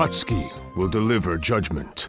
Satsuki will deliver judgment.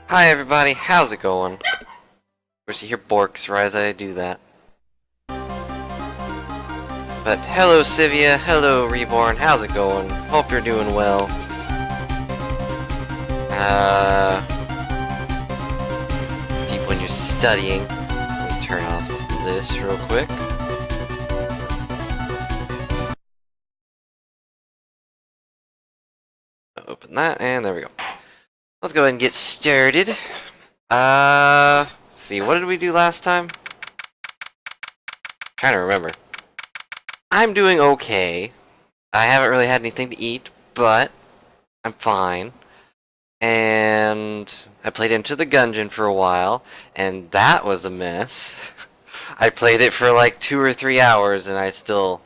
Hi everybody, how's it going? Of course you hear Borks right as I do that. But hello Sivia, hello Reborn, how's it going? Hope you're doing well. People when you're studying. Let me turn off this real quick. Open that, and there we go. Let's go ahead and get started. See, what did we do last time? Trying to remember. I'm doing okay. I haven't really had anything to eat, but I'm fine. And I played Into the Gungeon for a while, and that was a mess. I played it for like 2 or 3 hours, and I still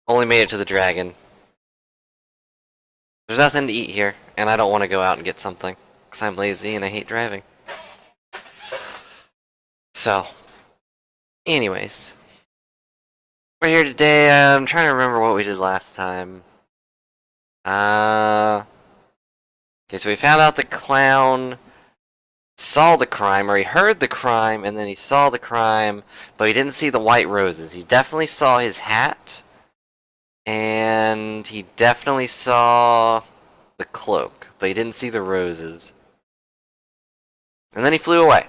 only made it to the dragon. There's nothing to eat here, and I don't want to go out and get something, because I'm lazy and I hate driving. So, anyways. We're here today. I'm trying to remember what we did last time. Okay, so we found out the clown saw the crime, or he heard the crime, and then he saw the crime, but he didn't see the white roses. He definitely saw his hat. And he definitely saw the cloak, but he didn't see the roses. And then he flew away.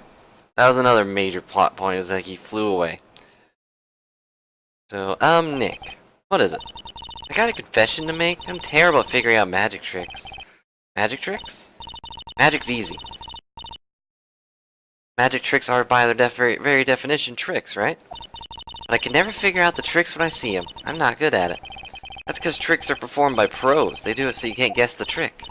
That was another major plot point, is that he flew away. So, Nick, what is it? I got a confession to make. I'm terrible at figuring out magic tricks. Magic tricks? Magic's easy. Magic tricks are by their very definition tricks, right? But I can never figure out the tricks when I see them. I'm not good at it. That's because tricks are performed by pros. They do it so you can't guess the trick.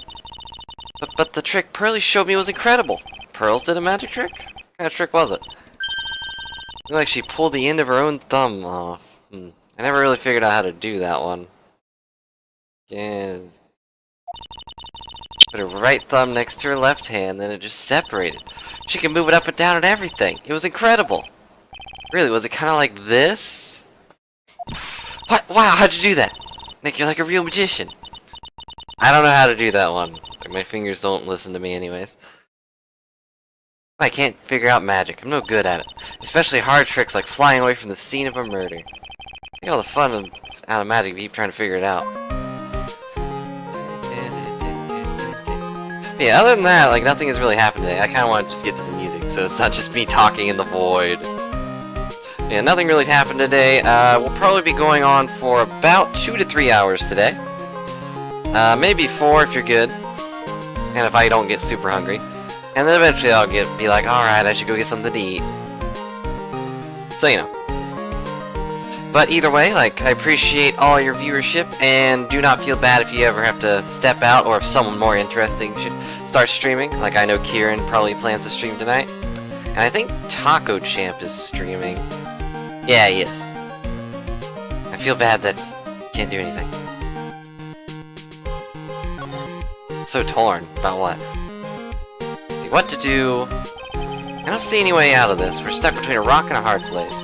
But the trick Pearly showed me was incredible. Pearls did a magic trick? What kind of trick was it? Looked like she pulled the end of her own thumb off. I never really figured out how to do that one. Yeah. Put her right thumb next to her left hand, then it just separated. She can move it up and down and everything. It was incredible. Really, was it kind of like this? What? Wow, how'd you do that? Nick, you're like a real magician. I don't know how to do that one. Like, my fingers don't listen to me anyways. I can't figure out magic. I'm no good at it. Especially hard tricks like flying away from the scene of a murder. Take all the fun out of magic if you keep trying to figure it out. Yeah, other than that, like, nothing has really happened today. I kind of want to just get to the music, so it's not just me talking in the void. Yeah, nothing really happened today. We'll probably be going on for about 2 to 3 hours today. Maybe 4 if you're good. And if I don't get super hungry. And then eventually I'll be like, alright, I should go get something to eat. So, you know. But either way, like, I appreciate all your viewership, and do not feel bad if you ever have to step out, or if someone more interesting should start streaming. Like, I know Kieran probably plans to stream tonight. And I think Taco Champ is streaming. Yeah, he is. I feel bad that he can't do anything. So torn about what? See what to do. I don't see any way out of this. We're stuck between a rock and a hard place.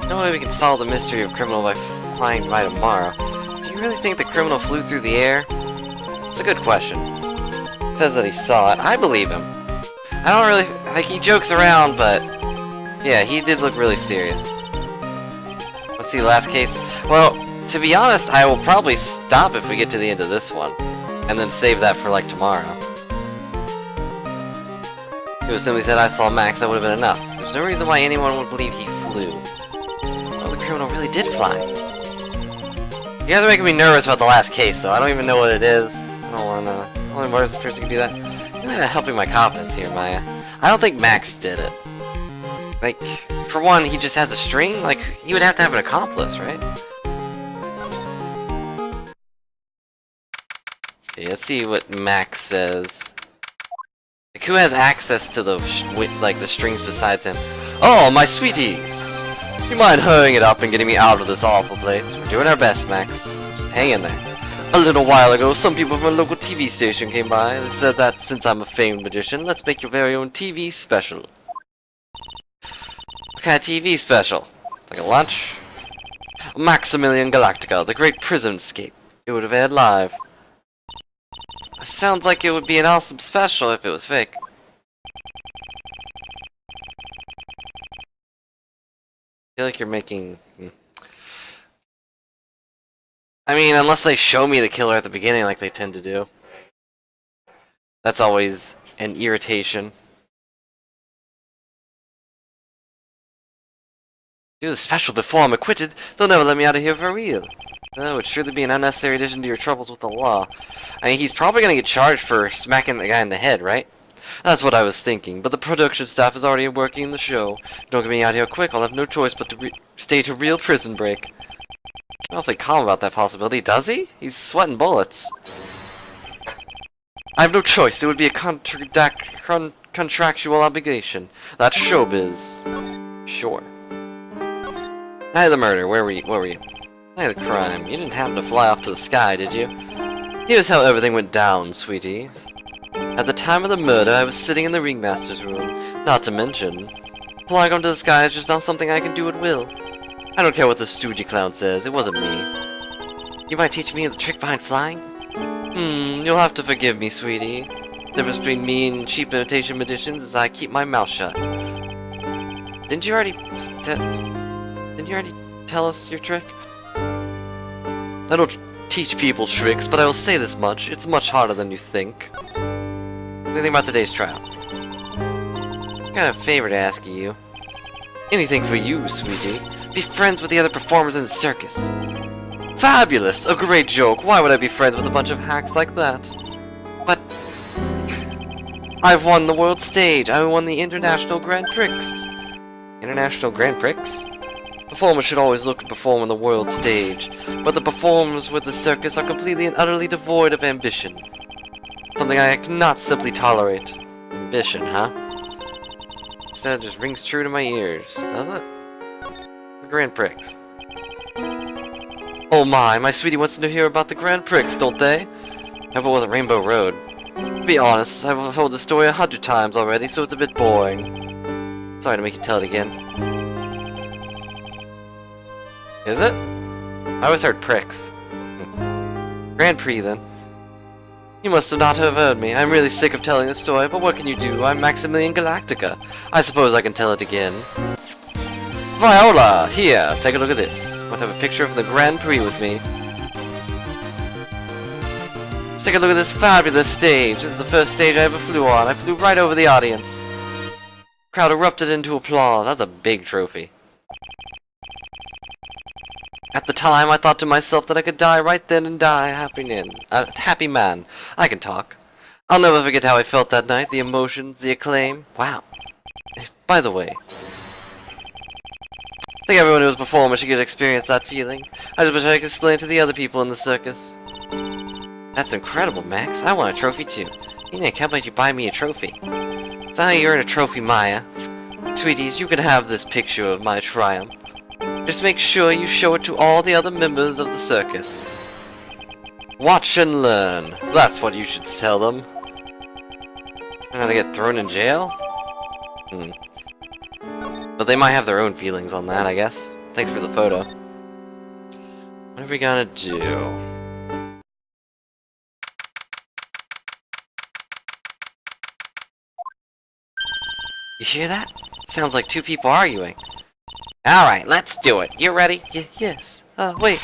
No way we can solve the mystery of criminal by flying by tomorrow. Do you really think the criminal flew through the air? It's a good question. He says that he saw it. I believe him. I don't really... like, he jokes around, but... yeah, he did look really serious. Let's see the last case. Well, to be honest, I will probably stop if we get to the end of this one. And then save that for, like, tomorrow. If it was simply said I saw Max, that would have been enough. There's no reason why anyone would believe he flew. Well, the criminal really did fly. You guys are making me nervous about the last case, though. I don't even know what it is. I don't want to... only one person can do that. You're not helping my confidence here, Maya. I don't think Max did it. Like, for one, he just has a string. Like, he would have to have an accomplice, right? Okay, let's see what Max says. Like, who has access to the the strings besides him? Oh, my sweeties! Do you mind hurrying it up and getting me out of this awful place? We're doing our best, Max. Just hang in there. A little while ago, some people from a local TV station came by. They said that since I'm a famed magician, let's make your very own TV special. What kind of TV special? Like a lunch? Maximilian Galactica, the Great Prison Escape. It would have aired live. Sounds like it would be an awesome special if it was fake. I feel like you're making... I mean, unless they show me the killer at the beginning like they tend to do. That's always an irritation. Do the special before I'm acquitted. They'll never let me out of here for real. That would surely be an unnecessary addition to your troubles with the law. I mean, he's probably going to get charged for smacking the guy in the head, right? That's what I was thinking, but the production staff is already working the show. Don't get me out here quick, I'll have no choice but to stage a real prison break. Awfully calm about that possibility, does he? He's sweating bullets. I have no choice, it would be a contractual obligation. That's showbiz. Sure. Night of the murder, where were you? What were you? Night of the crime. You didn't happen to fly off to the sky, did you? Here's how everything went down, sweetie. At the time of the murder, I was sitting in the ringmaster's room. Not to mention, flying onto the sky is just not something I can do at will. I don't care what the stoogie clown says, it wasn't me. You might teach me the trick behind flying? You'll have to forgive me, sweetie. The difference between me and cheap imitation magicians is I keep my mouth shut. Didn't you already tell us your trick? I don't teach people tricks, but I will say this much. It's much harder than you think. Anything about today's trial? I got a favor to ask of you. Anything for you, sweetie. Be friends with the other performers in the circus. Fabulous! A great joke. Why would I be friends with a bunch of hacks like that? But... I've won the world stage. I won the International Grand Prix. International Grand Prix? Performers should always look and perform on the world stage, but the performers with the circus are completely and utterly devoid of ambition. Something I cannot simply tolerate. Ambition, huh? That just rings true to my ears, does it? The Grand Prix. Oh my sweetie wants to hear about the Grand Prix, don't they? I hope it wasn't Rainbow Road. To be honest, I've told the story 100 times already, so it's a bit boring. Sorry to make you tell it again. Is it? I always heard pricks. Grand Prix, then. You must not have heard me. I'm really sick of telling the story, but what can you do? I'm Maximilian Galactica. I suppose I can tell it again. Viola! Here, take a look at this. Want to have a picture of the Grand Prix with me? Just take a look at this fabulous stage. This is the first stage I ever flew on. I flew right over the audience. The crowd erupted into applause. That's a big trophy. At the time, I thought to myself that I could die right then and die a happy man. I can talk. I'll never forget how I felt that night, the emotions, the acclaim. Wow. By the way, I think everyone who was performing should get to experience that feeling. I just wish I could explain it to the other people in the circus. That's incredible, Max. I want a trophy too. Hey Nick, how about you buy me a trophy? That's how you earn a trophy, Maya. Sweeties, you can have this picture of my triumph. Just make sure you show it to all the other members of the circus. Watch and learn. That's what you should tell them. I'm gonna get thrown in jail? But they might have their own feelings on that, I guess. Thanks for the photo. What are we gonna do? You hear that? Sounds like two people arguing. Alright, let's do it. You ready? Yes. Wait.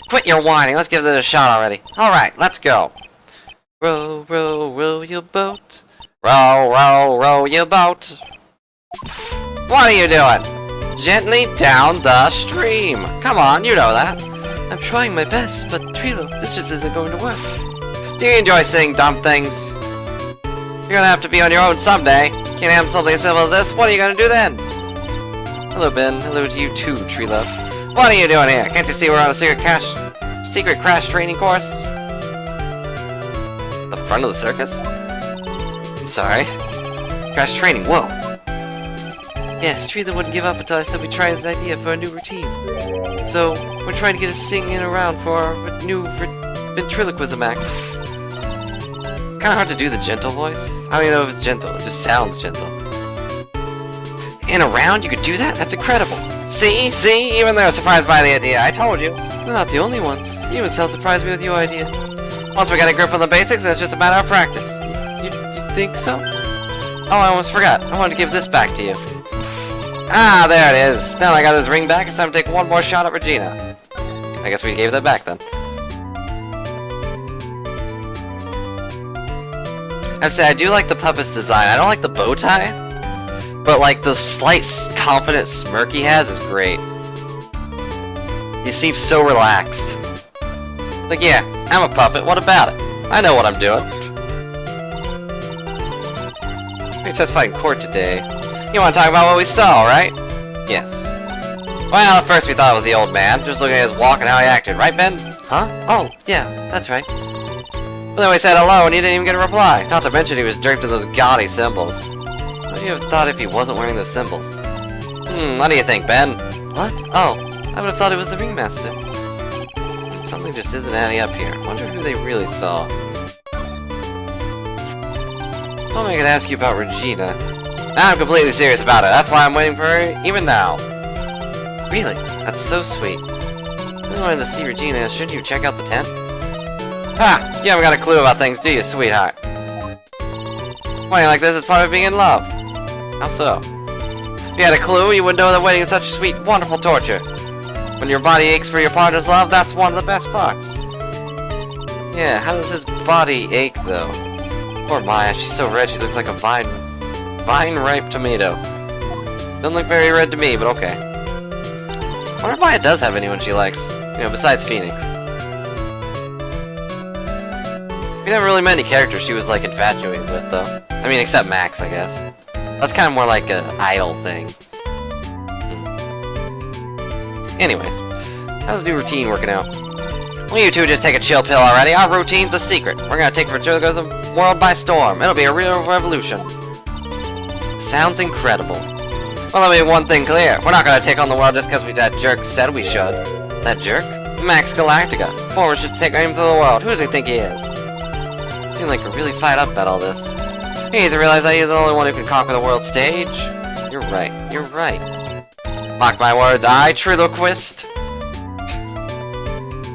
Quit your whining. Let's give it a shot already. Alright, let's go. Row, row, row your boat. Row, row, row your boat. What are you doing? Gently down the stream. Come on, you know that. I'm trying my best, but Trilo, this just isn't going to work. Do you enjoy saying dumb things? You're gonna have to be on your own someday. Can't have something as simple as this. What are you gonna do then? Hello, Ben. Hello to you too, Trilo. What are you doing here? Can't you see we're on a secret crash training course? The front of the circus? I'm sorry. Crash training, whoa. Yes, Trilo wouldn't give up until I said we try his idea for a new routine. So, we're trying to get us singing around for our new ventriloquism act. It's kinda hard to do the gentle voice. I don't even know if it's gentle, it just sounds gentle. And around, you could do that? That's incredible. See? See? Even they're surprised by the idea. I told you. They're not the only ones. You and Sal surprised me with your idea. Once we got a grip on the basics, it's just a matter of practice. You think so? Oh, I almost forgot. I wanted to give this back to you. Ah, there it is. Now I got this ring back, it's time to take one more shot at Regina. I guess we gave that back then. I have to say, I do like the puppet's design. I don't like the bow tie, but like the slight confident smirk he has is great. He seems so relaxed. Like, yeah, I'm a puppet, what about it? I know what I'm doing. We testified in court today. You want to talk about what we saw, right? Yes. Well, at first we thought it was the old man, just looking at his walk and how he acted, right, Ben? Huh? Oh, yeah, that's right. But then we said hello and he didn't even get a reply. Not to mention he was draped in those gaudy symbols. What would you have thought if he wasn't wearing those symbols? What do you think, Ben? What? Oh, I would have thought it was the ringmaster. Something just isn't adding up here. I wonder who they really saw. Oh, I could ask you about Regina. I'm completely serious about it. That's why I'm waiting for her even now. Really? That's so sweet. If you wanted to see Regina, shouldn't you check out the tent? Ha! You haven't got a clue about things, do you, sweetheart? Waiting like this is part of being in love. How so? If you had a clue, you would know that waiting is such sweet, wonderful torture. When your body aches for your partner's love, that's one of the best parts. Yeah, how does his body ache, though? Poor Maya, she's so red she looks like a vine-ripe tomato. Doesn't look very red to me, but okay. I wonder if Maya does have anyone she likes, you know, besides Phoenix. We never really met any characters she was, like, infatuated with, though. I mean, except Max, I guess. That's kind of more like an idol thing. Anyways, how's the new routine working out? Will you two just take a chill pill already? Our routine's a secret. We're gonna take ventriloquism world by storm. It'll be a real revolution. Sounds incredible. Well, let me make one thing clear. We're not gonna take on the world just because that jerk said we should. That jerk? Max Galactica. Forward should take aim to the world. Who does he think he is? Seems like we're really fired up about all this. He needs to realize that he's the only one who can conquer the world stage. You're right. You're right. Mark my words, I, Triloquist,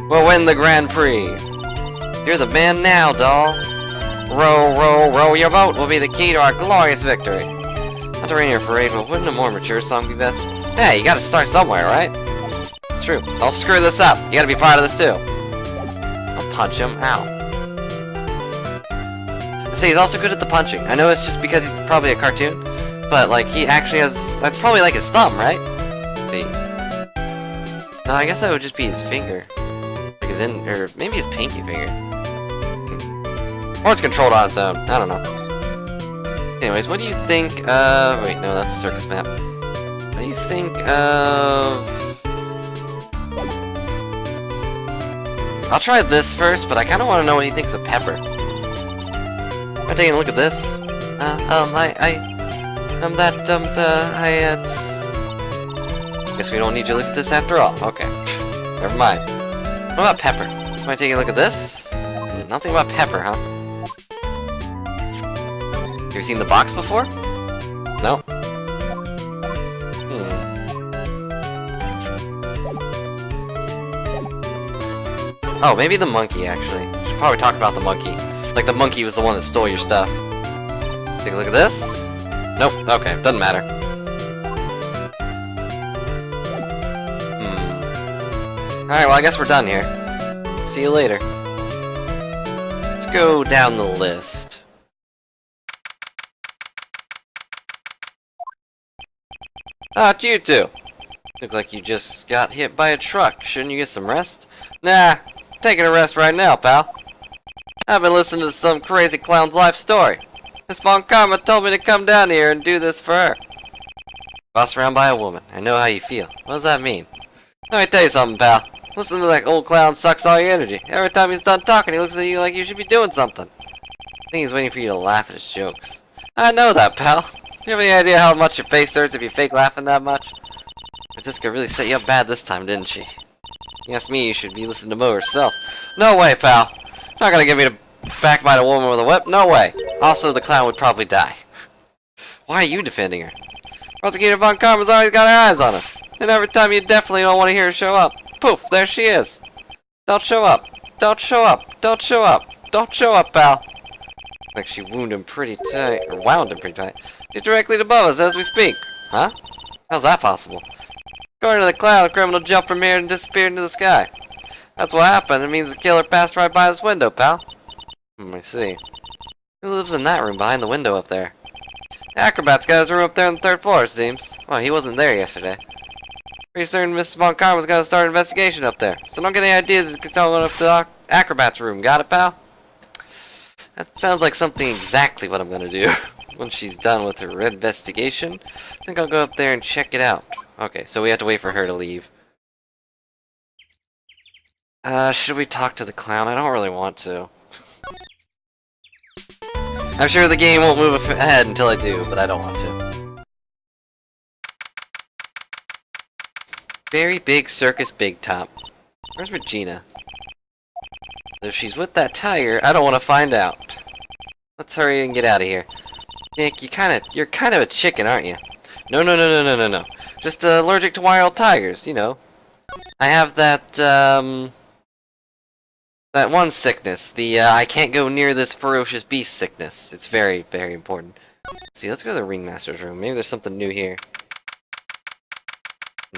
will win the Grand Prix. You're the man now, doll. Row, row, row your boat will be the key to our glorious victory. Not to rain your parade, but wouldn't a more mature song be best? Hey, you gotta start somewhere, right? It's true. Don't screw this up. You gotta be part of this too. I'll punch him out. I say he's also good at the punching. I know it's just because he's probably a cartoon, but like he actually has. That's probably like his thumb, right? Let's see. No, I guess that would just be his finger. Like his or maybe his pinky finger. Or it's controlled on its own. I don't know. Anyways, what do you think of... Wait, no, that's a circus map. What do you think of... I'll try this first, but I kind of want to know what he thinks of Pepper. I'm taking a look at this. Guess we don't need to look at this after all. Okay. Never mind. What about Pepper? Am I taking a look at this? Nothing about Pepper, huh? Have you seen the box before? No? Oh, maybe the monkey, actually. Should probably talk about the monkey. Like, the monkey was the one that stole your stuff. Take a look at this. Nope. Okay, doesn't matter. Alright, well, I guess we're done here. See you later. Let's go down the list. Ah, it's you two. Look like you just got hit by a truck. Shouldn't you get some rest? Nah, taking a rest right now, pal. I've been listening to some crazy clown's life story. Miss Von Karma told me to come down here and do this for her. Bossed around by a woman. I know how you feel. What does that mean? Let me tell you something, pal. Listen to that old clown sucks all your energy. Every time he's done talking, he looks at you like you should be doing something. I think he's waiting for you to laugh at his jokes. I know that, pal. You have any idea how much your face hurts if you fake laughing that much? Francisca really set you up bad this time, didn't she? You ask me, you should be listening to Mo herself. No way, pal. Not gonna get me to backbite a woman with a whip. No way. Also, the clown would probably die. Why are you defending her? Prosecutor Von Karma's always got her eyes on us. And every time you definitely don't want to hear her show up. Poof, there she is. Don't show up. Don't show up. Don't show up. Don't show up, pal. Like she wounded him pretty tight, or wound him pretty tight. She's directly above us as we speak. Huh? How's that possible? According to the clown, the criminal jumped from here and disappeared into the sky. That's what happened. It means the killer passed right by this window, pal. I see. Who lives in that room behind the window up there? Acrobat's got his room up there on the 3rd floor, it seems. Well, he wasn't there yesterday. Pretty certain Mrs. Von Karma's gonna start an investigation up there. So don't get any ideas you can tell going up to the Acrobat's room. Got it, pal? That sounds like something exactly what I'm gonna do. When she's done with her investigation, I think I'll go up there and check it out. Okay, so we have to wait for her to leave. Should we talk to the clown? I don't really want to. I'm sure the game won't move ahead until I do, but I don't want to. Very big circus big top. Where's Regina? If she's with that tiger, I don't want to find out. Let's hurry and get out of here. Nick, you're kind of a chicken, aren't you? No. Just allergic to wild tigers, you know. I have that, that one sickness. The, I can't go near this ferocious beast sickness. It's very, very important. See, let's go to the ringmaster's room. Maybe there's something new here.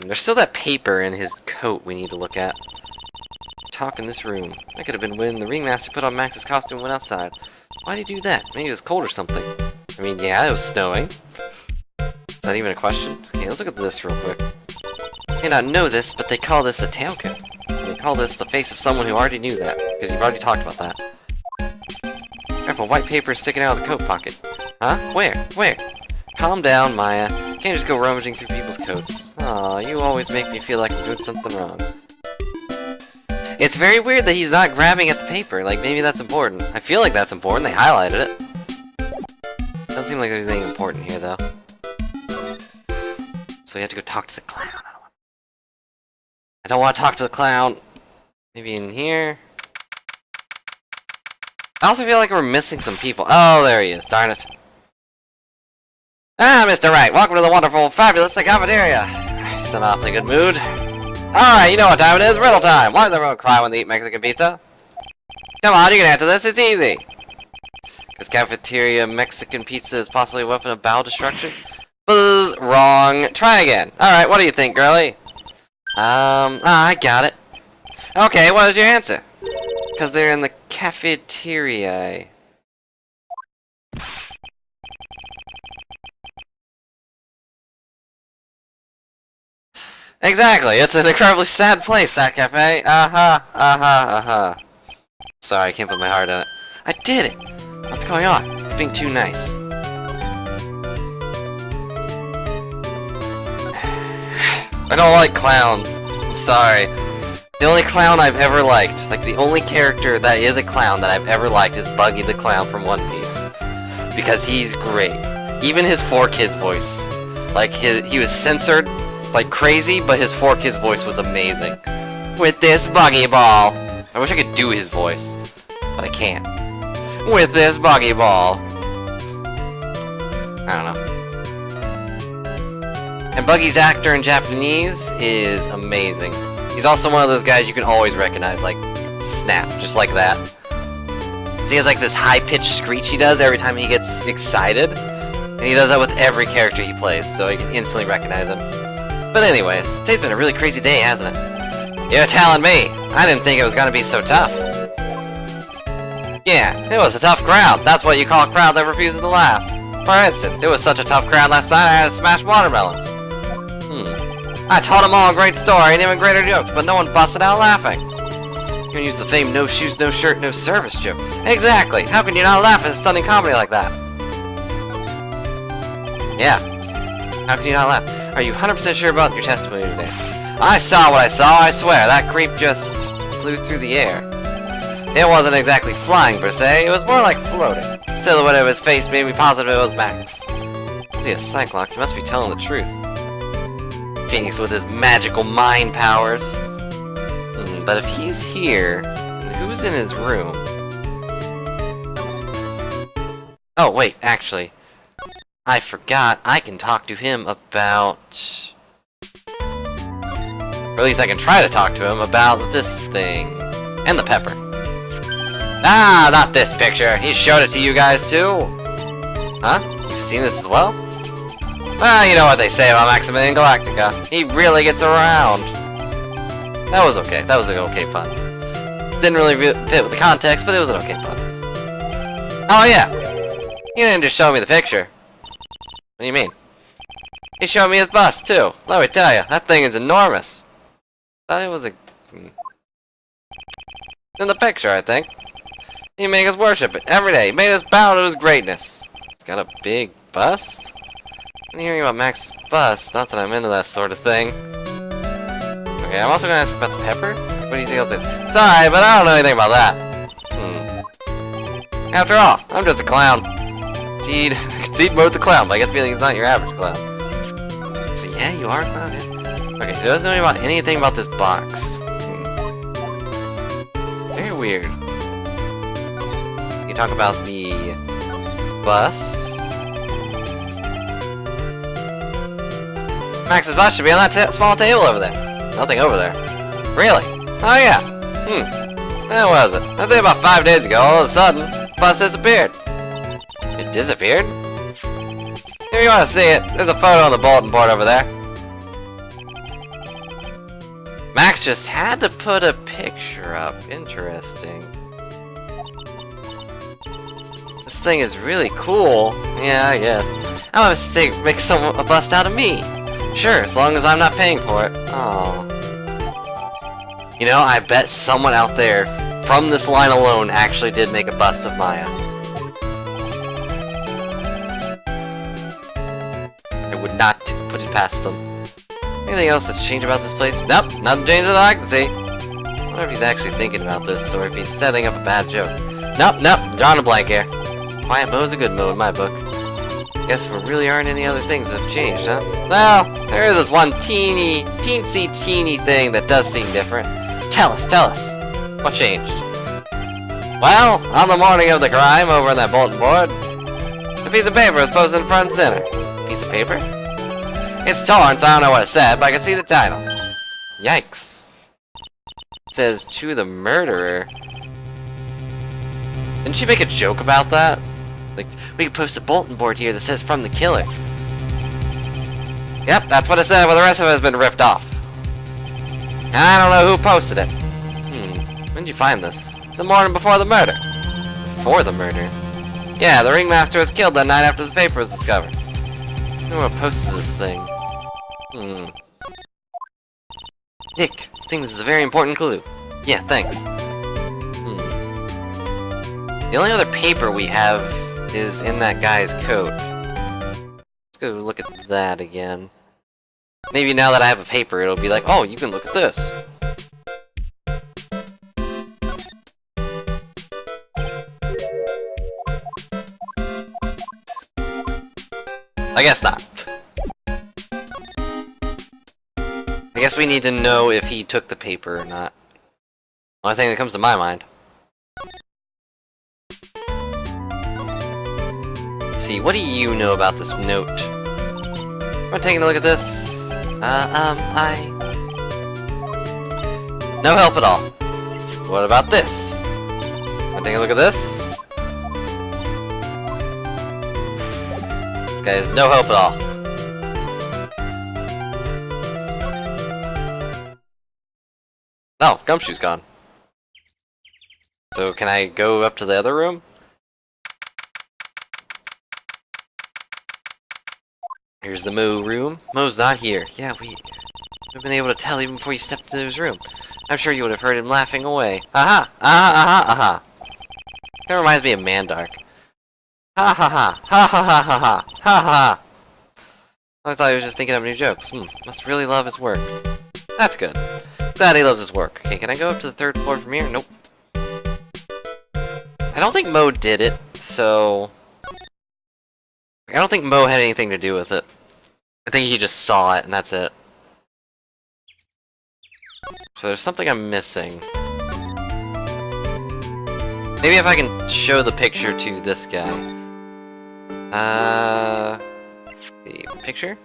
There's still that paper in his coat we need to look at. Talk in this room. That could have been when the ringmaster put on Max's costume and went outside. Why'd he do that? Maybe it was cold or something. I mean, yeah, it was snowing. Is that even a question? Okay, let's look at this real quick. You may not know this, but they call this a tailcoat. They call this the face of someone who already knew that, because you've already talked about that. Careful, white paper is sticking out of the coat pocket. Huh? Where? Calm down, Maya. You can't just go rummaging through people's coats. Aw, you always make me feel like I'm doing something wrong. It's very weird that he's not grabbing at the paper. Like, maybe that's important. I feel like that's important. They highlighted it. Doesn't seem like there's anything important here, though. So we have to go talk to the clown. I don't want to talk to the clown. Maybe in here. I also feel like we're missing some people. Oh, there he is. Darn it. Ah, Mr. Wright. Welcome to the wonderful, fabulous cafeteria. Just in an awfully good mood. Alright, you know what time it is. Riddle time. Why does everyone cry when they eat Mexican pizza? Come on, you can answer this. It's easy. Because cafeteria Mexican pizza is possibly a weapon of bowel destruction? Buzz, wrong. Try again. Alright, what do you think, girlie? I got it. Okay, what is your answer? Because they're in the cafeteria. Exactly, it's an incredibly sad place, that cafe. Sorry, I can't put my heart in it. I did it! What's going on? It's being too nice. I don't like clowns. I'm sorry. The only clown I've ever liked, like the only character that is a clown that I've ever liked is Buggy the Clown from One Piece. Because he's great. Even his 4Kids voice. Like, he was censored like crazy, but his 4Kids voice was amazing. With this buggy ball. I wish I could do his voice, but I can't. With this buggy ball. I don't know. And Buggy's actor in Japanese is amazing. He's also one of those guys you can always recognize, like, snap, just like that. So he has like this high-pitched screech he does every time he gets excited. And he does that with every character he plays, so you can instantly recognize him. But anyways, today's been a really crazy day, hasn't it? You're telling me. I didn't think it was gonna be so tough. Yeah, it was a tough crowd. That's what you call a crowd that refuses to laugh. For instance, it was such a tough crowd last night I had to smash watermelons. I told them all a great story and even greater jokes, but no one busted out laughing. You can use the famed no shoes, no shirt, no service joke. Exactly. How can you not laugh at a stunning comedy like that? Yeah. How can you not laugh? Are you 100% sure about your testimony today? I saw what I saw, I swear. That creep just flew through the air. It wasn't exactly flying per se, it was more like floating. The silhouette of his face made me positive it was Max. See, a Cyclops, he must be telling the truth. Phoenix with his magical mind powers. But if he's here, then who's in his room? Oh, wait, actually. I forgot I can talk to him about... Or at least I can try to talk to him about this thing. And the pepper. Ah, not this picture. He showed it to you guys too. Huh? You've seen this as well? Well, you know what they say about Maximilian Galactica. He really gets around. That was okay. That was an okay pun. Didn't really fit with the context, but it was an okay pun. Oh yeah! He didn't just show me the picture. What do you mean? He showed me his bust too. Let me tell you, that thing is enormous. Thought it was a... In the picture, I think. He made us worship it every day. He made us bow to his greatness. He's got a big bust? I'm hearing about Max's bust. Not that I'm into that sort of thing. Okay, I'm also gonna ask about the pepper. What do you think of this? It's alright, but I don't know anything about that. After all, I'm just a clown. Concede mode's a clown, but I guess he's not your average clown. So yeah, you are a clown, yeah. Okay, so he doesn't know anything about this box. Very weird. You talk about the bust. Max's bust should be on that small table over there. Nothing over there. Really? Oh yeah. That was it. I say about 5 days ago, all of a sudden, bust disappeared. It disappeared? If you want to see it, there's a photo on the bulletin board over there. Max just had to put a picture up. Interesting. This thing is really cool. Yeah, I guess. I'm gonna mistake make a bust out of me. Sure, as long as I'm not paying for it. Oh. You know, I bet someone out there, from this line alone, actually did make a bust of Maya. I would not put it past them. Anything else that's changed about this place? Nope, nothing changed that I can see. I wonder if he's actually thinking about this, or if he's setting up a bad joke. Nope, drawing a blank here. Quiet mode's a good mode in my book. Guess there really aren't any other things that have changed, huh? Well, there is this one teeny thing that does seem different. Tell us. What changed? Well, on the morning of the crime, over on that bulletin board, a piece of paper was posted in front and center. Piece of paper? It's torn, so I don't know what it said, but I can see the title. Yikes. It says, to the murderer. Didn't she make a joke about that? Like, we could post a bulletin board here that says from the killer. Yep, that's what it said, but the rest of it has been ripped off. I don't know who posted it. When did you find this? The morning before the murder. Before the murder? Yeah, the ringmaster was killed that night after the paper was discovered. Who posted this thing? Nick, I think this is a very important clue. Yeah, thanks. The only other paper we have is in that guy's coat. Let's go look at that again. Maybe now that I have a paper, it'll be like, oh, you can look at this. I guess not. I guess we need to know if he took the paper or not. Only thing that comes to my mind. Let's see, what do you know about this note? Am I taking a look at this? No help at all. What about this? Am I taking a look at this? This guy has no help at all. Oh, Gumshoe's gone. So can I go up to the other room? Here's the Mo room. Mo's not here. Yeah, we would have been able to tell even before you stepped into his room. I'm sure you would have heard him laughing away. Aha! Aha! Aha! Aha! That reminds me of Mandark. Ha ha ha! Ha ha ha ha ha! Ha ha! I thought he was just thinking of new jokes. Must really love his work. That's good. Glad he loves his work. Okay, can I go up to the 3rd floor from here? Nope. I don't think Mo did it, so... I don't think Mo had anything to do with it. I think he just saw it, and that's it. So there's something I'm missing. Maybe if I can show the picture to this guy. The picture?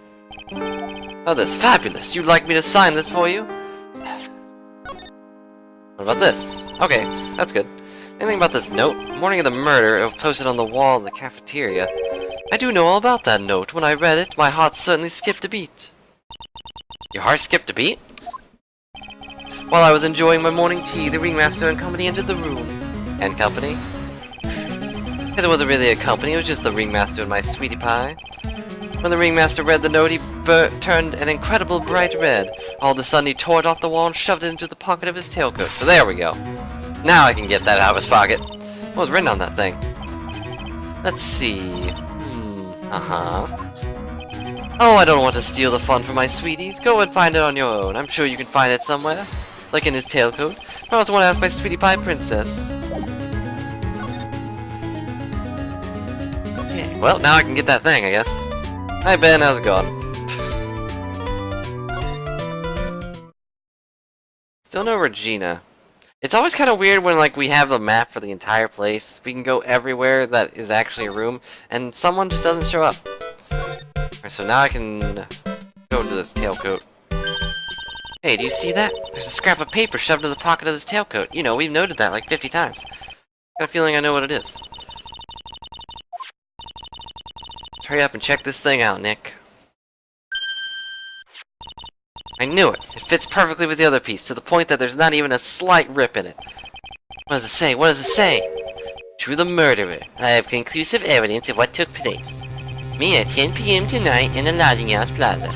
Oh, that's fabulous! You'd like me to sign this for you? What about this? Okay, that's good. Anything about this note? Morning of the murder, it was posted on the wall in the cafeteria. I do know all about that note. When I read it, my heart certainly skipped a beat. Your heart skipped a beat? While I was enjoying my morning tea, the ringmaster and company entered the room. And company? Because it wasn't really a company, it was just the ringmaster and my sweetie pie. When the ringmaster read the note, he turned an incredible bright red. All of a sudden, he tore it off the wall and shoved it into the pocket of his tailcoat. So there we go. Now I can get that out of his pocket. What was written on that thing? Let's see. Oh, I don't want to steal the fun from my sweeties. Go and find it on your own. I'm sure you can find it somewhere. Like in his tailcoat. I also want to ask my sweetie pie princess. Okay, well, now I can get that thing, I guess. Hi, Ben. How's it going? Still no Regina. It's always kind of weird when, like, we have a map for the entire place. We can go everywhere that is actually a room, and someone just doesn't show up. Alright, so now I can go into this tailcoat. Hey, do you see that? There's a scrap of paper shoved in the pocket of this tailcoat. You know, we've noted that like 50 times. Got a feeling I know what it is. Let's hurry up and check this thing out, Nick. I knew it. It fits perfectly with the other piece, to the point that there's not even a slight rip in it. What does it say? What does it say? To the murderer. I have conclusive evidence of what took place. Me at 10 p.m. tonight in the lodging house plaza.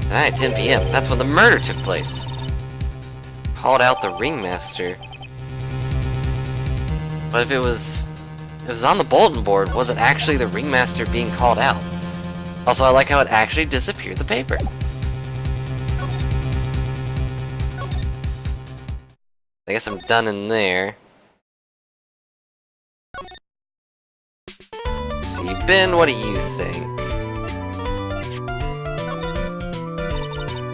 Tonight at 10 p.m. That's when the murder took place. Called out the ringmaster. But if it was on the bulletin board, was it actually the ringmaster being called out? Also, I like how it actually disappeared the paper. I guess I'm done in there. Let's see, Ben, what do you think?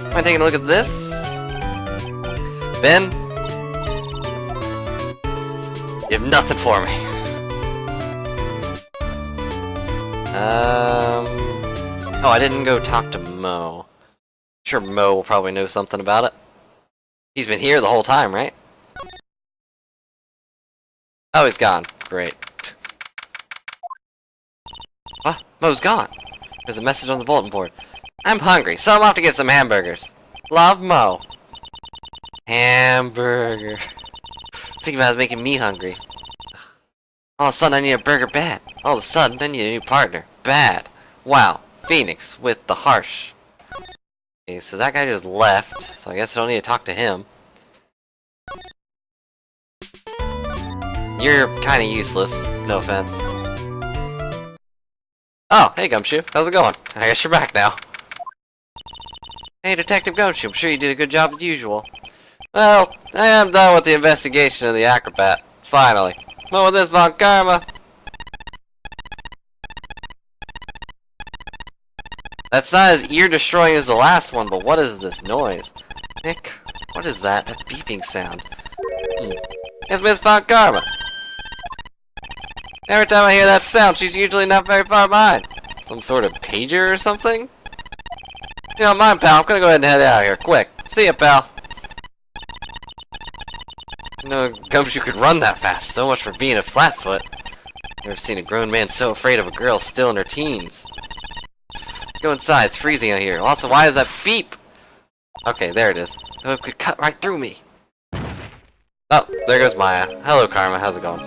Am I taking a look at this? Ben? You have nothing for me. Oh, I didn't go talk to Mo. I'm sure Mo will probably know something about it. He's been here the whole time, right? Oh, he's gone. Great. What? Mo's gone. There's a message on the bulletin board. I'm hungry, so I'm off to get some hamburgers. Love, Mo. Hamburger. Thinking about it making me hungry. All of a sudden, I need a burger bad. All of a sudden, I need a new partner. Bad. Wow. Phoenix with the harsh. Okay, so that guy just left, so I guess I don't need to talk to him. You're kinda useless. No offense. Oh, hey Gumshoe. How's it going? I guess you're back now. Hey, Detective Gumshoe. I'm sure you did a good job as usual. Well, I am done with the investigation of the acrobat. Finally. But with this von Karma. That's not as ear-destroying as the last one, but what is this noise? Nick, what is that? That beeping sound. It's Miss Von Karma. Every time I hear that sound, she's usually not very far behind. Some sort of pager or something? You don't mind, pal. I'm gonna go ahead and head out of here. Quick. See ya, pal. No Gumshoe could run that fast. So much for being a flatfoot. Never seen a grown man so afraid of a girl still in her teens. Let's go inside. It's freezing out here. Also, why is that beep? Okay, there it is. Oh, it could cut right through me. Oh, there goes Maya. Hello, Karma. How's it going?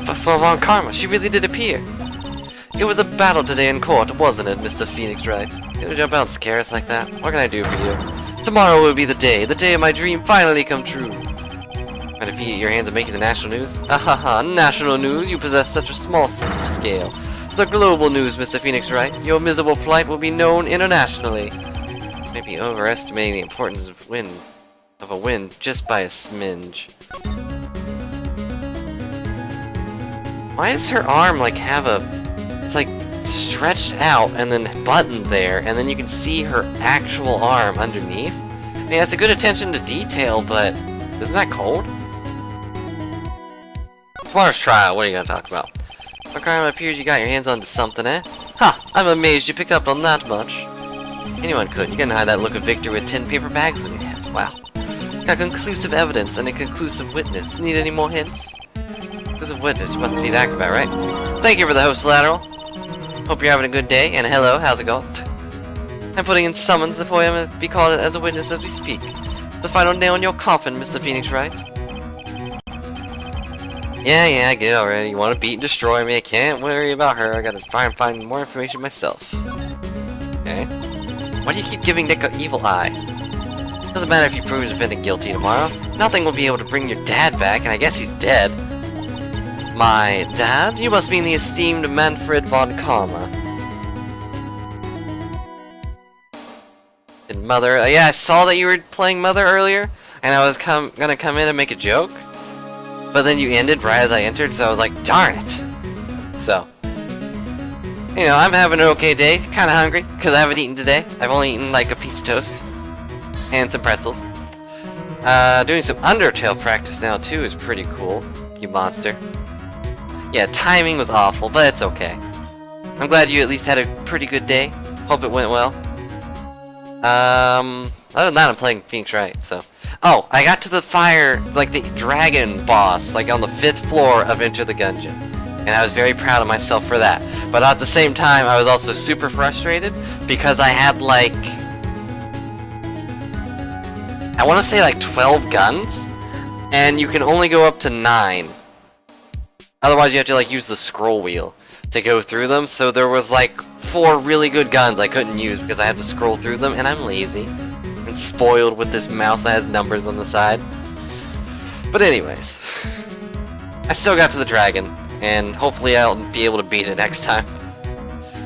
But for Von Karma, she really did appear. It was a battle today in court, wasn't it, Mr. Phoenix Wright? You gonna jump out and scare us like that? What can I do for you? Tomorrow will be the day of my dream finally come true. And if you get your hands on making the national news? Ahaha, national news? You possess such a small sense of scale. The global news, Mr. Phoenix Wright. Your miserable plight will be known internationally. Maybe overestimating the importance of a win just by a smidge. Why does her arm like have a... It's like stretched out and then buttoned there, and then you can see her actual arm underneath? I mean, that's a good attention to detail, but isn't that cold? Tomorrow's trial, what are you gonna talk about? It appears you got your hands onto something, eh? Ha! I'm amazed you pick up on that much. Anyone could. You can hide that look of victory with 10 paper bags in your head. Wow. Got conclusive evidence and a conclusive witness. Need any more hints? Conclusive witness, you mustn't be the acrobat, right? Thank you for the host, Lateral. Hope you're having a good day, and hello, how's it going? I'm putting in summons before I must be called as a witness as we speak. The final nail in your coffin, Mr. Phoenix Wright. Yeah, I get it already. You want to beat and destroy me. I can't worry about her. I gotta try and find more information myself. Okay. Why do you keep giving Nick an evil eye? Doesn't matter if you prove defendant guilty tomorrow. Nothing will be able to bring your dad back, and I guess he's dead. My dad? You must mean the esteemed Manfred von Karma. And Mother... yeah, I saw that you were playing Mother earlier, and I was gonna come in and make a joke. But then you ended right as I entered, so I was like, darn it. So, you know, I'm having an okay day. Kinda hungry, because I haven't eaten today. I've only eaten like a piece of toast. And some pretzels. Doing some Undertale practice now, too, is pretty cool. You monster. Yeah, timing was awful, but it's okay. I'm glad you at least had a pretty good day. Hope it went well. Other than that, I'm playing Phoenix Wright, so... Oh, I got to the fire, like the dragon boss, like on the 5th floor of Enter the Gungeon. And I was very proud of myself for that. But at the same time, I was also super frustrated because I had like... I want to say like 12 guns, and you can only go up to 9. Otherwise you have to like use the scroll wheel to go through them, so there was like 4 really good guns I couldn't use because I had to scroll through them, and I'm lazy. And spoiled with this mouse that has numbers on the side. But anyways, I still got to the dragon, and hopefully I'll be able to beat it next time.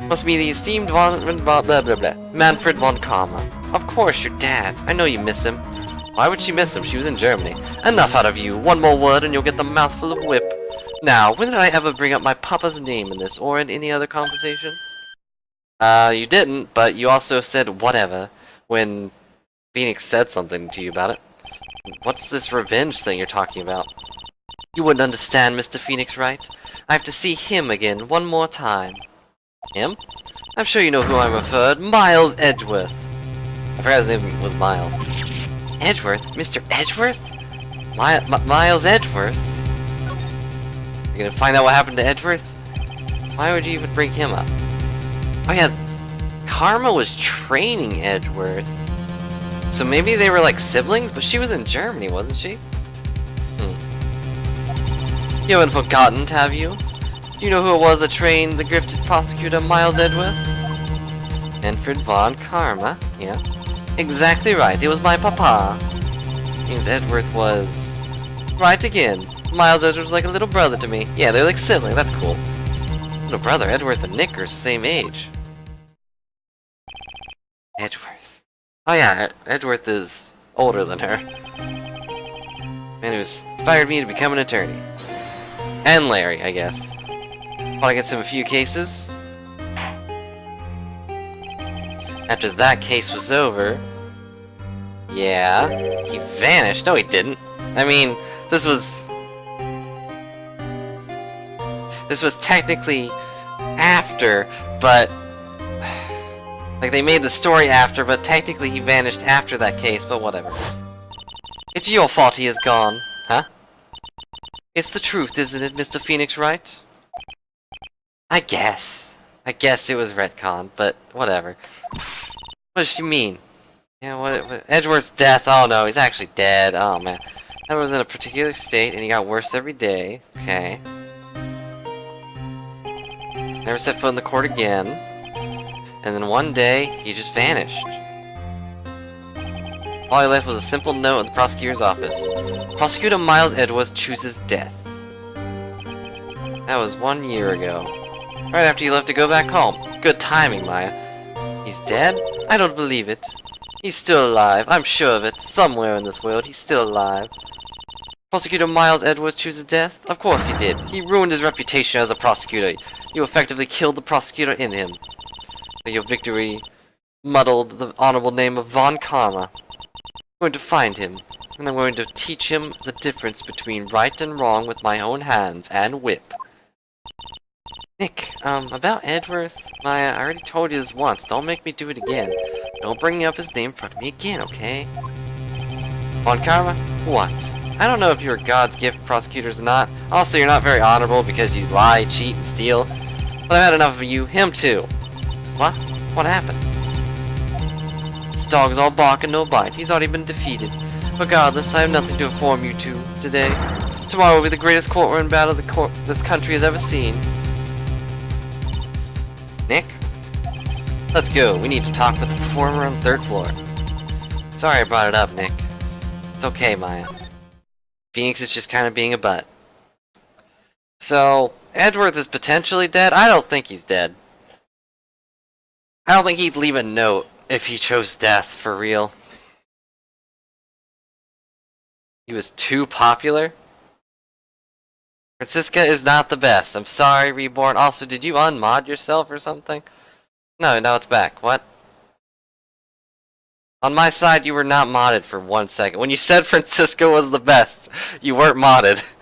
Must be the esteemed Manfred von Karma. Of course, your dad. I know you miss him. Why would she miss him? She was in Germany. Enough out of you. One more word and you'll get the mouthful of whip. Now, when did I ever bring up my papa's name in this, or in any other conversation? You didn't, but you also said whatever when Phoenix said something to you about it. What's this revenge thing you're talking about? You wouldn't understand, Mr. Phoenix Wright. I have to see him again one more time. Him? I'm sure you know who I'm referred. Miles Edgeworth. I forgot his name was Miles. Edgeworth? Mr. Edgeworth? Miles Edgeworth? You gonna find out what happened to Edgeworth? Why would you even bring him up? Oh yeah, Karma was training Edgeworth. So maybe they were like siblings, but she was in Germany, wasn't she? You haven't forgotten, have you? Do you know who it was that trained the gifted prosecutor Miles Edgeworth? Manfred von Karma, yeah. Exactly right, it was my papa. Means Edgeworth was... Right again. Miles Edgeworth was like a little brother to me. Yeah, they're like siblings, that's cool. Little brother, Edgeworth and Nick are the same age. Edgeworth. Oh yeah, Edgeworth is older than her. Man who inspired me to become an attorney. And Larry, I guess. Fought against him a few cases. After that case was over... Yeah, he vanished. No, he didn't. I mean, this was technically after, but... Like, they made the story after, but technically he vanished after that case, but whatever. It's your fault he is gone, huh? It's the truth, isn't it, Mr. Phoenix Wright? I guess it was retcon, but whatever. What does she mean? Yeah, what Edward's death, oh no, he's actually dead, oh man. Edward was in a particular state, and he got worse every day, okay. Never set foot in the court again. And then one day, he just vanished. All he left was a simple note in the prosecutor's office. Prosecutor Miles Edwards chooses death. That was 1 year ago. Right after you left to go back home. Good timing, Maya. He's dead? I don't believe it. He's still alive, I'm sure of it. Somewhere in this world, he's still alive. Prosecutor Miles Edwards chooses death? Of course he did. He ruined his reputation as a prosecutor. You effectively killed the prosecutor in him. Your victory muddled the honorable name of Von Karma. I'm going to find him, and I'm going to teach him the difference between right and wrong with my own hands and whip. Nick, about Edworth, Maya, I already told you this once. Don't make me do it again. Don't bring up his name in front of me again, okay? Von Karma? What? I don't know if you're God's gift prosecutors or not. Also, you're not very honorable because you lie, cheat, and steal. But I've had enough of you. Him too. What? What happened? This dog's all bark and no bite. He's already been defeated. Regardless, I have nothing to inform you to today. Tomorrow will be the greatest courtroom battle this country has ever seen. Nick? Let's go. We need to talk with the performer on the 3rd floor. Sorry I brought it up, Nick. It's okay, Maya. Phoenix is just kind of being a butt. So, Edworth is potentially dead? I don't think he's dead. I don't think he'd leave a note if he chose death, for real. He was too popular? Francisca is not the best. I'm sorry, Reborn. Also, did you unmod yourself or something? No, now it's back. What? On my side, you were not modded for 1 second. When you said Francisca was the best, you weren't modded.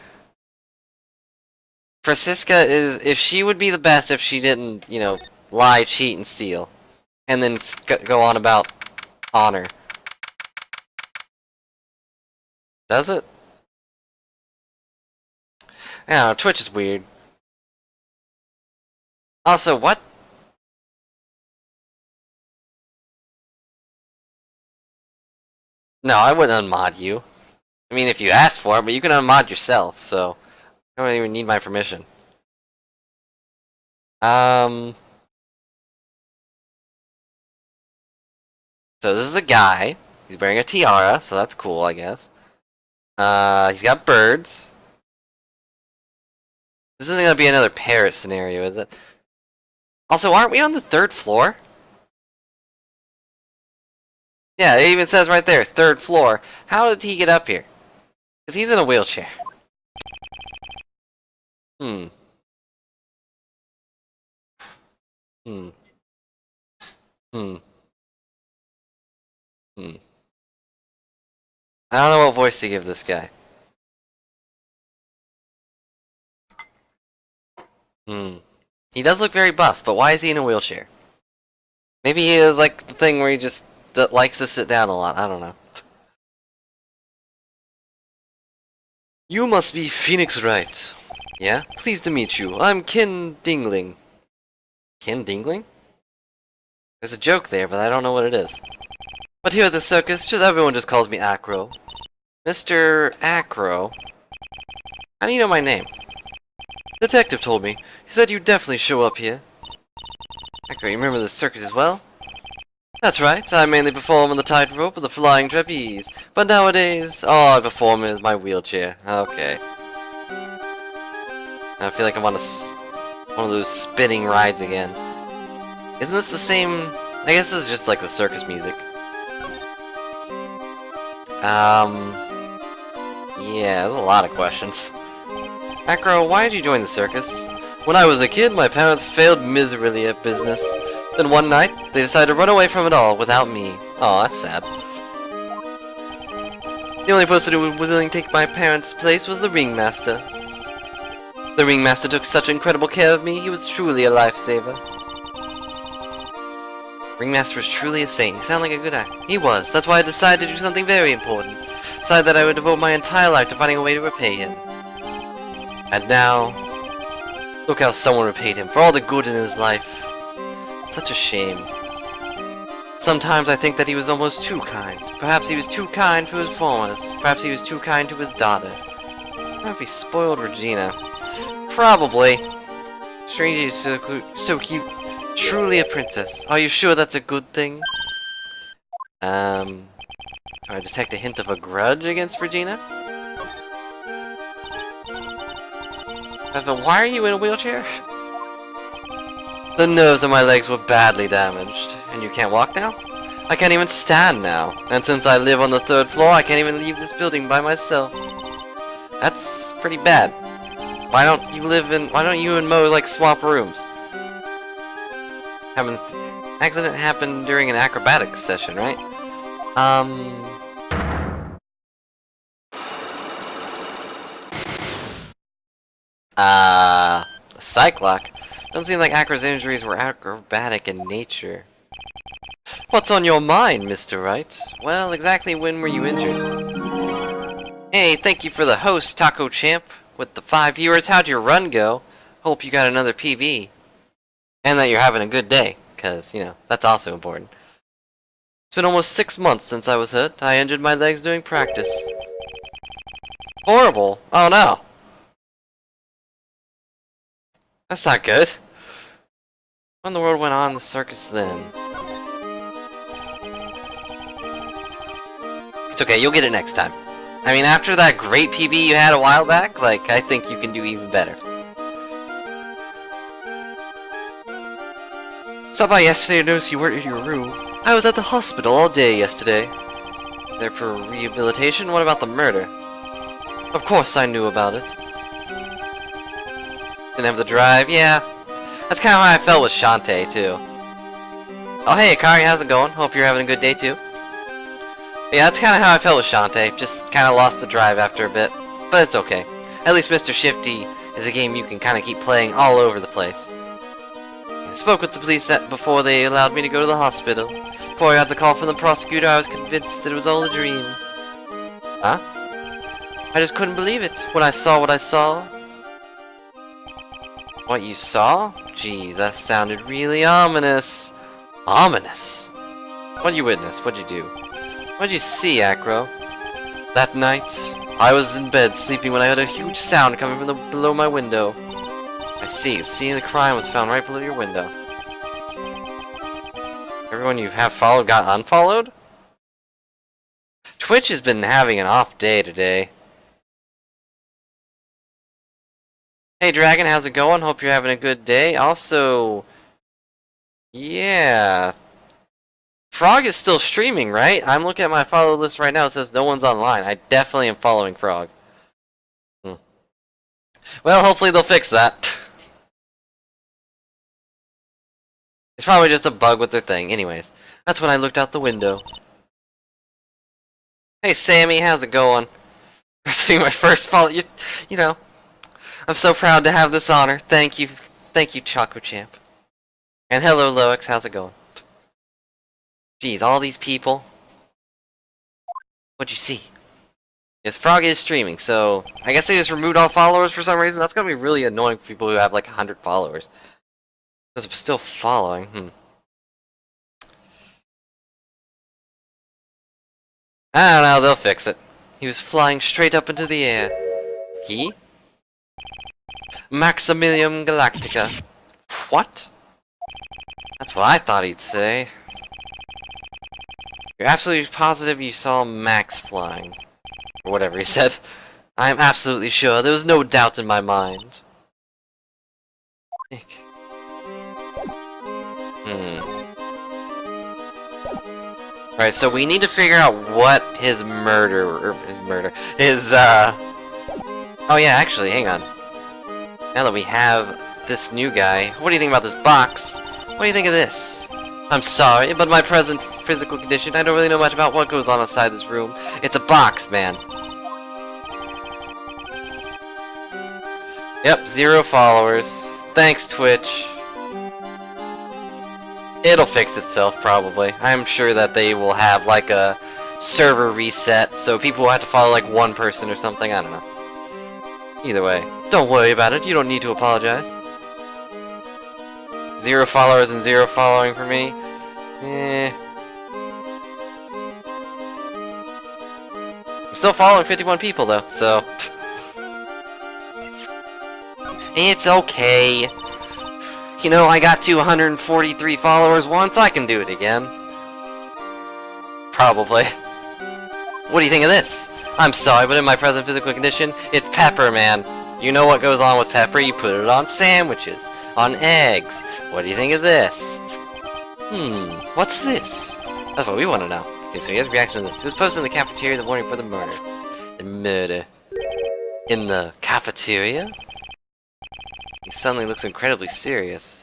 Francisca is... If she would be the best if she didn't, you know, lie, cheat, and steal. And then go on about honor. Does it? I don't know, Twitch is weird. Also, what? No, I wouldn't unmod you. I mean, if you ask for it, but you can unmod yourself, so... I don't even need my permission. So this is a guy. He's wearing a tiara, so that's cool, I guess. He's got birds. This isn't gonna be another parrot scenario, is it? Also, aren't we on the 3rd floor? Yeah, it even says right there, 3rd floor. How did he get up here? Because he's in a wheelchair. I don't know what voice to give this guy. He does look very buff, but why is he in a wheelchair? Maybe he is like the thing where he just likes to sit down a lot. I don't know. You must be Phoenix Wright. Yeah? Pleased to meet you. I'm Ken Dingling. Ken Dingling? There's a joke there, but I don't know what it is. But here at the circus, everyone just calls me Acro. Mr. Acro? How do you know my name? Detective told me. He said you'd definitely show up here. Acro, you remember the circus as well? That's right. I mainly perform on the tightrope and the flying trapeze. But nowadays, all I perform is my wheelchair. Okay. I feel like I'm on one of those spinning rides again. Isn't this the same... I guess this is just like the circus music. Yeah, there's a lot of questions. Acro, why did you join the circus? When I was a kid, my parents failed miserably at business. Then one night, they decided to run away from it all without me. Oh, that's sad. The only person who was willing to take my parents' place was the ringmaster. The ringmaster took such incredible care of me, he was truly a lifesaver. Ringmaster was truly a saint. He sounded like a good guy. He was. That's why I decided to do something very important. Decided that I would devote my entire life to finding a way to repay him. And now, look how someone repaid him for all the good in his life. Such a shame. Sometimes I think that he was almost too kind. Perhaps he was too kind to his farmers. Perhaps he was too kind to his daughter. What if he spoiled Regina? Probably. Stranger is so cute. Truly a princess. Are you sure that's a good thing? I detect a hint of a grudge against Regina? But why are you in a wheelchair? The nerves of my legs were badly damaged. And you can't walk now? I can't even stand now. And since I live on the 3rd floor, I can't even leave this building by myself. That's pretty bad. Why don't you and Mo, like, swap rooms? Accident happened during an acrobatics session, right? Psych lock? Doesn't seem like Acro's injuries were acrobatic in nature. What's on your mind, Mr. Wright? Well, exactly when were you injured? Hey, thank you for the host, Taco Champ. With the 5 viewers, how'd your run go? Hope you got another PB. And that you're having a good day, because, you know, that's also important. It's been almost 6 months since I was hurt. I injured my legs doing practice. Horrible. Oh no. That's not good. What in the world went on in the circus then? It's okay, you'll get it next time. I mean, after that great PB you had a while back, like, I think you can do even better. Saw by yesterday and noticed you weren't in your room. I was at the hospital all day yesterday. There for rehabilitation? What about the murder? Of course I knew about it. Didn't have the drive? Yeah. That's kind of how I felt with Shantae, too. Oh, hey, Akari, how's it going? Hope you're having a good day, too. Yeah, that's kind of how I felt with Shantae. Just kind of lost the drive after a bit. But it's okay. At least Mr. Shifty is a game you can kind of keep playing all over the place. I spoke with the police before they allowed me to go to the hospital. Before I got the call from the prosecutor, I was convinced that it was all a dream. Huh? I just couldn't believe it when I saw what I saw. What you saw? Geez, that sounded really ominous. Ominous? What'd you witness? What'd you do? What'd you see, Acro? That night, I was in bed sleeping when I heard a huge sound coming from below my window. I see. Seeing the crime was found right below your window. Everyone you have followed got unfollowed? Twitch has been having an off day today. Hey Dragon, how's it going? Hope you're having a good day. Also, yeah. Frog is still streaming, right? I'm looking at my follow list right now. It says no one's online. I definitely am following Frog. Well, hopefully they'll fix that. It's probably just a bug with their thing. Anyways, that's when I looked out the window. Hey Sammy, how's it going? This will be my first follow. You know, I'm so proud to have this honor. Thank you, Choco Champ. And hello, Loix. How's it going? Jeez, all these people. What'd you see? Yes, Frog is streaming, so I guess they just removed all followers for some reason. That's gonna be really annoying for people who have like 100 followers. Because I'm still following. I don't know, they'll fix it. He was flying straight up into the air. He? Maximilium Galactica. What? That's what I thought he'd say. You're absolutely positive you saw Max flying. Or whatever he said. I am absolutely sure. There was no doubt in my mind. Nick. Alright, so we need to figure out what his murder... Oh yeah, actually, hang on. Now that we have this new guy, what do you think about this box? What do you think of this? I'm sorry, but my present physical condition, I don't really know much about what goes on outside this room. It's a box, man. Yep, 0 followers. Thanks, Twitch. It'll fix itself, probably. I'm sure that they will have, like, a server reset, so people will have to follow, like, 1 person or something. I don't know. Either way, don't worry about it. You don't need to apologize. 0 followers and 0 following for me. I'm still following 51 people, though, so... It's okay. You know, I got to 143 followers once. I can do it again. Probably. What do you think of this? I'm sorry, but in my present physical condition, it's pepper, man. You know what goes on with pepper. You put it on sandwiches, on eggs. What do you think of this? What's this? That's what we want to know. Okay, so he has a reaction to this. It was posted in the cafeteria the morning for the murder. The murder. In the cafeteria? He suddenly looks incredibly serious.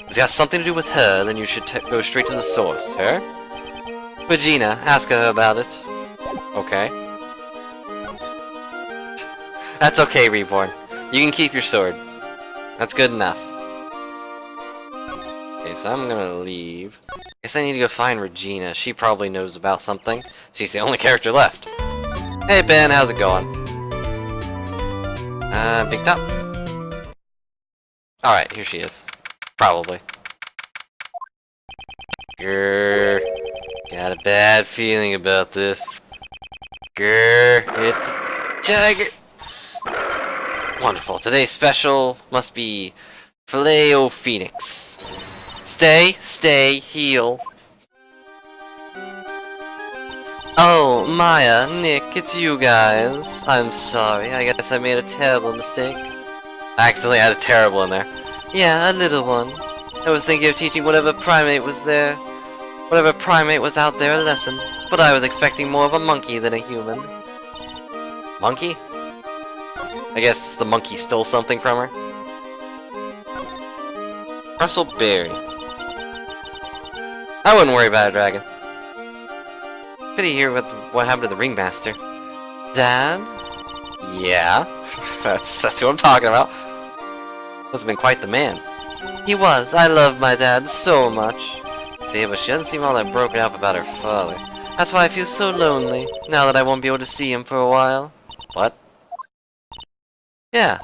It's got something to do with her, then you should go straight to the source. Her? Regina, ask her about it. Okay. That's okay, Reborn. You can keep your sword. That's good enough. Okay, so I'm gonna leave. Guess I need to go find Regina. She probably knows about something. She's the only character left. Hey Ben, how's it going? Picked up. Alright, here she is. Probably. Grrr. Got a bad feeling about this. Grrr. It's a tiger. Wonderful. Today's special must be Filet-O-Phoenix. Stay, heal. Oh, Maya, Nick, it's you guys. I'm sorry. I guess I made a terrible mistake. I accidentally added terrible in there. Yeah, a little one. I was thinking of teaching whatever primate was there. Whatever primate was out there a lesson. But I was expecting more of a monkey than a human. Monkey? I guess the monkey stole something from her. Russell Berry. I wouldn't worry about a dragon. Pity hear what happened to the ringmaster. Dad? Yeah, that's who I'm talking about. Must have been quite the man. He was. I love my dad so much. See, but she doesn't seem all that broken up about her father. That's why I feel so lonely, now that I won't be able to see him for a while. What? Yeah.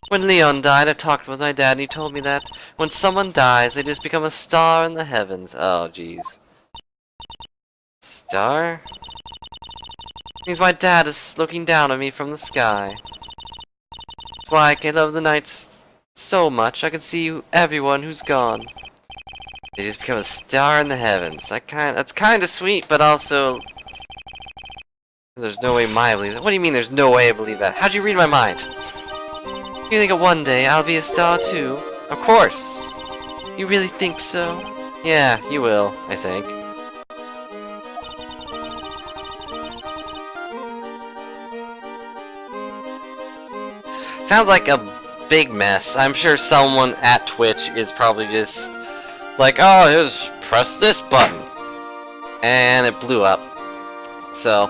When Leon died, I talked with my dad and he told me that when someone dies, they just become a star in the heavens. Oh, jeez. Star? Means my dad is looking down on me from the sky. That's why I can love the nights so much. I can see everyone who's gone. They just become a star in the heavens. That's kind of sweet, but also there's no way Maya believes it. What do you mean there's no way I believe that? How'd you read my mind? You think that one day I'll be a star too? Of course. You really think so? Yeah, you will, I think. Sounds like a big mess. I'm sure someone at Twitch is probably just like, oh, just press this button. And it blew up. So.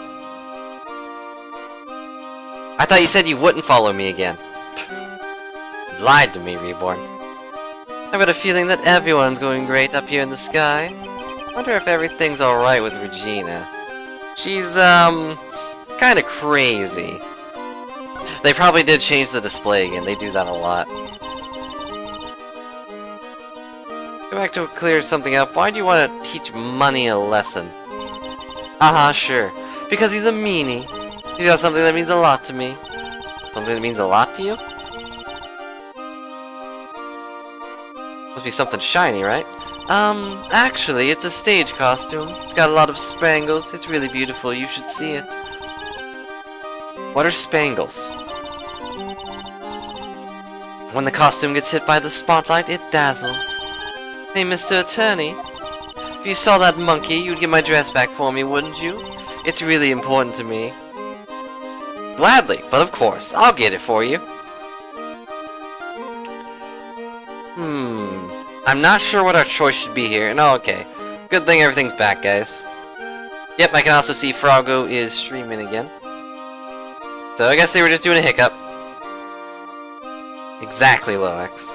I thought you said you wouldn't follow me again. You lied to me, Reborn. I've got a feeling that everyone's going great up here in the sky. Wonder if everything's alright with Regina. She's, kinda crazy. They probably did change the display again. They do that a lot. Go back to clear something up. Why do you want to teach Money a lesson? Sure. Because he's a meanie. He's got something that means a lot to me. Something that means a lot to you? Must be something shiny, right? Actually, it's a stage costume. It's got a lot of spangles. It's really beautiful. You should see it. What are spangles? When the costume gets hit by the spotlight, it dazzles. Hey, Mr. Attorney. If you saw that monkey, you'd get my dress back for me, wouldn't you? It's really important to me. Gladly, but of course, I'll get it for you. I'm not sure what our choice should be here. No, okay. Good thing everything's back, guys. Yep, I can also see Froggo is streaming again. So I guess they were just doing a hiccup. Exactly, Loax.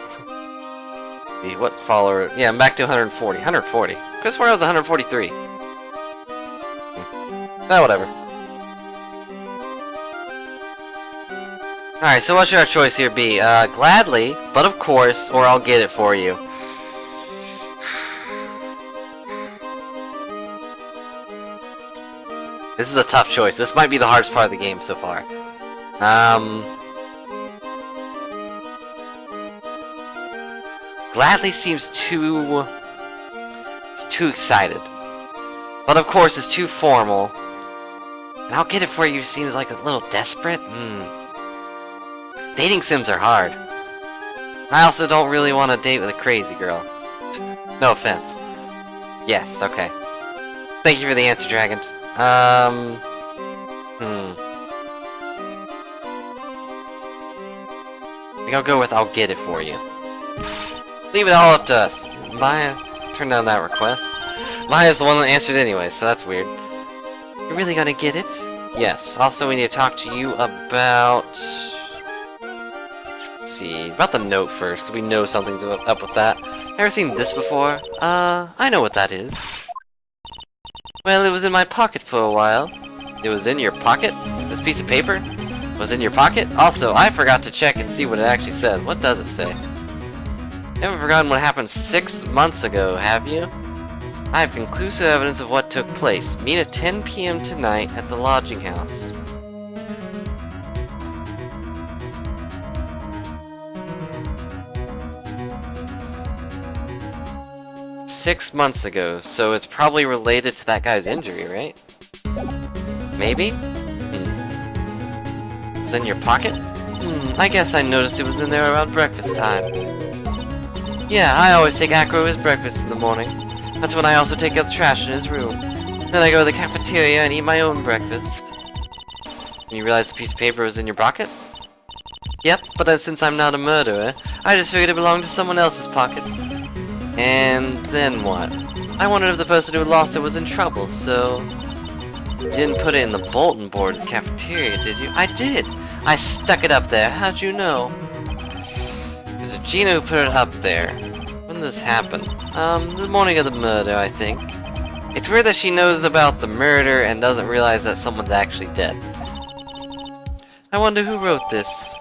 What follower? Yeah, I'm back to 140. 140. Could swear I was 143. Oh, whatever. Alright, so what should our choice here be? Gladly, but of course, or I'll get it for you. This is a tough choice. This might be the hardest part of the game so far. Gladly seems too... It's too excited. But of course, it's too formal. And I'll get it for you seems like a little desperate. Dating sims are hard. I also don't really want to date with a crazy girl. No offense. Yes, okay. Thank you for the answer, Dragon. I think I'll go with I'll get it for you. Leave it all up to us. Maya, turn down that request. Maya's the one that answered anyway, so that's weird. You're really gonna get it? Yes. Also, we need to talk to you about... Let's see, about the note first, because we know something's up with that. Ever seen this before? I know what that is. Well, it was in my pocket for a while. It was in your pocket? This piece of paper? Was in your pocket? Also, I forgot to check and see what it actually says. What does it say? You haven't forgotten what happened 6 months ago, have you? I have conclusive evidence of what took place. Meet at 10 p.m. tonight at the lodging house. "6 months ago," so it's probably related to that guy's injury, right? Maybe? It's in your pocket? I guess I noticed it was in there around breakfast time. Yeah, I always take Acro his breakfast in the morning. That's when I also take out the trash in his room. Then I go to the cafeteria and eat my own breakfast. And you realize the piece of paper was in your pocket? Yep, but since I'm not a murderer, I just figured it belonged to someone else's pocket. And then what? I wondered if the person who lost it was in trouble, so... You didn't put it in the bulletin board at the cafeteria, did you? I did! I stuck it up there. How'd you know? It was Gina who put it up there. When did this happen? The morning of the murder, I think. It's weird that she knows about the murder and doesn't realize that someone's actually dead. I wonder who wrote this.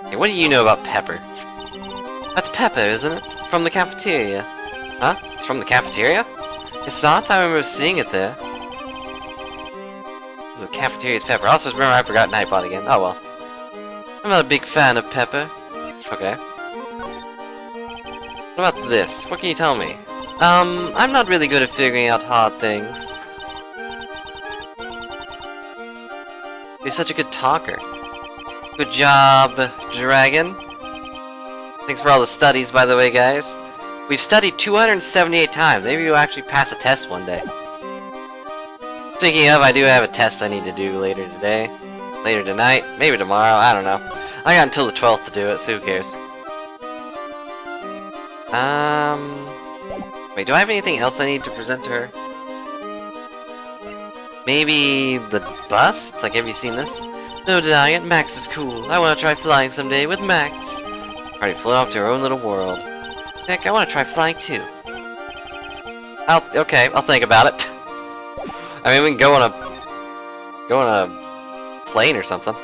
Hey, what do you know about Pepper? That's Pepper, isn't it? From the cafeteria. Huh? It's from the cafeteria? It's not? I remember seeing it there. This is the cafeteria's Pepper. Also, remember I forgot Nightbot again. Oh well. I'm not a big fan of Pepper. Okay. What about this? What can you tell me? I'm not really good at figuring out hard things. You're such a good talker. Good job, Dragon. Thanks for all the studies, by the way, guys. We've studied 278 times. Maybe you'll actually pass a test one day. Speaking of, I do have a test I need to do later today. Later tonight. Maybe tomorrow. I don't know. I got until the 12th to do it, so who cares? Wait, do I have anything else I need to present to her? Maybe the bust? Like, have you seen this? No denying it, Max is cool. I want to try flying someday with Max. Already flew off to her own little world. Heck, I want to try flying too. Okay, I'll think about it. I mean, we can go on a plane or something.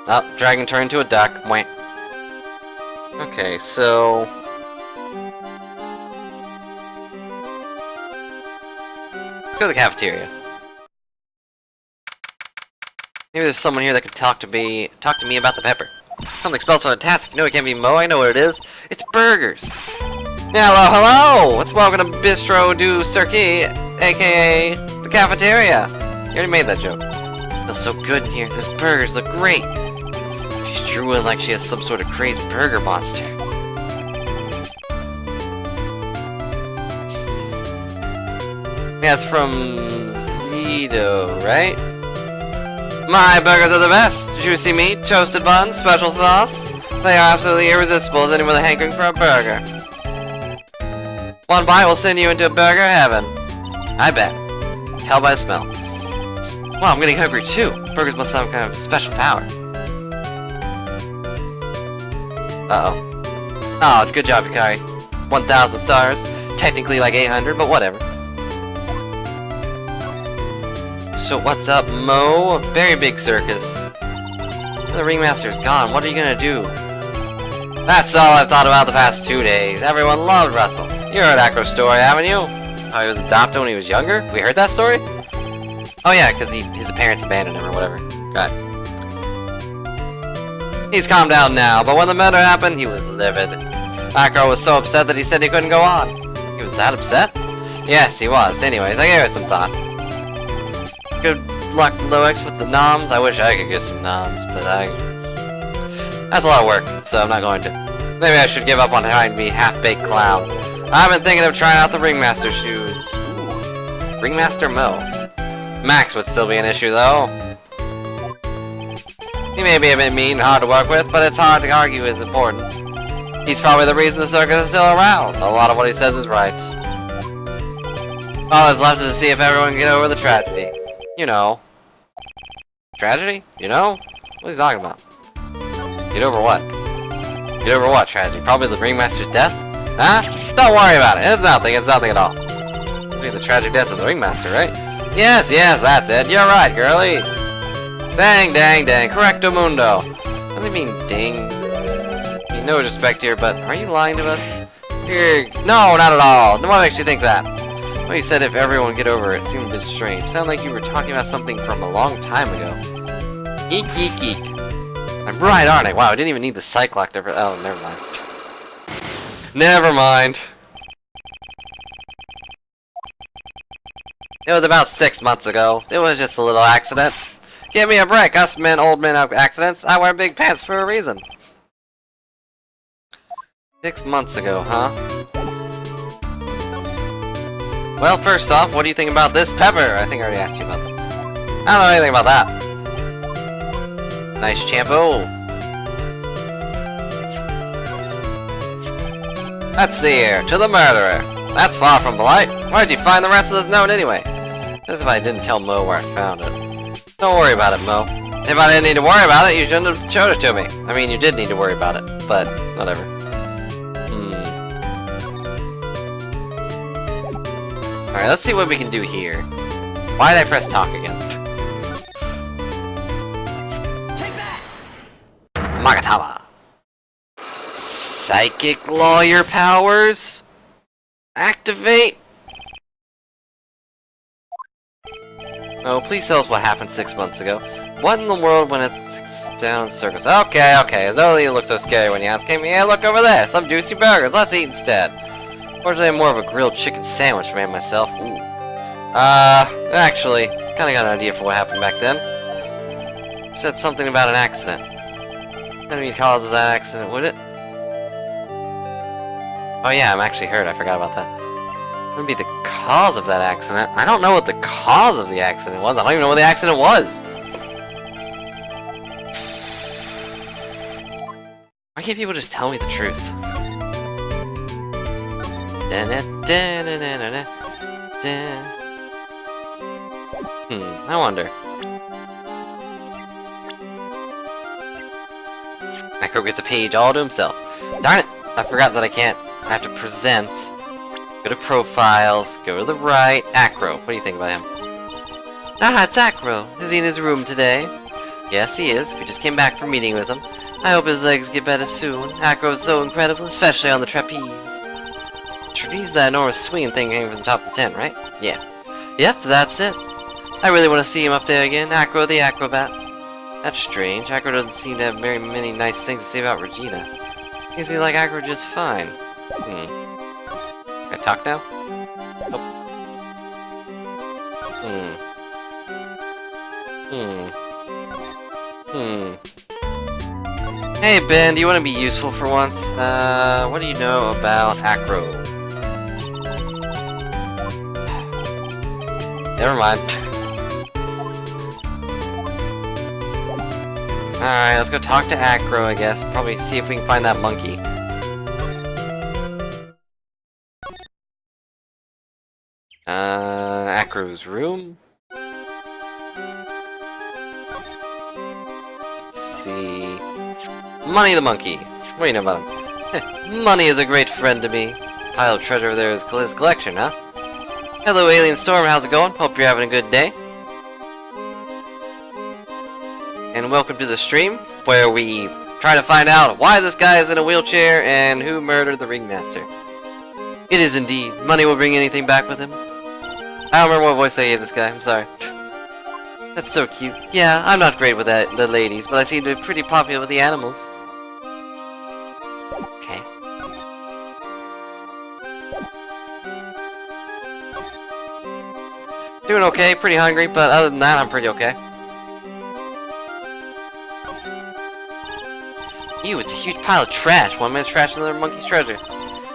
Oh, dragon turned into a duck. Wait. Okay, so... Let's go to the cafeteria. Maybe there's someone here that can talk to me about the pepper. Something spells fantastic. No, it can't be Mo. I know what it is. It's burgers. Hello. Let's welcome to Bistro du Circus, aka the cafeteria. You already made that joke. It feels so good in here. Those burgers look great. She's drooling like she has some sort of crazed burger monster. Yeah, it's from Zito, right? My burgers are the best! Juicy meat, toasted buns, special sauce. They are absolutely irresistible to anyone with a hankering for a burger. One bite will send you into burger heaven. I bet. Tell by the smell. Wow, I'm getting hungry too. Burgers must have some kind of special power. Uh-oh. Oh, good job, Yukari. 1,000 stars. Technically like 800, but whatever. So what's up, Mo? Very big circus. The ringmaster's gone. What are you gonna do? That's all I've thought about the past 2 days. Everyone loved Russell. You heard Acro's story, haven't you? How he was adopted when he was younger? We heard that story? Oh yeah, because his parents abandoned him or whatever. Got it. He's calmed down now, but when the murder happened, he was livid. Acro was so upset that he said he couldn't go on. He was that upset? Yes, he was. Anyways, I gave it some thought. Good luck, Loix, with the noms. I wish I could get some noms, but that's a lot of work, so I'm not going to. Maybe I should give up on trying to be half-baked clown. I've been thinking of trying out the ringmaster shoes. Ooh. Ringmaster Mo. Max would still be an issue, though. He may be a bit mean and hard to work with, but it's hard to argue his importance. He's probably the reason the circus is still around. A lot of what he says is right. All that's left is to see if everyone can get over the tragedy. You know. Tragedy? You know? What are you talking about? Get over what? Get over what tragedy? Probably the ringmaster's death? Huh? Don't worry about it. It's nothing at all. It's the tragic death of the ringmaster, right? Yes, that's it. You're right, girlie. Dang. Correcto mundo. What do you mean, ding? I mean, no respect here, but are you lying to us? Here, no, not at all. What makes you think that? Well, you said if everyone get over it, seemed a bit strange. Sounded like you were talking about something from a long time ago. Eek. I'm right, aren't I? Wow, I didn't even need the Cyclock to... Oh, never mind. Never mind. It was about 6 months ago. It was just a little accident. Give me a break. Us men, old men have accidents. I wear big pants for a reason. 6 months ago, huh? Well, first off, what do you think about this pepper? I think I already asked you about that. I don't know anything about that. Nice shampoo. Let's see here. To the murderer. That's far from polite. Where'd you find the rest of this note anyway? As if I didn't tell Mo where I found it. Don't worry about it, Mo. If I didn't need to worry about it, you shouldn't have showed it to me. I mean, you did need to worry about it, but whatever. Alright, let's see what we can do here. Why did I press talk again? Magatama. Psychic lawyer powers? Activate? Oh, please tell us what happened 6 months ago. What in the world went down in Circus? Okay. It doesn't even look so scary when you ask him. Yeah, look over there. Some juicy burgers. Let's eat instead. Fortunately, I'm more of a grilled chicken sandwich man myself. Ooh. Actually, kinda got an idea for what happened back then. You said something about an accident. What would be the cause of that accident, would it? Oh yeah, I'm actually hurt. I forgot about that. What would be the cause of that accident? I don't know what the cause of the accident was. I don't even know what the accident was. Why can't people just tell me the truth? I wonder. Acro gets a page all to himself. Darn it! I forgot that I have to present. Go to profiles, go to the right. Acro, what do you think about him? Ah, it's Acro. Is he in his room today? Yes, he is. We just came back from meeting with him. I hope his legs get better soon. Acro's so incredible, especially on the trapeze. Trapeze, that enormous swinging thing hanging from the top of the tent, right? Yeah. Yep, that's it. I really want to see him up there again. Acro the Acrobat. That's strange. Acro doesn't seem to have very many nice things to say about Regina. Seems to me like Acro just fine. Can I talk now? Oh. Hey Ben, do you want to be useful for once? What do you know about Acro? Never mind. Alright, let's go talk to Acro, I guess. Probably see if we can find that monkey. Acro's room? Let's see... Money the monkey! What do you know about him? Money is a great friend to me. Pile of treasure over there is his collection, huh? Hello, Alien Storm, how's it going? Hope you're having a good day. And welcome to the stream, where we try to find out why this guy is in a wheelchair and who murdered the ringmaster. It is indeed. Money will bring anything back with him. I don't remember what voice I gave this guy, I'm sorry. That's so cute. Yeah, I'm not great with the ladies, but I seem to be pretty popular with the animals. Okay. Doing okay, pretty hungry, but other than that, I'm pretty okay. Ew, it's a huge pile of trash. One man's trash, another monkey's treasure.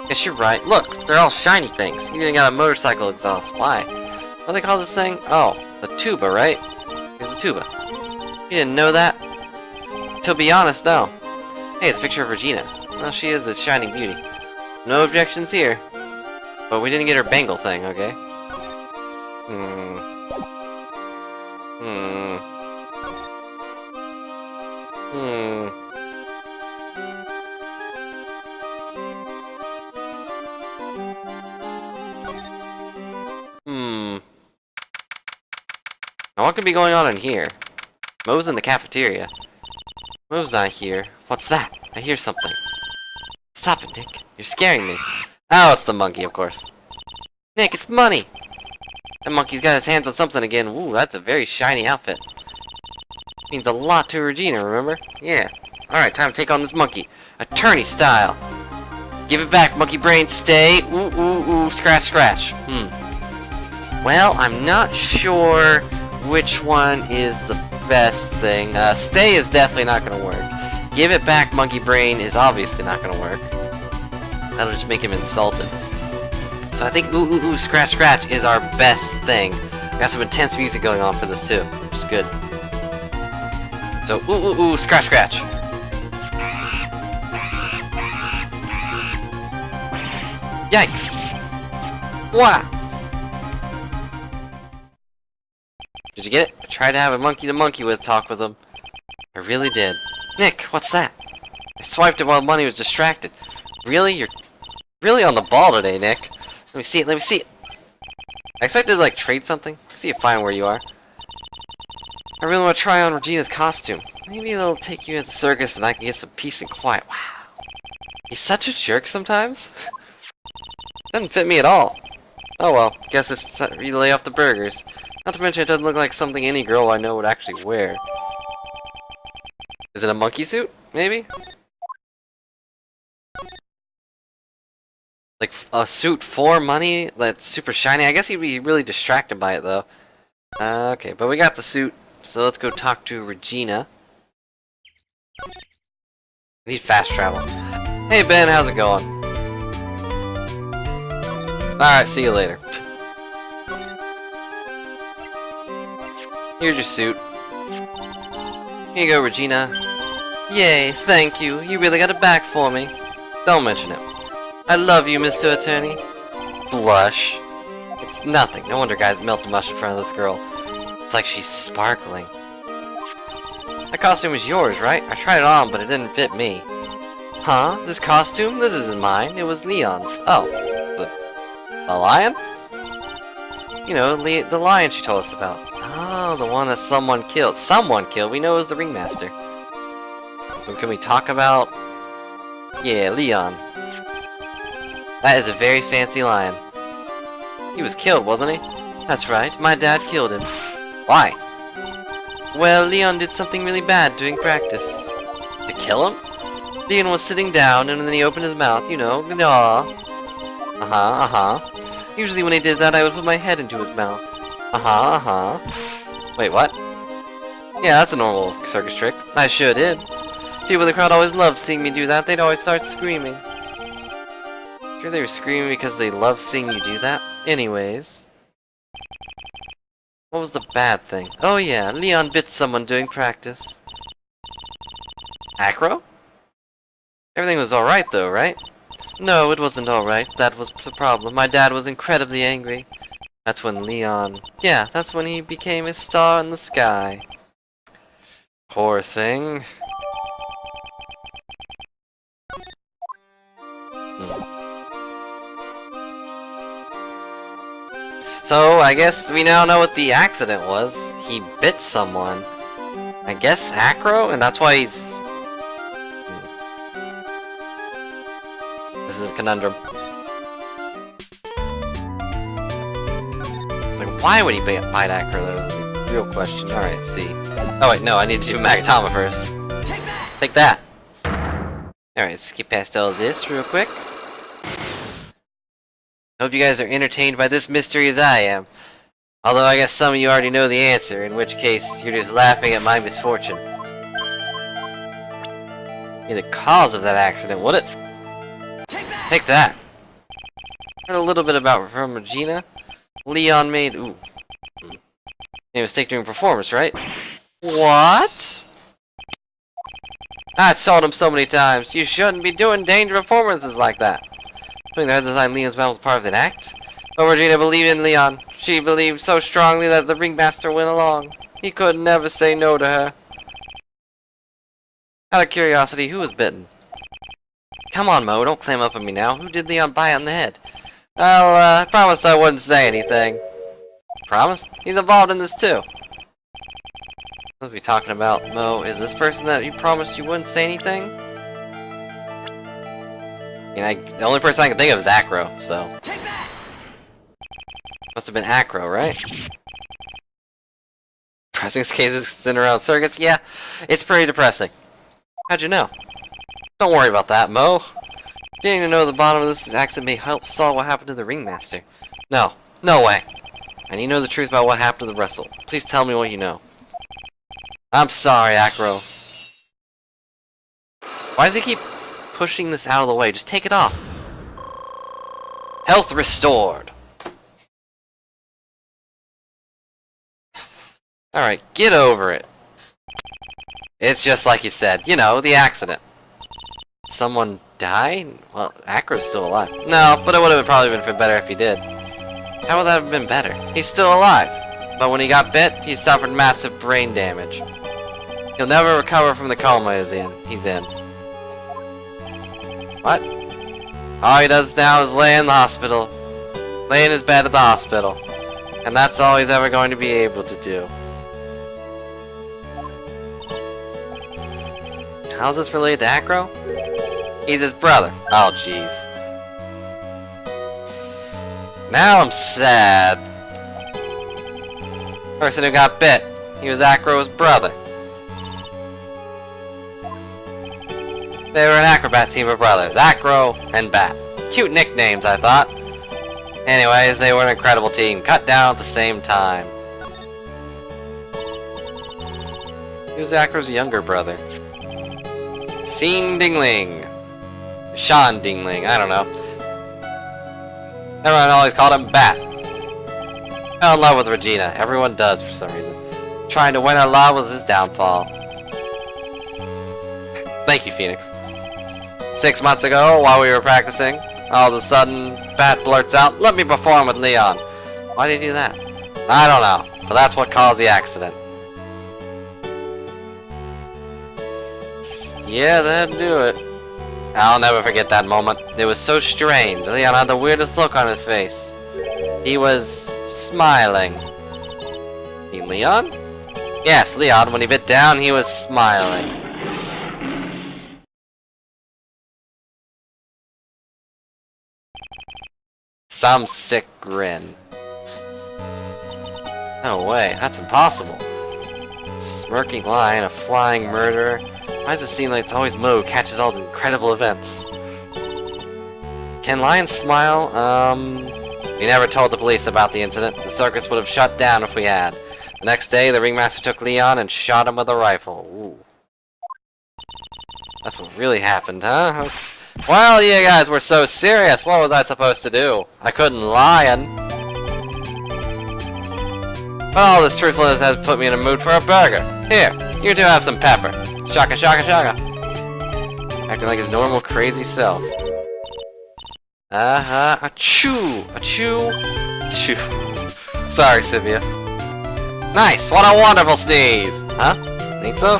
Guess you're right. Look, they're all shiny things. You even got a motorcycle exhaust. Why? What do they call this thing? Oh, a tuba, right? Here's a tuba. You didn't know that? To be honest, no. Hey, it's a picture of Regina. Well, she is a shining beauty. No objections here. But we didn't get her bangle thing, okay? Now what could be going on in here? Mo's in the cafeteria. Mo's not here. What's that? I hear something. Stop it, Nick. You're scaring me. Oh, it's the monkey, of course. Nick, it's money! That monkey's got his hands on something again. Ooh, that's a very shiny outfit. Means a lot to Regina, remember? Yeah. Alright, time to take on this monkey. Attorney style. Give it back, monkey brain. Stay. Ooh, ooh, ooh. Scratch, scratch. Well, I'm not sure which one is the best thing. Stay is definitely not going to work. Give it back, monkey brain is obviously not going to work. That'll just make him insulted. So I think ooh, ooh, ooh, scratch, scratch is our best thing. Got some intense music going on for this too, which is good. So ooh, ooh, ooh, scratch, scratch. Yikes! Wow! Did you get it? I tried to have a monkey-to-monkey talk with him. I really did. Nick, what's that? I swiped it while Money was distracted. Really? You're really on the ball today, Nick. Let me see it, let me see it. I expected to, like, trade something. See it fine where you are. I really want to try on Regina's costume. Maybe it'll take you to the circus and I can get some peace and quiet. Wow. He's such a jerk sometimes. Doesn't fit me at all. Oh well, guess it's you lay off the burgers. Not to mention it doesn't look like something any girl I know would actually wear. Is it a monkey suit? Maybe? Like a suit for money that's super shiny? I guess he'd be really distracted by it though. Okay, but we got the suit, so let's go talk to Regina. I need fast travel. Hey Ben, how's it going? Alright, see you later. Here's your suit. Here you go, Regina. Yay, thank you. You really got it back for me. Don't mention it. I love you, Mr. Attorney. Blush. It's nothing. No wonder guys melt the mush in front of this girl. It's like she's sparkling. That costume was yours, right? I tried it on, but it didn't fit me. Huh? This costume? This isn't mine. It was Leon's. Oh. The lion? You know, the lion she told us about. Oh, the one that someone killed. Someone killed? We know it was the ringmaster. So can we talk about... Yeah, Leon. That is a very fancy lion. He was killed, wasn't he? That's right. My dad killed him. Why? Well, Leon did something really bad during practice. To kill him? Leon was sitting down and then he opened his mouth, you know. Usually when he did that, I would put my head into his mouth. Wait, what? Yeah, that's a normal circus trick. I sure did. People in the crowd always loved seeing me do that. They'd always start screaming. Sure they were screaming because they loved seeing you do that? Anyways. What was the bad thing? Oh yeah, Leon bit someone during practice. Acro? Everything was alright though, right? No, it wasn't alright. That was the problem. My dad was incredibly angry. That's when Leon... Yeah, that's when he became a star in the sky. Poor thing. So, I guess we now know what the accident was. He bit someone. I guess Acro? And that's why he's... This is a conundrum. Like, why would he bite Acro? That was the real question. Alright, let's see. Oh wait, no, I need to do Magatama first. Take that! Alright, let's skip past all this real quick. Hope you guys are entertained by this mystery as I am. Although I guess some of you already know the answer, in which case you're just laughing at my misfortune. Be the cause of that accident, would it? Take that! Heard a little bit about from Regina. Leon made... Ooh. Made a mistake during performance, right? What? I told him so many times, you shouldn't be doing dangerous performances like that. Putting their heads inside Leon's mouth was part of an act? But Regina believed in Leon. She believed so strongly that the ringmaster went along. He could never say no to her. Out of curiosity, who was bitten? Come on, Mo, don't clam up on me now. Who did Leon bite on the head? Well, I promised I wouldn't say anything. Promise? He's involved in this too. What are we talking about, Mo? Is this person that you promised you wouldn't say anything? I mean, the only person I can think of is Acro, so... Must have been Acro, right? Depressing cases sitting around Circus? Yeah, it's pretty depressing. How'd you know? Don't worry about that, Mo. Getting to know the bottom of this accident may help solve what happened to the ringmaster. No. No way. I need to know the truth about what happened to the wrestle. Please tell me what you know. I'm sorry, Acro. Why does he keep pushing this out of the way? Just take it off. Health restored. Alright, get over it. It's just like you said. You know, the accident. Someone die? Well, Acro's still alive. No, but it would have probably been better if he did. How would that have been better? He's still alive. But when he got bit, he suffered massive brain damage. He'll never recover from the coma he's in. What? All he does now is lay in the hospital. Lay in his bed at the hospital. And that's all he's ever going to be able to do. How's this related to Acro? He's his brother. Oh, jeez. Now I'm sad. Person who got bit. He was Acro's brother. They were an acrobat team of brothers. Acro and Bat. Cute nicknames, I thought. Anyways, they were an incredible team. Cut down at the same time. He was Acro's younger brother. Sean Dingling. Sean Dingling, I don't know. Everyone always called him Bat. Fell in love with Regina. Everyone does for some reason. Trying to win her love was his downfall. Thank you, Phoenix. 6 months ago, while we were practicing, all of a sudden, Bat blurts out, "Let me perform with Leon." Why did he do that? I don't know, but that's what caused the accident. Yeah, that'd do it. I'll never forget that moment. It was so strange. Leon had the weirdest look on his face. He was smiling. Leon? Yes, Leon. When he bit down, he was smiling. Some sick grin. No way, that's impossible. Smirking lion, a flying murderer. Why does it seem like it's always Mo who catches all the incredible events? Can lions smile? We never told the police about the incident. The circus would have shut down if we had. The next day, the ringmaster took Leon and shot him with a rifle. Ooh. That's what really happened, huh? Well, you guys were so serious. What was I supposed to do? I couldn't lie and... Well, this truthfulness has put me in a mood for a burger. Here, you two have some pepper. Shaka, shaka, shaka. acting like his normal crazy self. Achoo! Achoo! Achoo. Sorry, Sylvia. Nice! What a wonderful sneeze! Huh? Think so?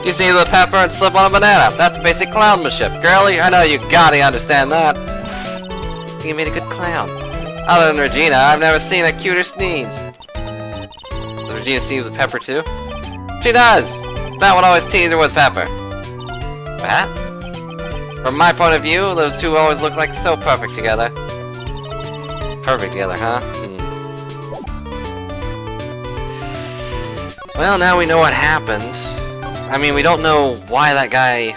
You sneeze with a pepper and slip on a banana. That's basic clownmanship. Girlie, I know you gotta understand that. You made a good clown. Other than Regina, I've never seen a cuter sneeze. Does Regina sneeze with pepper too? She does! That would always tease her with pepper. What? From my point of view, those two always look like so perfect together. Perfect together, huh? Well, now we know what happened. I mean, we don't know why that guy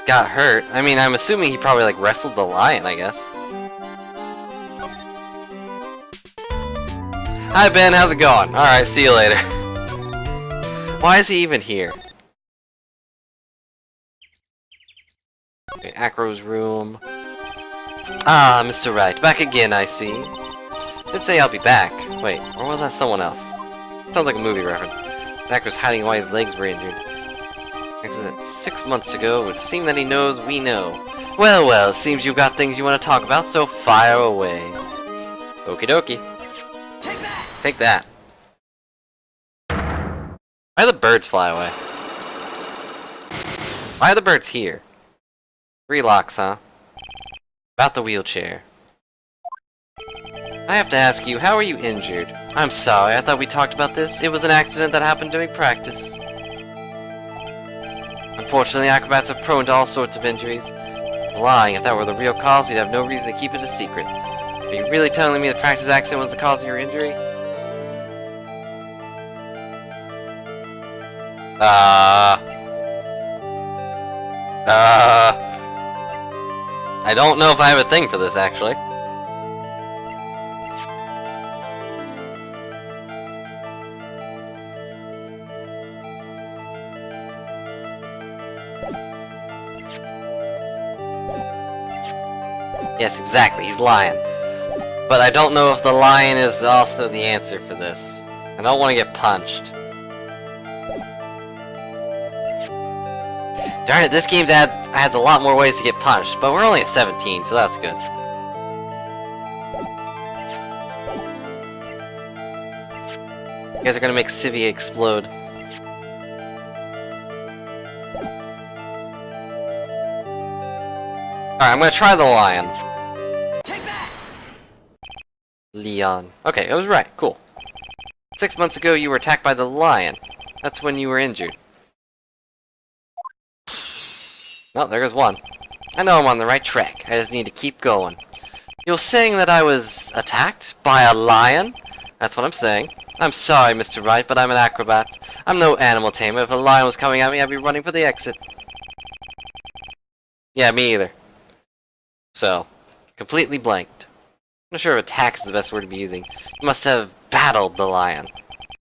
got hurt. I mean, I'm assuming he probably, like, wrestled the lion, I guess. Hi, Ben. How's it going? Alright, see you later. Why is he even here? Okay, Acro's room. Ah, Mr. Wright. Back again, I see. Did say I'll be back. Wait, or was that someone else? Sounds like a movie reference. Acro's hiding why his legs were injured. 6 months ago, it would seem that he knows we know. Well, well, it seems you've got things you want to talk about, so fire away. Okie dokie. Take that. Why do the birds fly away? Why are the birds here? 3 locks, huh? About the wheelchair. I have to ask you, how are you injured? I'm sorry, I thought we talked about this. It was an accident that happened during practice. Unfortunately, acrobats are prone to all sorts of injuries. It's lying. If that were the real cause, you'd have no reason to keep it a secret. Are you really telling me the practice accident was the cause of your injury? I don't know if I have a thing for this, actually. Yes, exactly, he's lying. But I don't know if the lion is also the answer for this. I don't want to get punched. Darn it, this game adds a lot more ways to get punched, but we're only at 17, so that's good. You guys are gonna make Sivia explode. Alright, I'm gonna try the lion. Leon. Okay, I was right. Cool. 6 months ago, you were attacked by the lion. That's when you were injured. Oh, there goes one. I know I'm on the right track. I just need to keep going. You're saying that I was attacked by a lion? That's what I'm saying. I'm sorry, Mr. Wright, but I'm an acrobat. I'm no animal tamer. If a lion was coming at me, I'd be running for the exit. Yeah, me either. So, completely blanked. I'm not sure if attack is the best word to be using. You must have battled the lion.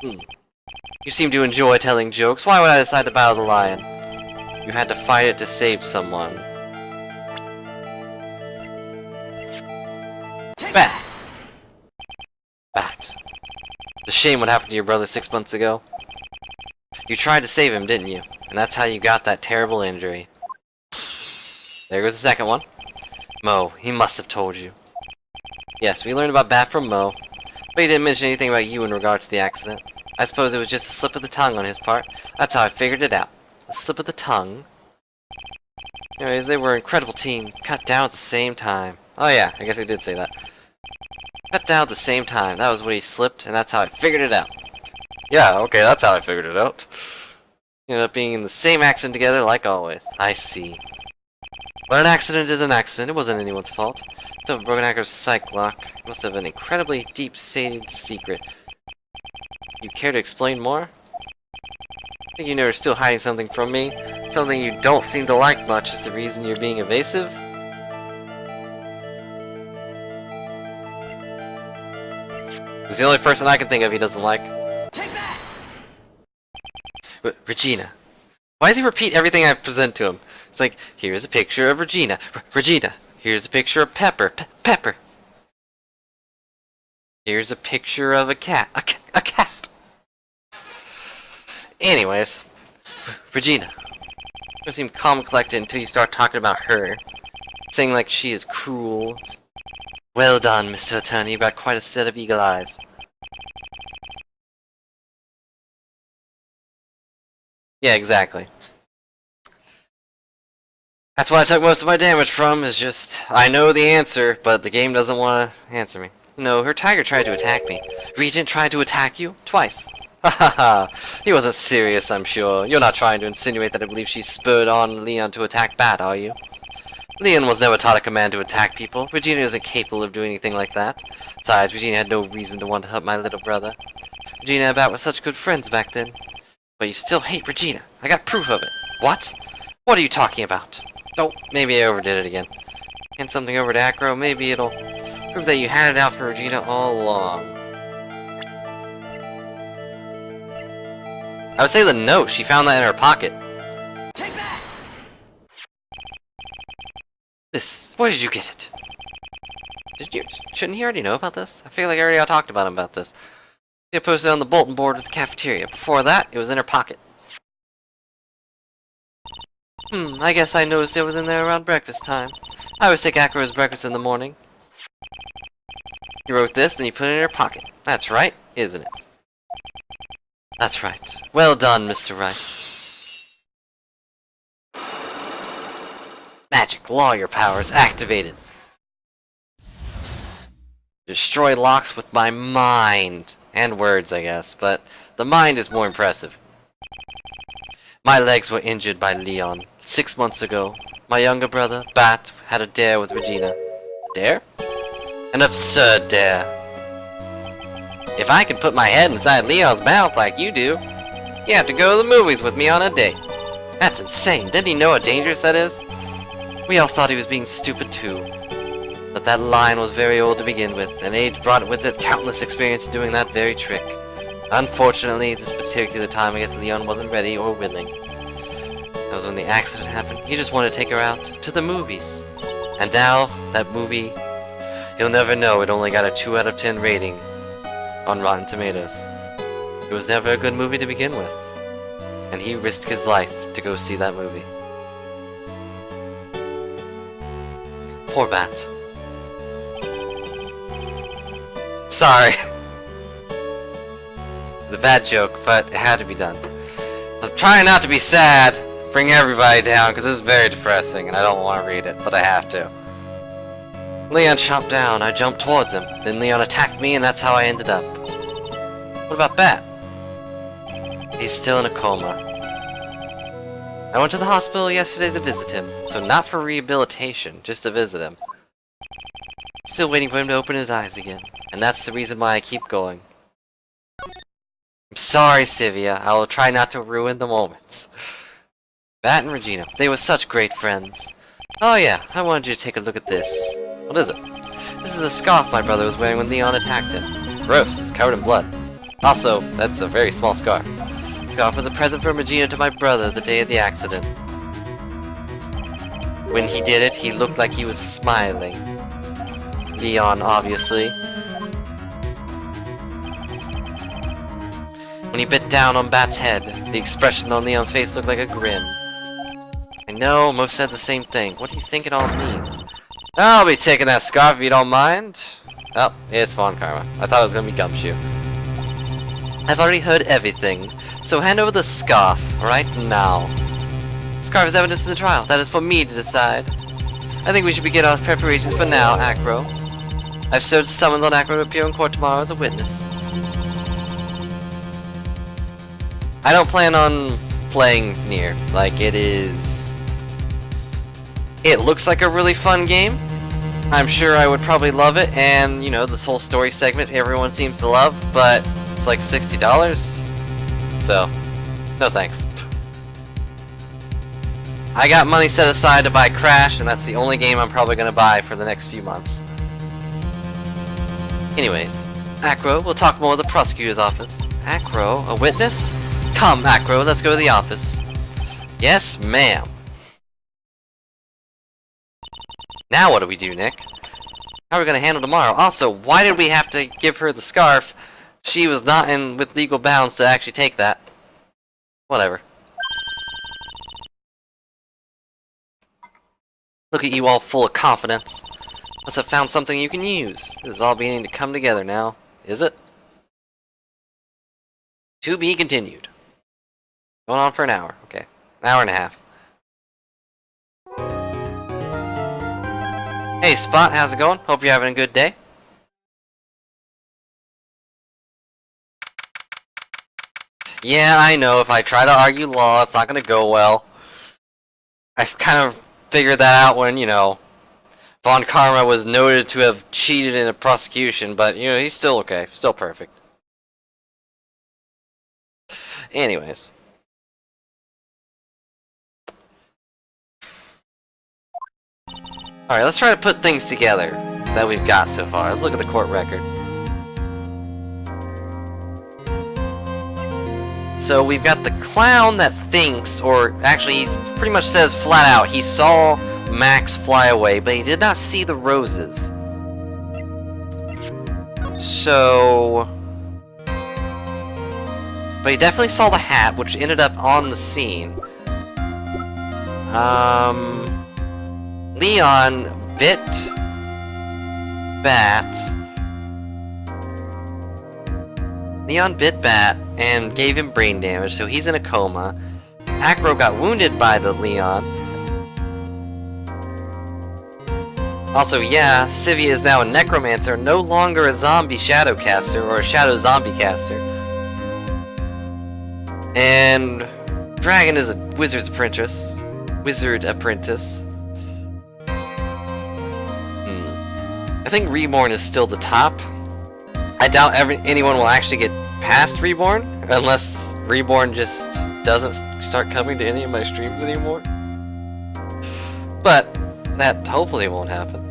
You seem to enjoy telling jokes. Why would I decide to battle the lion? You had to fight it to save someone. Bat! Bat. It's a shame what happened to your brother 6 months ago. You tried to save him, didn't you? And that's how you got that terrible injury. There goes the second one. Mo, he must have told you. Yes, we learned about Bat from Mo, but he didn't mention anything about you in regards to the accident. I suppose it was just a slip of the tongue on his part. That's how I figured it out. A slip of the tongue. Anyways, they were an incredible team. Cut down at the same time. Oh yeah, I guess I did say that. Cut down at the same time. That was when he slipped, and that's how I figured it out. Yeah, okay, that's how I figured it out. Ended up being in the same accident together, like always. I see. But an accident is an accident. It wasn't anyone's fault. So Broken Acro's psych lock must have an incredibly deep-seated secret. You care to explain more? I think you know you're still hiding something from me. Something you don't seem to like much is the reason you're being evasive? He's the only person I can think of he doesn't like. Regina. Why does he repeat everything I present to him? It's like, here's a picture of Regina. Regina. Here's a picture of Pepper. Pepper. Here's a picture of a cat. A cat. Anyways. Regina. You seem calm and collected until you start talking about her. Saying like she is cruel. Well done, Mr. Attorney. You've got quite a set of eagle eyes. Yeah, exactly. That's what I took most of my damage from, is just, I know the answer, but the game doesn't want to answer me. No, her tiger tried to attack me. Regent tried to attack you? Twice. Ha ha ha. He wasn't serious, I'm sure. You're not trying to insinuate that I believe she spurred on Leon to attack Bat, are you? Leon was never taught a command to attack people. Regina isn't capable of doing anything like that. Besides, Regina had no reason to want to hurt my little brother. Regina and Bat were such good friends back then. But you still hate Regina. I got proof of it. What? What are you talking about? Oh, maybe I overdid it again. Hand something over to Acro, maybe it'll prove that you had it out for Regina all along. I would say the note, she found that in her pocket. Take that! This, where did you get it? Shouldn't he already know about this? I feel like I already talked about him about this. He had posted on the bulletin board at the cafeteria. Before that, it was in her pocket. I guess I noticed it was in there around breakfast time. I always take Acro's breakfast in the morning. You wrote this, then you put it in your pocket. That's right, isn't it? That's right. Well done, Mr. Wright. Magic lawyer powers activated. Destroy locks with my mind. And words, I guess, but the mind is more impressive. My legs were injured by Leon. 6 months ago, my younger brother, Bat, had a dare with Regina. A dare? An absurd dare. If I can put my head inside Leon's mouth like you do, you have to go to the movies with me on a date. That's insane. Didn't he know how dangerous that is? We all thought he was being stupid too. But that line was very old to begin with, and age brought with it countless experience doing that very trick. Unfortunately, this particular time I guess Leon wasn't ready or willing. That was when the accident happened. He just wanted to take her out to the movies. And now, that movie, he'll never know it only got a 2 out of 10 rating on Rotten Tomatoes. It was never a good movie to begin with. And he risked his life to go see that movie. Poor Bat. Sorry. It's a bad joke, but it had to be done. I'm trying not to be sad, bring everybody down, because this is very depressing, and I don't want to read it, but I have to. Leon chopped down, I jumped towards him. Then Leon attacked me, and that's how I ended up. What about Bat? He's still in a coma. I went to the hospital yesterday to visit him, so not for rehabilitation, just to visit him. Still waiting for him to open his eyes again, and that's the reason why I keep going. I'm sorry, Sivia. I will try not to ruin the moments. Bat and Regina, they were such great friends. Oh yeah, I wanted you to take a look at this. What is it? This is a scarf my brother was wearing when Leon attacked him. Gross, covered in blood. Also, that's a very small scarf. The scarf was a present from Regina to my brother the day of the accident. When he did it, he looked like he was smiling. Leon, obviously. When he bit down on Bat's head, the expression on Leon's face looked like a grin. I know, most said the same thing. What do you think it all means? I'll be taking that scarf if you don't mind. Oh, it's Von Karma. I thought it was going to be Gumshoe. I've already heard everything, so hand over the scarf right now. The scarf is evidence in the trial. That is for me to decide. I think we should begin our preparations for now, Acro. I've served summons on Acro to appear in court tomorrow as a witness. I don't plan on playing Nier. Like, it looks like a really fun game. I'm sure I would probably love it, and, you know, this whole story segment everyone seems to love, but it's like $60. So, no thanks. I got money set aside to buy Crash, and that's the only game I'm probably going to buy for the next few months. Anyways, Acro, we'll talk more at the prosecutor's office. Acro, a witness? Come, Acro, let's go to the office. Yes, ma'am. Now what do we do, Nick? How are we going to handle tomorrow? Also, why did we have to give her the scarf? She was not in with legal bounds to actually take that. Whatever. Look at you all full of confidence. Must have found something you can use. This is all beginning to come together now. Is it? To be continued. Going on for an hour. Okay. An hour and a half. Hey Spot, how's it going? Hope you're having a good day. Yeah, I know, if I try to argue law, it's not gonna go well. I've kind of figured that out when, you know, Von Karma was noted to have cheated in a prosecution, but, you know, he's still okay. Still perfect. Anyways. Alright, let's try to put things together that we've got so far. Let's look at the court record. So we've got the clown that thinks, or actually he pretty much says flat out, he saw Max fly away, but he did not see the roses. So... But he definitely saw the hat, which ended up on the scene. Leon bit Bat. Leon bit Bat and gave him brain damage, so he's in a coma. Acro got wounded by the Leon. Also, yeah, Sivia is now a necromancer, no longer a zombie shadow caster, or a shadow zombie caster. And Dragon is a wizard's apprentice. Wizard apprentice. I think Reborn is still the top. I doubt anyone will actually get past Reborn, unless Reborn just doesn't start coming to any of my streams anymore. But that hopefully won't happen.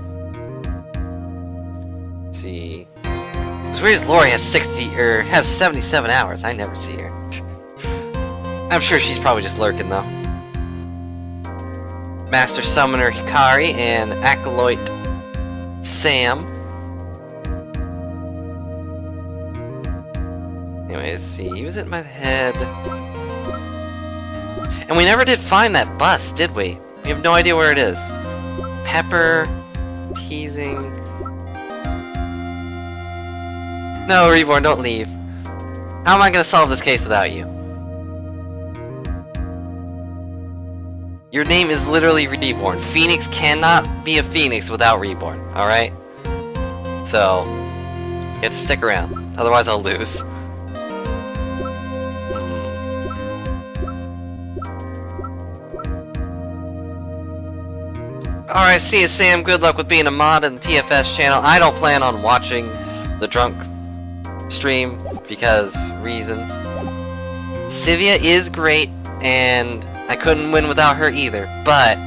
Let's see. It's weird as Lori has 77 hours. I never see her. I'm sure she's probably just lurking though. Master Summoner Hikari and Acolyte Sam. Anyways, see, he was in my head. And we never did find that bus, did we? We have no idea where it is. Pepper, teasing. No, Reborn, don't leave. How am I gonna solve this case without you? Your name is literally Reborn. Phoenix cannot be a Phoenix without Reborn, alright? So, you have to stick around. Otherwise I'll lose. Alright, see you Sam. Good luck with being a mod in the TFS channel. I don't plan on watching the drunk stream because reasons. Sivia is great, and I couldn't win without her either, but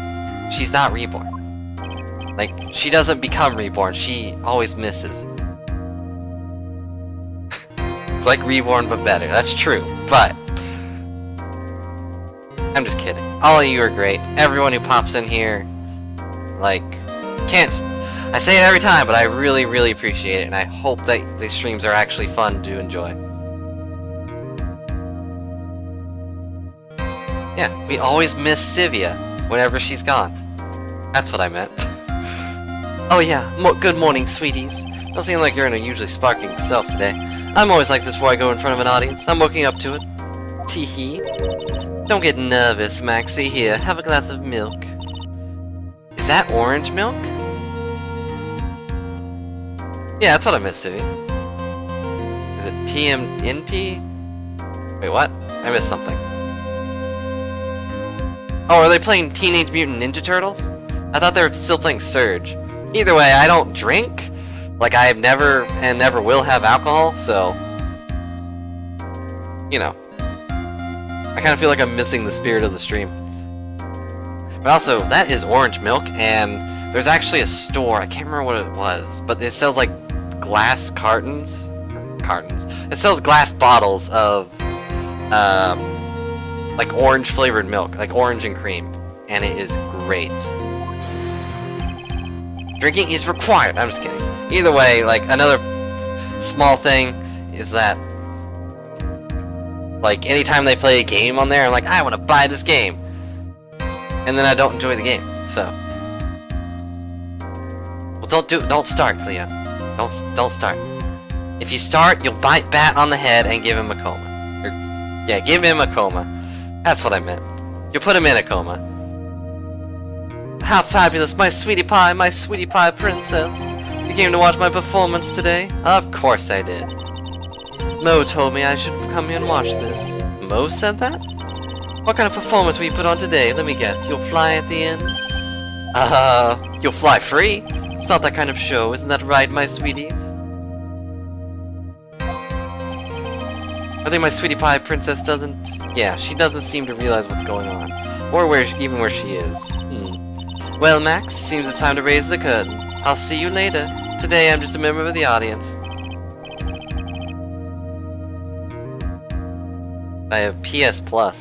she's not Reborn. Like, she doesn't become Reborn, she always misses. It's like Reborn but better, that's true, but I'm just kidding. All of you are great. Everyone who pops in here, like, I say it every time, but I really, really appreciate it, and I hope that these streams are actually fun to enjoy. Yeah, we always miss Sivia whenever she's gone. That's what I meant. Oh yeah, good morning, sweeties. Don't seem like you're in a usually sparkling self today. I'm always like this before I go in front of an audience. I'm working up to it. Tee-hee. Don't get nervous, Maxie. Here, have a glass of milk. Is that orange milk? Yeah, that's what I missed, Sivia. Is it TMNT? Wait, what? I missed something. Oh, are they playing Teenage Mutant Ninja Turtles? I thought they were still playing Surge. Either way, I don't drink. Like, I've never and never will have alcohol, so... You know. I kind of feel like I'm missing the spirit of the stream. But also, that is orange milk, and there's actually a store, I can't remember what it was, but it sells like glass cartons. It sells glass bottles of like orange flavored milk, like orange and cream, and it is great. Drinking is required. I'm just kidding. Either way, like, another small thing is that, like, anytime they play a game on there, I'm like, I want to buy this game, and then I don't enjoy the game. So Don't start, Cleo. Don't start. If you start, you'll bite Bat on the head and give him a coma. Yeah, give him a coma. That's what I meant. You'll put him in a coma. How fabulous, my sweetie pie princess. You came to watch my performance today? Of course I did. Mo told me I should come here and watch this. Mo said that? What kind of performance will you put on today? Let me guess. You'll fly at the end? You'll fly free? It's not that kind of show, isn't that right, my sweeties? I think my sweetie pie princess doesn't... Yeah, she doesn't seem to realize what's going on. Or even where she is. Well, Max, seems it's time to raise the curtain. I'll see you later. Today I'm just a member of the audience. I have PS Plus.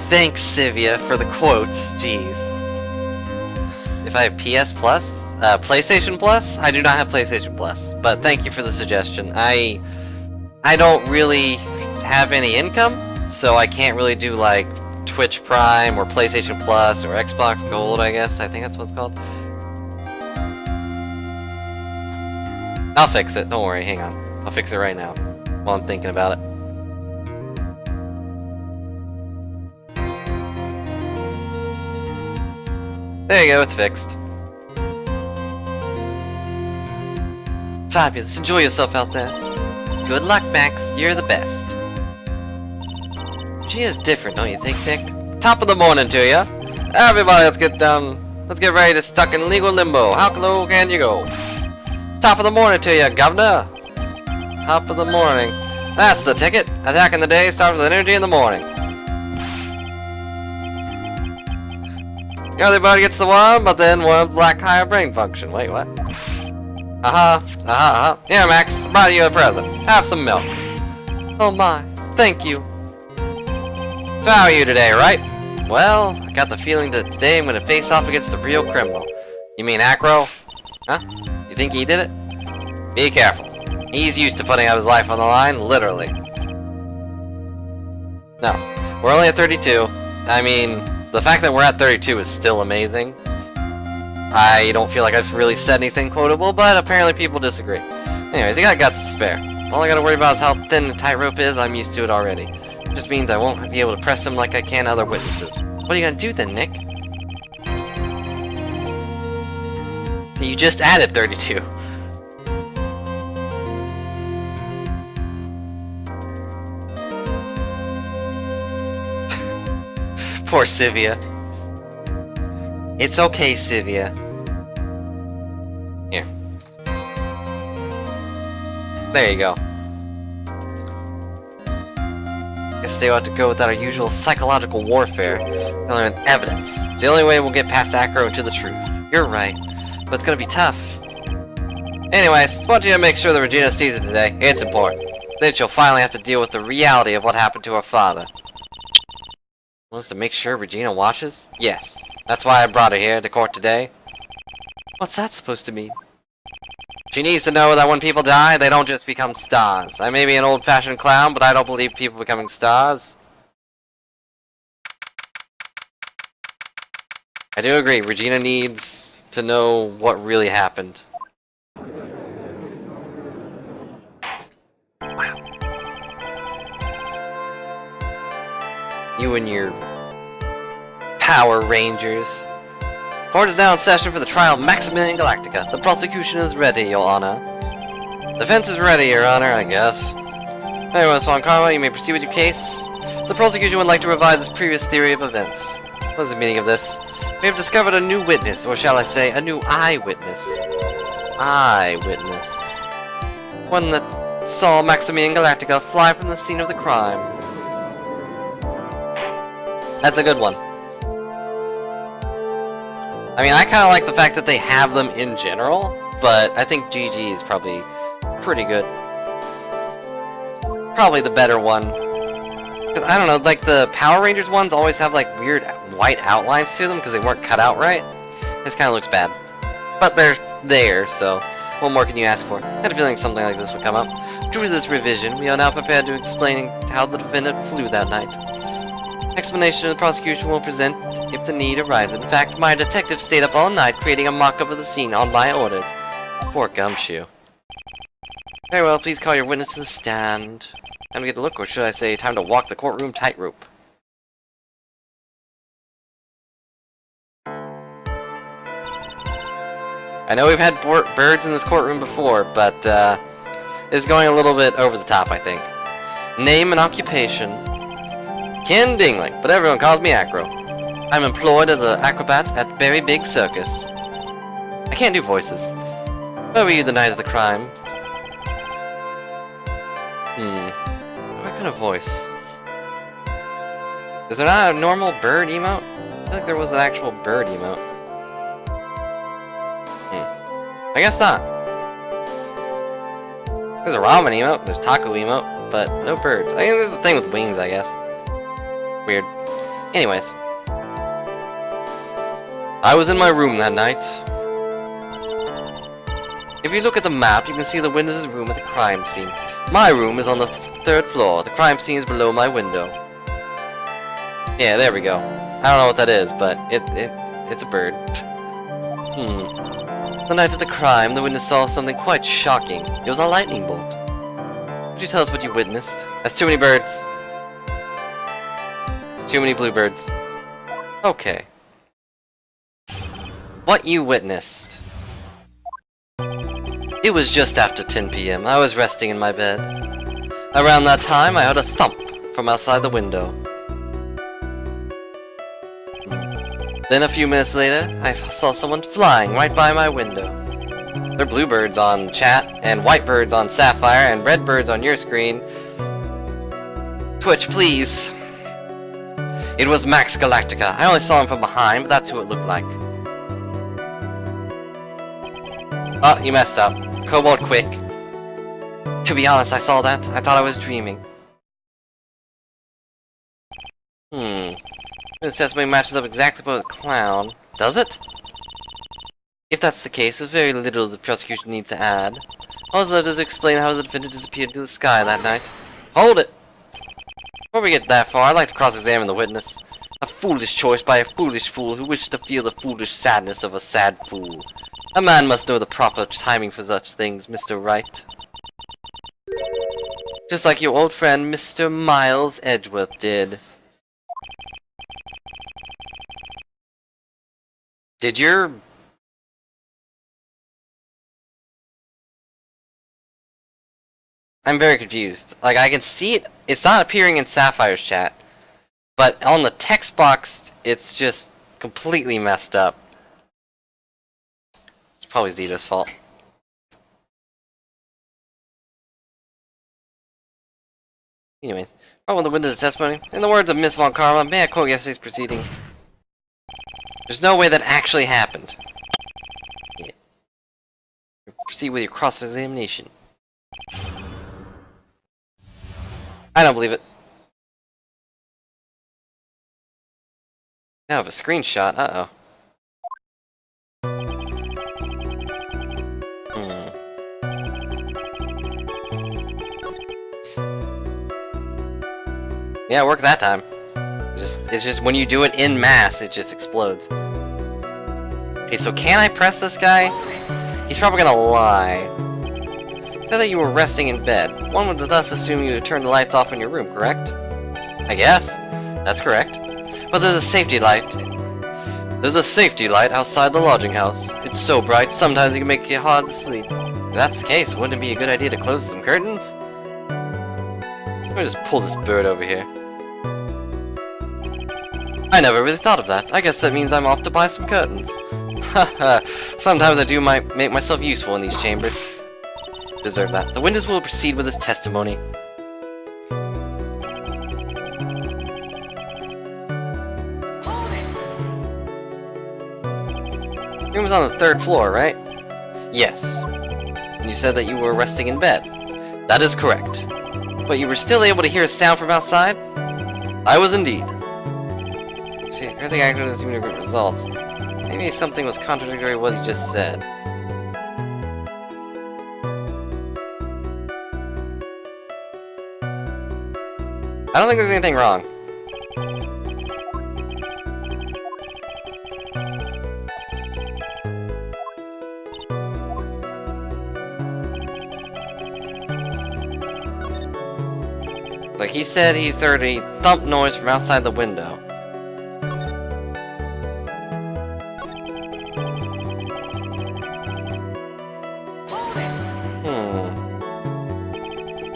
Thanks, Sivia, for the quotes. Jeez. If I have PS Plus? PlayStation Plus? I do not have PlayStation Plus. But thank you for the suggestion. I don't really have any income, so I can't really do like Twitch Prime or PlayStation Plus or Xbox Gold, I guess. I think that's what it's called. I'll fix it. Don't worry. Hang on. I'll fix it right now while I'm thinking about it. There you go. It's fixed. Fabulous. Enjoy yourself out there. Good luck, Max. You're the best. She is different, don't you think, Nick? Top of the morning to ya. Everybody, let's get ready to stuck in legal limbo. How low can you go? Top of the morning to ya, governor. Top of the morning. That's the ticket. Attack in the day starts with energy in the morning. The early bird gets the worm, but then worms lack higher brain function. Wait, what? Here, Max, I brought you a present. Have some milk. Oh my, thank you. So how are you today, Wright? Well, I got the feeling that today I'm gonna face off against the real criminal. You mean Acro? Huh? You think he did it? Be careful. He's used to putting out his life on the line, literally. No, we're only at 32. I mean, the fact that we're at 32 is still amazing. I don't feel like I've really said anything quotable, but apparently people disagree. Anyways, he got guts to spare. All I gotta worry about is how thin the tightrope is. I'm used to it already. It just means I won't be able to press him like I can other witnesses. What are you gonna do then, Nick? You just added 32. Poor Sivia. It's okay, Sivia. Here. There you go. Guess they ought to go without our usual psychological warfare. And learn evidence. It's the only way we'll get past Acro and to the truth. You're right, but it's gonna be tough. Anyways, I want you to make sure that Regina sees it today. It's important. Then she'll finally have to deal with the reality of what happened to her father. Wants to make sure Regina watches? Yes. That's why I brought her here to court today. What's that supposed to mean? She needs to know that when people die, they don't just become stars. I may be an old-fashioned clown, but I don't believe people becoming stars. I do agree, Regina needs to know what really happened. Wow. You and your Power Rangers. Court is now in session for the trial of Maximilian Galactica. The prosecution is ready, Your Honor. Defense is ready, Your Honor, I guess. Anyway, Swan Karma, you may proceed with your case. The prosecution would like to revise its previous theory of events. What is the meaning of this? We have discovered a new witness, or shall I say, a new eyewitness. Eyewitness. One that saw Maximilian Galactica fly from the scene of the crime. That's a good one. I mean, I kind of like the fact that they have them in general, but I think GG is probably pretty good. Probably the better one. 'Cause I don't know, like the Power Rangers ones always have like weird white outlines to them because they weren't cut out right. This kind of looks bad. But they're there, so What more can you ask for? I had a feeling something like this would come up. Due to this revision, we are now prepared to explain how the defendant flew that night. Explanation the prosecution will present if the need arises. In fact, my detective stayed up all night creating a mock-up of the scene on my orders. Poor Gumshoe. Very well, please call your witness to the stand. Time to get a look, or should I say, time to walk the courtroom tightrope. I know we've had birds in this courtroom before, but it's going a little bit over the top, I think. Name and occupation. Ken Dingling, but everyone calls me Acro. I'm employed as an acrobat at Very Big Circus. I can't do voices. Where were you the night of the crime? What kind of voice? Is there not a normal bird emote? I feel like there was an actual bird emote. I guess not. There's a ramen emote, there's taco emote, but no birds. I think there's the thing with wings, I guess. Weird. Anyways. I was in my room that night. If you look at the map, you can see the witness's room at the crime scene. My room is on the third floor. The crime scene is below my window. Yeah, there we go. I don't know what that is, but it's a bird. The night of the crime, the witness saw something quite shocking. It was a lightning bolt. Could you tell us what you witnessed? That's too many birds. It's too many bluebirds. Okay. What you witnessed. It was just after 10 p.m. I was resting in my bed. Around that time, I heard a thump from outside the window. Then a few minutes later, I saw someone flying right by my window. There are blue birds on chat, and white birds on Sapphire, and red birds on your screen. Twitch, please. It was Max Galactica. I only saw him from behind, but that's who it looked like. Oh, you messed up. Cobalt quick. To be honest, I saw that. I thought I was dreaming. This testimony matches up exactly with the clown. Does it? If that's the case, there's very little the prosecution needs to add. All that's left is to explain how the defendant disappeared into the sky that night. Hold it! Before we get that far, I'd like to cross-examine the witness. A foolish choice by a foolish fool who wishes to feel the foolish sadness of a sad fool. A man must know the proper timing for such things, Mr. Wright. Just like your old friend, Mr. Miles Edgeworth did. Did your... I'm very confused. Like, I can see it. It's not appearing in Sapphire's chat. But on the text box, it's just completely messed up. It's probably Zito's fault. Anyways, problem with the witness testimony. In the words of Miss Von Karma, may I quote yesterday's proceedings? There's no way that actually happened. Yeah. Proceed with your cross-examination. I don't believe it. Now I have a screenshot. Uh-oh. Yeah, it worked that time. It's just when you do it in mass, it just explodes. Okay, so can I press this guy? He's probably gonna lie. Say that you were resting in bed. One would thus assume you would turn the lights off in your room, correct? I guess. That's correct. But there's a safety light. There's a safety light outside the lodging house. It's so bright, sometimes it can make it hard to sleep. If that's the case, wouldn't it be a good idea to close some curtains? Let me just pull this bird over here. I never really thought of that. I guess that means I'm off to buy some curtains. Haha, sometimes I do make myself useful in these chambers. Deserve that. The witness will proceed with his testimony. Room is on the third floor, right? Yes. And you said that you were resting in bed. That is correct. But you were still able to hear a sound from outside? I was indeed. See, everything I doesn't seem to agree with results. Maybe something was contradictory to what you just said. I don't think there's anything wrong. Like he said, he's heard a thump noise from outside the window.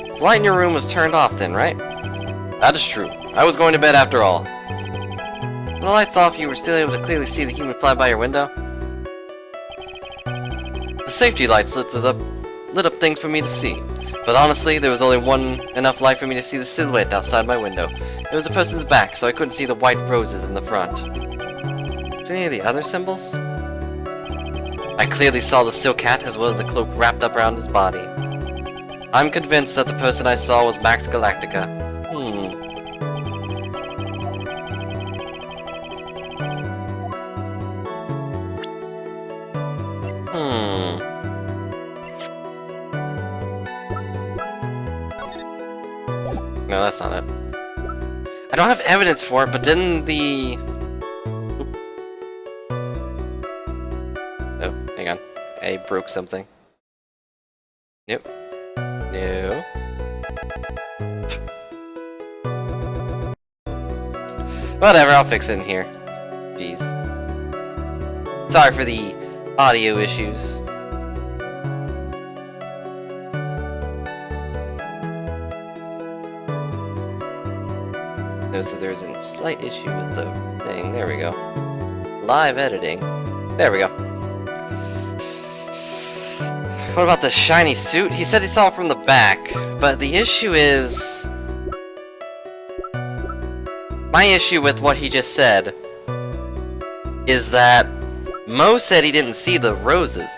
The light in your room was turned off then, right? That is true. I was going to bed after all. When the light's off, you were still able to clearly see the human fly by your window? The safety lights lit up things for me to see. But honestly, there was only enough light for me to see the silhouette outside my window. It was a person's back, so I couldn't see the white roses in the front. Is any of the other symbols? I clearly saw the silk hat as well as the cloak wrapped up around his body. I'm convinced that the person I saw was Max Galactica. No, that's not it. I don't have evidence for it, but didn't the... Oh, hang on. I broke something. Nope. No. Whatever, I'll fix it in here. Jeez. Sorry for the audio issues. Notice that there's a slight issue with the thing. There we go. Live editing. There we go. What about the shiny suit? He said he saw it from the back, but the issue is... My issue with what he just said is that Mo said he didn't see the roses.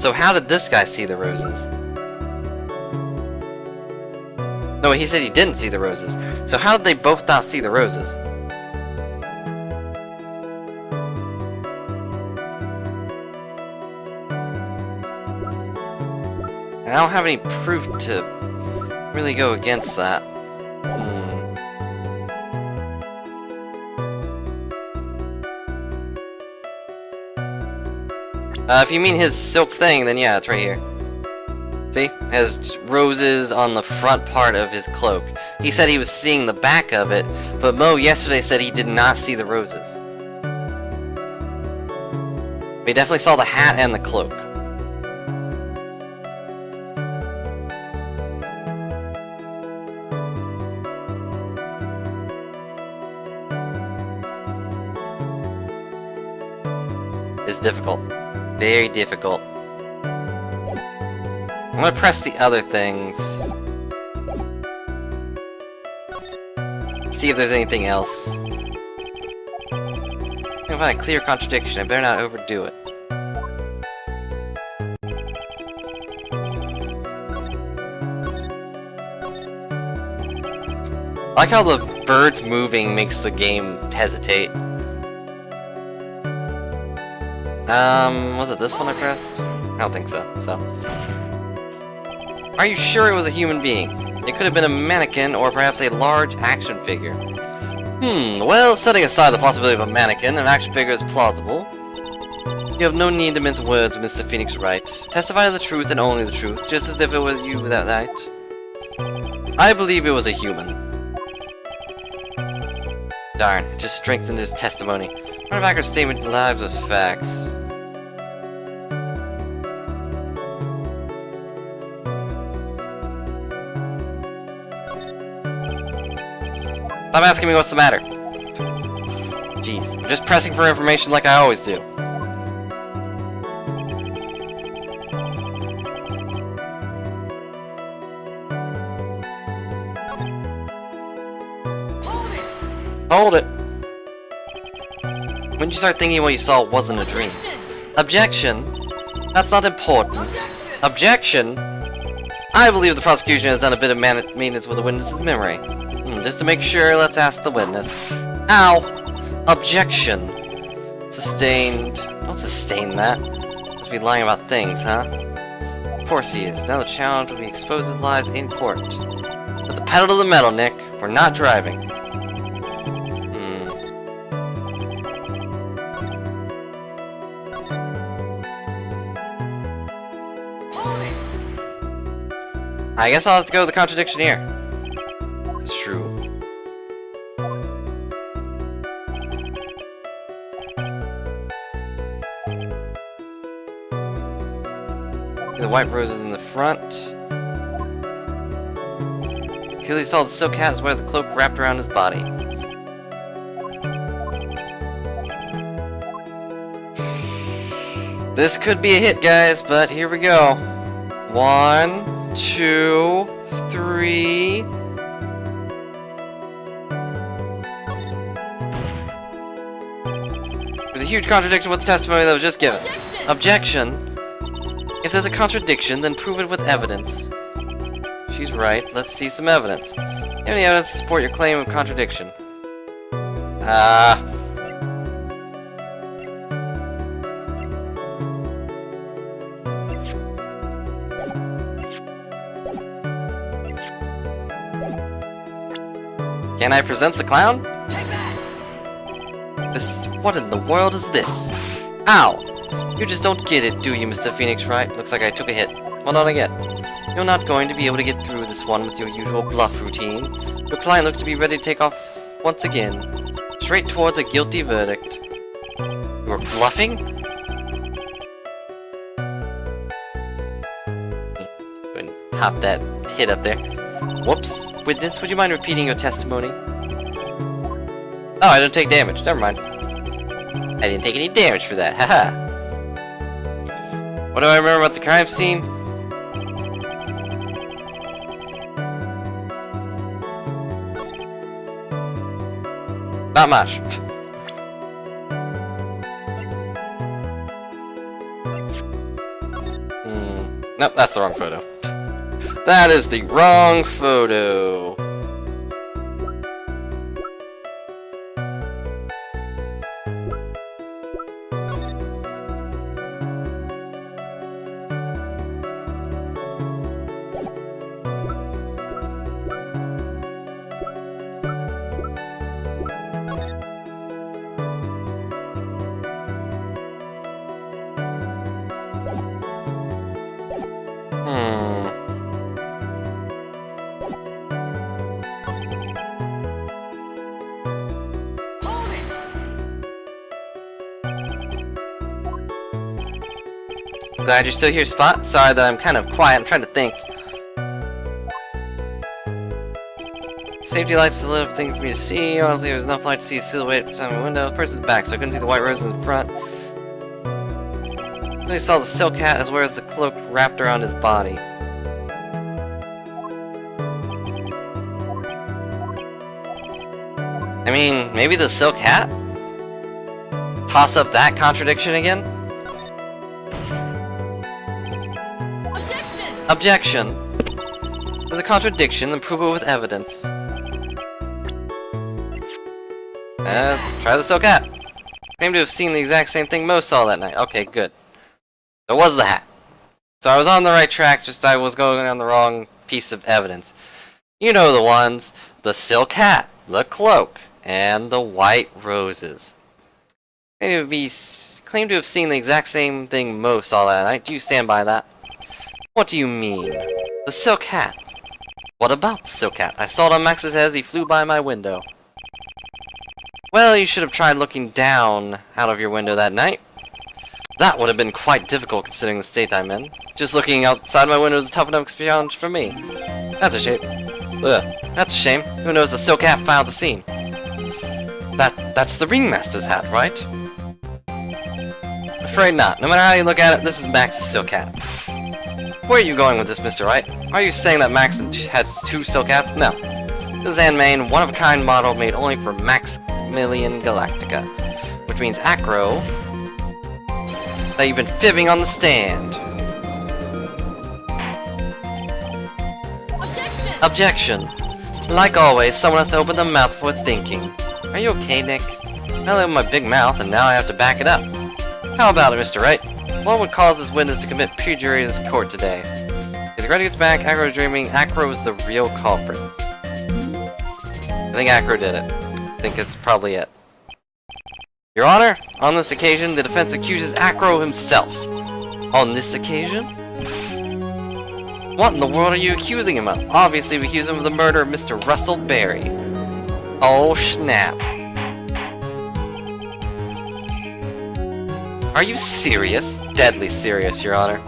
So how did this guy see the roses? No, he said he didn't see the roses. So how did they both not see the roses? And I don't have any proof to really go against that. If you mean his silk thing, then yeah, it's right here. See? Has roses on the front part of his cloak. He said he was seeing the back of it, but Mo yesterday said he did not see the roses. He definitely saw the hat and the cloak. It's difficult. Very difficult. I'm gonna press the other things. See if there's anything else. I'm gonna find a clear contradiction. I better not overdo it. I like how the birds moving makes the game hesitate. Was it this one I pressed? I don't think so, Are you sure it was a human being? It could have been a mannequin or perhaps a large action figure. Well, setting aside the possibility of a mannequin, an action figure is plausible. You have no need to mince words, Mr. Phoenix Wright. Testify the truth and only the truth, just as if it was you that night. I believe it was a human. Darn, it just strengthened his testimony. Artifactor's statement lives with facts. Stop asking me what's the matter. Jeez, I'm just pressing for information like I always do. Hold it. When did you start thinking what you saw wasn't a dream? Objection? That's not important. Objection? I believe the prosecution has done a bit of maintenance with the witness's memory. Just to make sure, let's ask the witness. Ow! Objection. Sustained. Don't sustain that. Must be lying about things, huh? course he is. Now the challenge will be expose his lies in court. Put the pedal to the metal, Nick. We're not driving. I guess I'll have to go with the contradiction here. It's true. The white roses in the front. Achilles saw the silk hat as well as the cloak wrapped around his body. This could be a hit, guys, but here we go. 1, 2, 3. There's a huge contradiction with the testimony that was just given. Objection? If there's a contradiction, then prove it with evidence. She's right. Let's see some evidence. Do you have any evidence to support your claim of contradiction? Can I present the clown? What in the world is this? Ow! You just don't get it, do you, Mr. Phoenix Wright? Looks like I took a hit. What did I get? You're not going to be able to get through this one with your usual bluff routine. Your client looks to be ready to take off once again. Straight towards a guilty verdict. You were bluffing? Go ahead and pop that hit up there. Whoops. Witness, would you mind repeating your testimony? Oh, I didn't take damage. Never mind. I didn't take any damage for that. Haha. What do I remember about the crime scene? Not much. Nope, that's the wrong photo. That is the wrong photo. Glad you're still here, Spot. Sorry that I'm kind of quiet. I'm trying to think. Safety lights is a little thing for me to see. Honestly, there was enough light to see a silhouette beside my window. The person's back, so I couldn't see the white roses in front. They saw the silk hat as well as the cloak wrapped around his body. I mean, maybe the silk hat? Toss up that contradiction again? Objection! There's a contradiction, then prove it with evidence. Let's try the silk hat. Claim to have seen the exact same thing Mo saw that night. Okay, good. It was the hat. So I was on the right track, just I was going on the wrong piece of evidence. You know the ones. The silk hat, the cloak, and the white roses. Claim to have seen the exact same thing Mo saw that night. Do you stand by that? What do you mean? The silk hat. What about the silk hat? I saw it on Max's head as he flew by my window. Well, you should have tried looking down out of your window that night. That would have been quite difficult considering the state I'm in. Just looking outside my window is a tough enough challenge for me. That's a shame. Ugh, that's a shame. Who knows the silk hat found the scene? That's the ringmaster's hat, right? Afraid not. No matter how you look at it, this is Max's silk hat. Where are you going with this, Mr. Wright? Are you saying that Max has 2 silk hats? No. This is handmade, one-of-a-kind model made only for Maximilian Galactica. Which means Acro, that you've been fibbing on the stand. Objection! Like always, someone has to open their mouth for thinking. Are you okay, Nick? I opened my big mouth and now I have to back it up. How about it, Mr. Wright? What would cause this witness to commit perjury in this court today? Wright gets back, Acro is dreaming. Acro is the real culprit. I think Acro did it. I think that's probably it. Your Honor, on this occasion, the defense accuses Acro himself. On this occasion? What in the world are you accusing him of? Obviously, we accuse him of the murder of Mr. Russell Berry. Oh, snap. Are you serious? Deadly serious, Your Honor.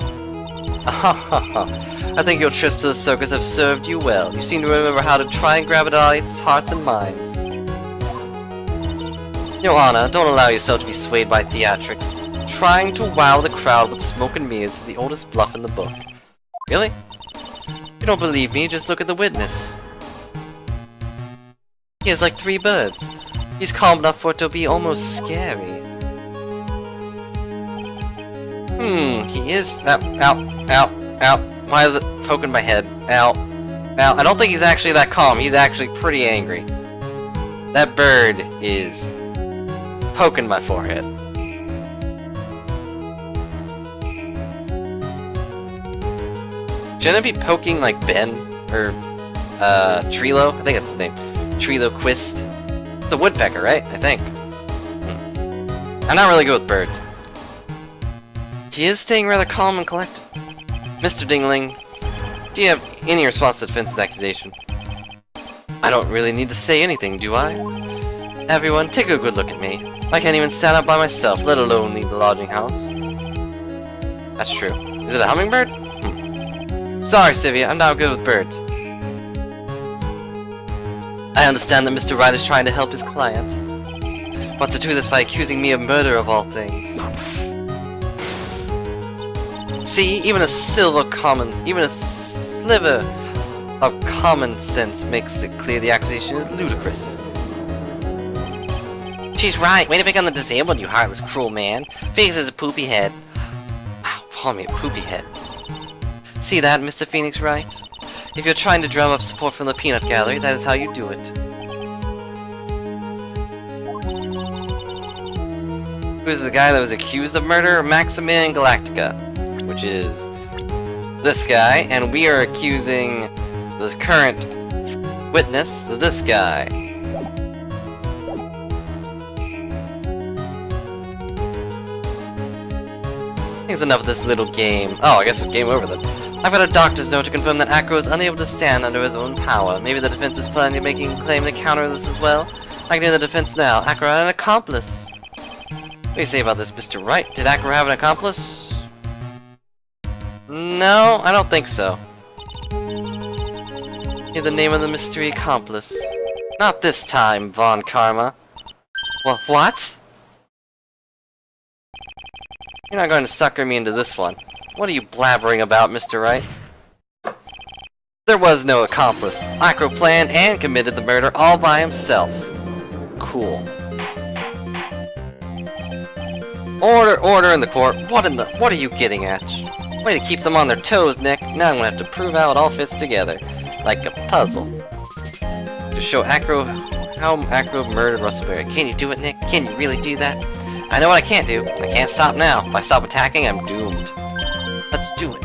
I think your trips to the circus have served you well. You seem to remember how to try and grab at audience hearts and minds. Your Honor, don't allow yourself to be swayed by theatrics. Trying to wow the crowd with smoke and mirrors is the oldest bluff in the book. Really? You don't believe me, just look at the witness. He has like 3 birds. He's calm enough for it to be almost scary. He is... Ow. Why is it poking my head? Ow. I don't think he's actually that calm. He's actually pretty angry. That bird is poking my forehead. Shouldn't it be poking like Ben? Or, Trilo? I think that's his name. Trilo Quist. It's a woodpecker, right? I think. I'm not really good with birds. He is staying rather calm and collected. Mr. Dingling, do you have any response to the defense's accusation? I don't really need to say anything, do I? Everyone, take a good look at me. I can't even stand up by myself, let alone leave the lodging house. That's true. Is it a hummingbird? Sorry, Sivia, I'm not good with birds. I understand that Mr. Wright is trying to help his client. But to do this by accusing me of murder of all things. See, even a sliver of common sense makes it clear the accusation is ludicrous. She's right. Way to pick on the disabled, you heartless, cruel man. Phoenix is a poopy head. Wow, call me a poopy head. See that, Mr. Phoenix Wright? If you're trying to drum up support from the peanut gallery, that is how you do it. Who's the guy that was accused of murder? Maximilian Galactica, which is this guy, and we are accusing the current witness, this guy. I think it's enough of this little game. Oh, I guess it's game over then. I've got a doctor's note to confirm that Acro is unable to stand under his own power. Maybe the defense is planning on making a claim to counter this as well. I can hear the defense now. Acro had an accomplice. What do you say about this, Mr. Wright? Did Acro have an accomplice? No, I don't think so. Hear the name of the mystery accomplice. Not this time, Von Karma. What? You're not going to sucker me into this one. What are you blabbering about, Mr. Wright? There was no accomplice. Acro planned and committed the murder all by himself. Cool. Order in the court. What are you getting at? Way to keep them on their toes, Nick. Now I'm gonna have to prove how it all fits together. Like a puzzle. To show Acro how Acro murdered Russell Berry. Can you do it, Nick? Can you really do that? I know what I can't do. I can't stop now. If I stop attacking, I'm doomed. Let's do it.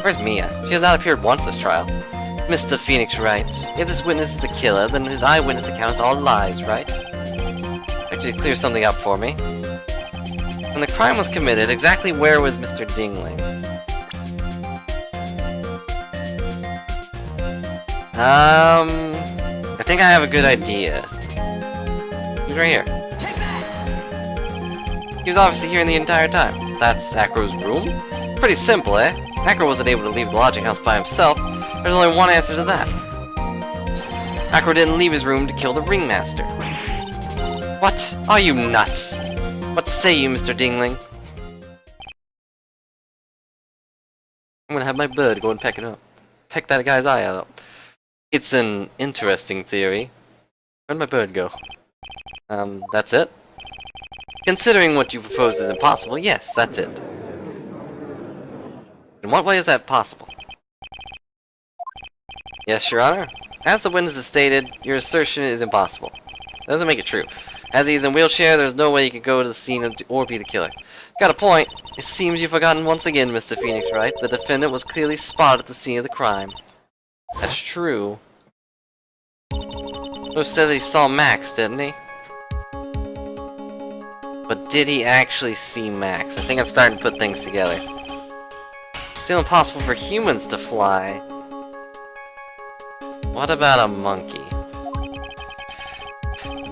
Where's Mia? She has not appeared once this trial. Mr. Phoenix Wright, if this witness is the killer, then his eyewitness account is all lies, right? Actually, clear something up for me. When the crime was committed, exactly where was Mr. Dingling? I think I have a good idea. He's right here. He was obviously here the entire time. That's Acro's room? Pretty simple, eh? Acro wasn't able to leave the lodging house by himself. There's only one answer to that. Acro didn't leave his room to kill the ringmaster. What? Are you nuts? What say you, Mr. Dingling? I'm gonna have my bird go and peck it up. Peck that guy's eye out. It's an interesting theory. Where'd my bird go? That's it? Considering what you propose is impossible, yes, that's it. In what way is that possible? Yes, Your Honor. As the witness has stated, your assertion is impossible. That doesn't make it true. As he's in a wheelchair, there's no way he could go to the scene or be the killer. Got a point. It seems you've forgotten once again, Mr. Phoenix Wright. The defendant was clearly spotted at the scene of the crime. That's true. Who said that he saw Max, didn't he? But did he actually see Max? I think I'm starting to put things together. Still impossible for humans to fly. What about a monkey?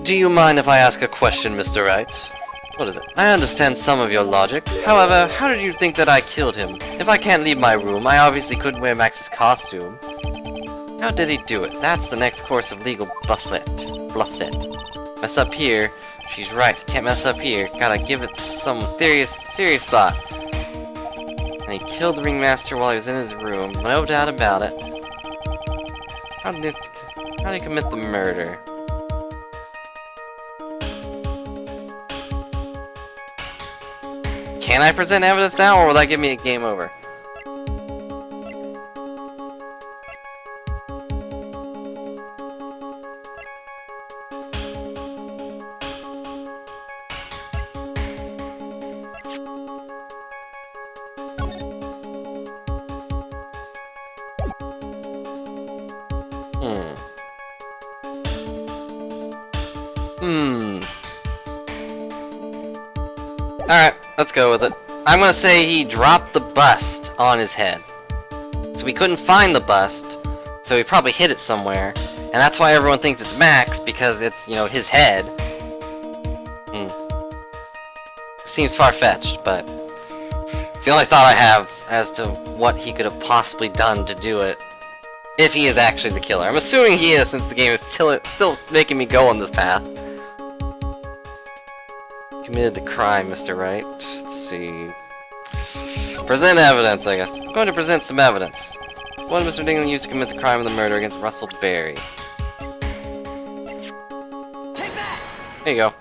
Do you mind if I ask a question, Mr. Wright? What is it? I understand some of your logic. However, how did you think that I killed him? If I can't leave my room, I obviously couldn't wear Max's costume. How did he do it? That's the next course of legal blufflet. Mess up here. She's right. Can't mess up here. Gotta give it some serious thought. And he killed the ringmaster while he was in his room. No doubt about it. How did he commit the murder? Can I present evidence now, or will that give me a game over? Alright, let's go with it. I'm gonna say he dropped the bust on his head. So we couldn't find the bust, so he probably hid it somewhere. And that's why everyone thinks it's Max, because it's, you know, his head. Seems far-fetched, but it's the only thought I have as to what he could have possibly done to do it. If he is actually the killer. I'm assuming he is, since the game is still making me go on this path. Committed the crime, Mr. Wright. Let's see. Present evidence, I guess. I'm going to present some evidence. What did Mr. Dingley use to commit the crime of the murder against Russell Berry? There you go.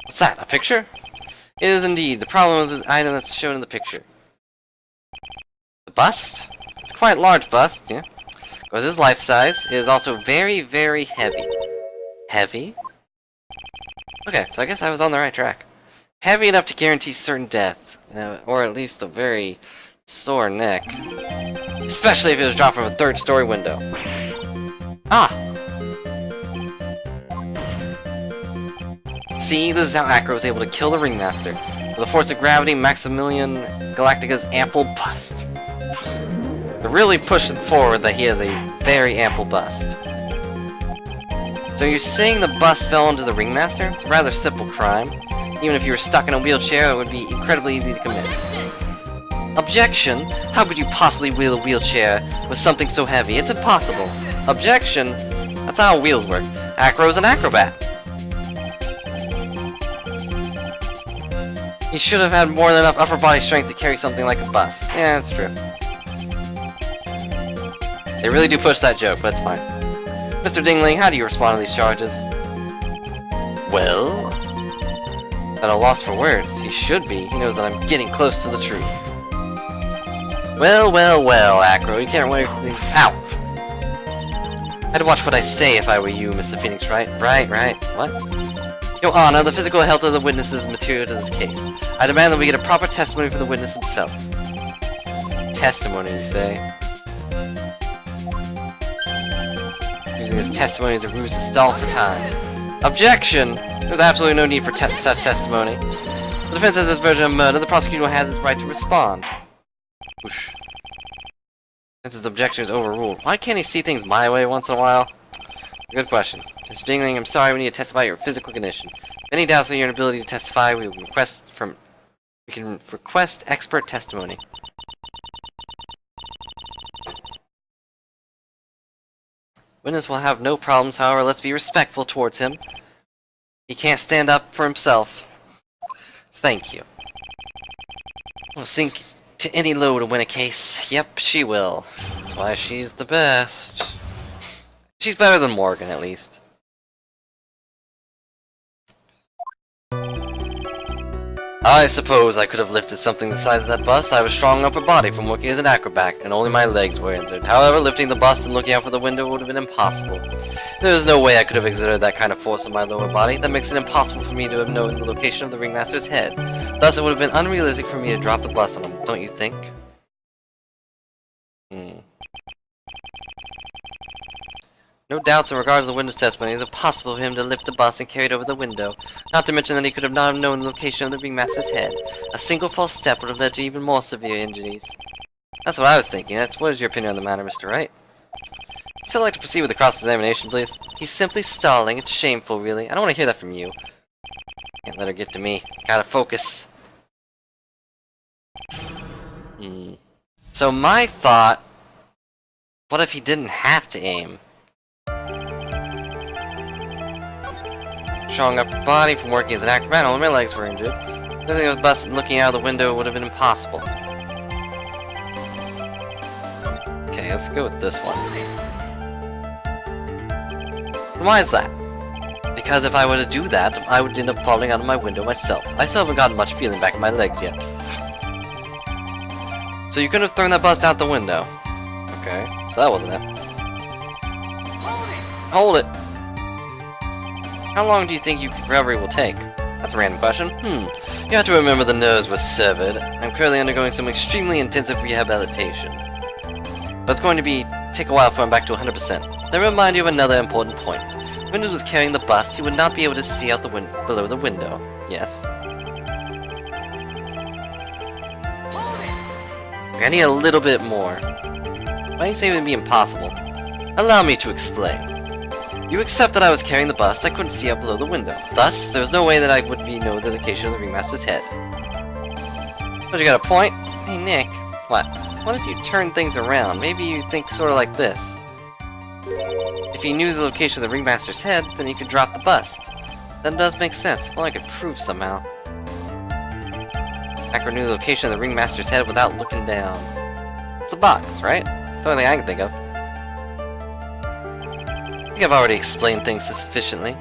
What's that? A picture? It is indeed. The problem with the item that's shown in the picture. The bust? It's quite a large bust, yeah. Because it's life size. It is also very, very heavy. Heavy? Okay, so I guess I was on the right track. Heavy enough to guarantee certain death, or at least a very sore neck. Especially if it was dropped from a third-story window. Ah! See, this is how Acro was able to kill the Ringmaster. With the force of gravity, Maximilian Galactica's ample bust. They're really pushing forward that he has a very ample bust. So you're saying the bust fell into the Ringmaster? It's a rather simple crime. Even if you were stuck in a wheelchair, it would be incredibly easy to commit. Objection? How could you possibly wheel a wheelchair with something so heavy? It's impossible. Objection? That's how wheels work. Acro's an acrobat. He should have had more than enough upper body strength to carry something like a bust. Yeah, that's true. They really do push that joke, but it's fine. Mr. Dingley, how do you respond to these charges? Well? At a loss for words. He should be. He knows that I'm getting close to the truth. Well, well, well, Acro. You can't wait for these. Ow! I'd watch what I say if I were you, Mr. Phoenix, right? Right. What? Your Honor, the physical health of the witness is material to this case. I demand that we get a proper testimony from the witness himself. Testimony, you say? Using this testimony as a ruse to stall for time. Objection! There's absolutely no need for such testimony. The defense has this version of murder. The prosecutor has his right to respond. Whoosh. Since his objection is overruled, why can't he see things my way once in a while? Good question. Mr. Dingley, I'm sorry, we need to testify your physical condition. If any doubts on your ability to testify, we can request expert testimony. Witness will have no problems, however, let's be respectful towards him. He can't stand up for himself. Thank you. Will sink to any low to win a case. Yep, she will. That's why she's the best. She's better than Morgan, at least. I suppose I could have lifted something the size of that bus. I have a strong upper body from working as an acrobat, and only my legs were injured. However, lifting the bus and looking out for the window would have been impossible. There's no way I could have exerted that kind of force on my lower body. That makes it impossible for me to have known the location of the ringmaster's head. Thus, it would have been unrealistic for me to drop the bus on him, don't you think? No doubts in regards to the witness testimony. It is impossible for him to lift the bus and carry it over the window. Not to mention that he could have not known the location of the ringmaster's head. A single false step would have led to even more severe injuries. That's what I was thinking. What is your opinion on the matter, Mr. Wright? I'd still like to proceed with the cross-examination, please. He's simply stalling. It's shameful, really. I don't want to hear that from you. Can't let her get to me. Gotta focus. So my thought... What if he didn't have to aim? Showing upper body from working as an acrobat, only my legs were injured. Living with the bus and looking out of the window would have been impossible. Okay, let's go with this one. Why is that? Because if I were to do that, I would end up falling out of my window myself. I still haven't gotten much feeling back in my legs yet. So you could have thrown that bus out the window. Okay, so that wasn't it. Hold it! How long do you think your recovery will take? That's a random question. You have to remember the nose was severed. I'm currently undergoing some extremely intensive rehabilitation. But it's going to take a while for him back to 100%. Let me remind you of another important point. When he was carrying the bus, he would not be able to see out the below the window. Yes. I need a little bit more. Why do you say it would be impossible? Allow me to explain. You accept that I was carrying the bus, I couldn't see out below the window. Thus, there was no way that I would know the location of the ringmaster's head. But you got a point? Hey Nick, what? What if you turn things around? Maybe you think sort of like this. If he knew the location of the ringmaster's head, then he could drop the bust. That does make sense. Well, I could prove somehow. Hacker knew the location of the ringmaster's head without looking down. It's a box, right? It's the only thing I can think of. I think I've already explained things sufficiently.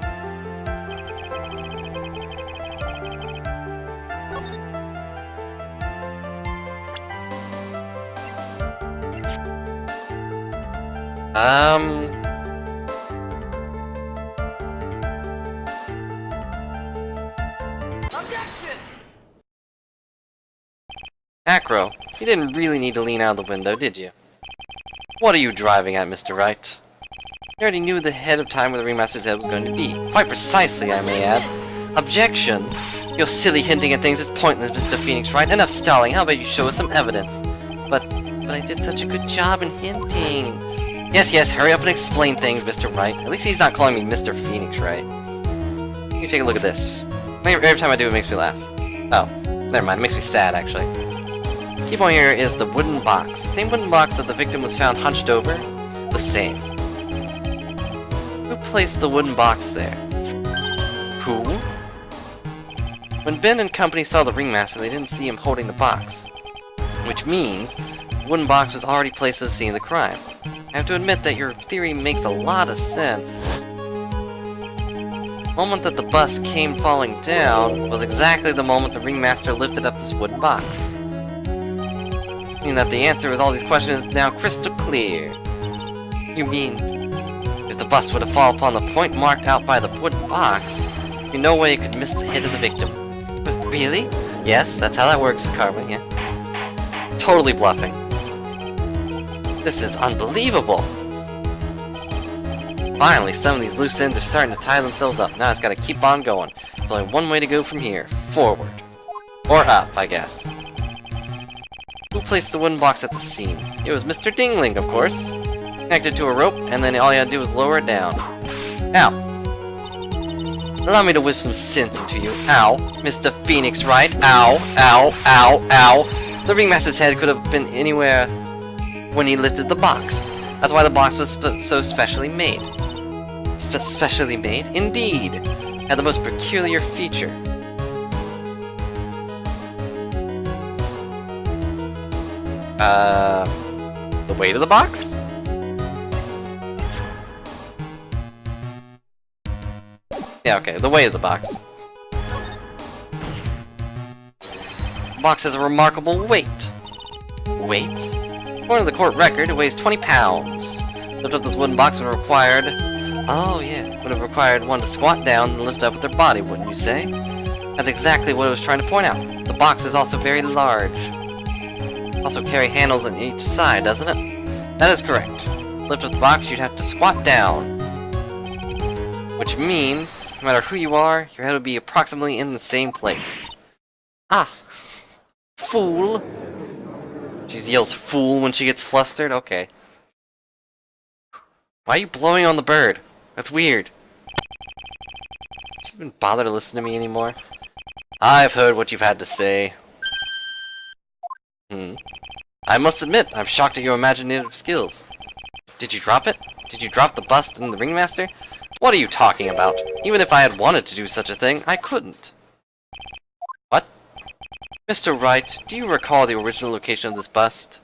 Objection! Acro, you didn't really need to lean out of the window, did you? What are you driving at, Mr. Wright? You already knew ahead of time where the ringmaster's head was going to be. Quite precisely, I may add. Objection! Your silly hinting at things is pointless, Mr. Phoenix Wright. Enough stalling. How about you show us some evidence? But I did such a good job in hinting. Yes, hurry up and explain things, Mr. Wright. At least he's not calling me Mr. Phoenix Wright. You take a look at this. Every time I do, it makes me laugh. Oh, never mind. It makes me sad, actually. Key point here is the wooden box. Same wooden box that the victim was found hunched over. The same. Who placed the wooden box there? Who? When Ben and company saw the ringmaster, they didn't see him holding the box. Which means, the wooden box was already placed at the scene of the crime. I have to admit that your theory makes a lot of sense. The moment that the bus came falling down was exactly the moment the ringmaster lifted up this wooden box. Meaning that the answer to all these questions is now crystal clear. You mean, if the bus were to fall upon the point marked out by the wooden box, there'd be no way it could miss the head of the victim. But really? Yes, that's how that works, Carmen, yeah. Totally bluffing. This is unbelievable! Finally, some of these loose ends are starting to tie themselves up. Now I just gotta keep on going. There's only one way to go from here. Forward. Or up, I guess. Who placed the wooden box at the scene? It was Mr. Dingling, of course. Connected to a rope, and then all you had to do was lower it down. Ow. Allow me to whip some sense into you. Ow. Mr. Phoenix Wright. Ow. Ow. Ow. Ow. The ringmaster's head could have been anywhere when he lifted the box. That's why the box was so specially made. Specially made? Indeed! Had the most peculiar feature. The weight of the box? Yeah, okay, the weight of the box. The box has a remarkable weight. Weight? According to the court record, it weighs 20 pounds. To lift up this wooden box would have required Oh yeah, would have required one to squat down and lift up with their body, wouldn't you say? That's exactly what I was trying to point out. The box is also very large. Also carry handles on each side, doesn't it? That is correct. To lift up the box, you'd have to squat down. Which means, no matter who you are, your head would be approximately in the same place. Ah! Fool! She yells fool when she gets flustered? Okay. Why are you blowing on the bird? That's weird. Do you even bother to listen to me anymore? I've heard what you've had to say. I must admit, I'm shocked at your imaginative skills. Did you drop it? Did you drop the bust in the ringmaster? What are you talking about? Even if I had wanted to do such a thing, I couldn't. What? Mr. Wright, do you recall the original location of this bust?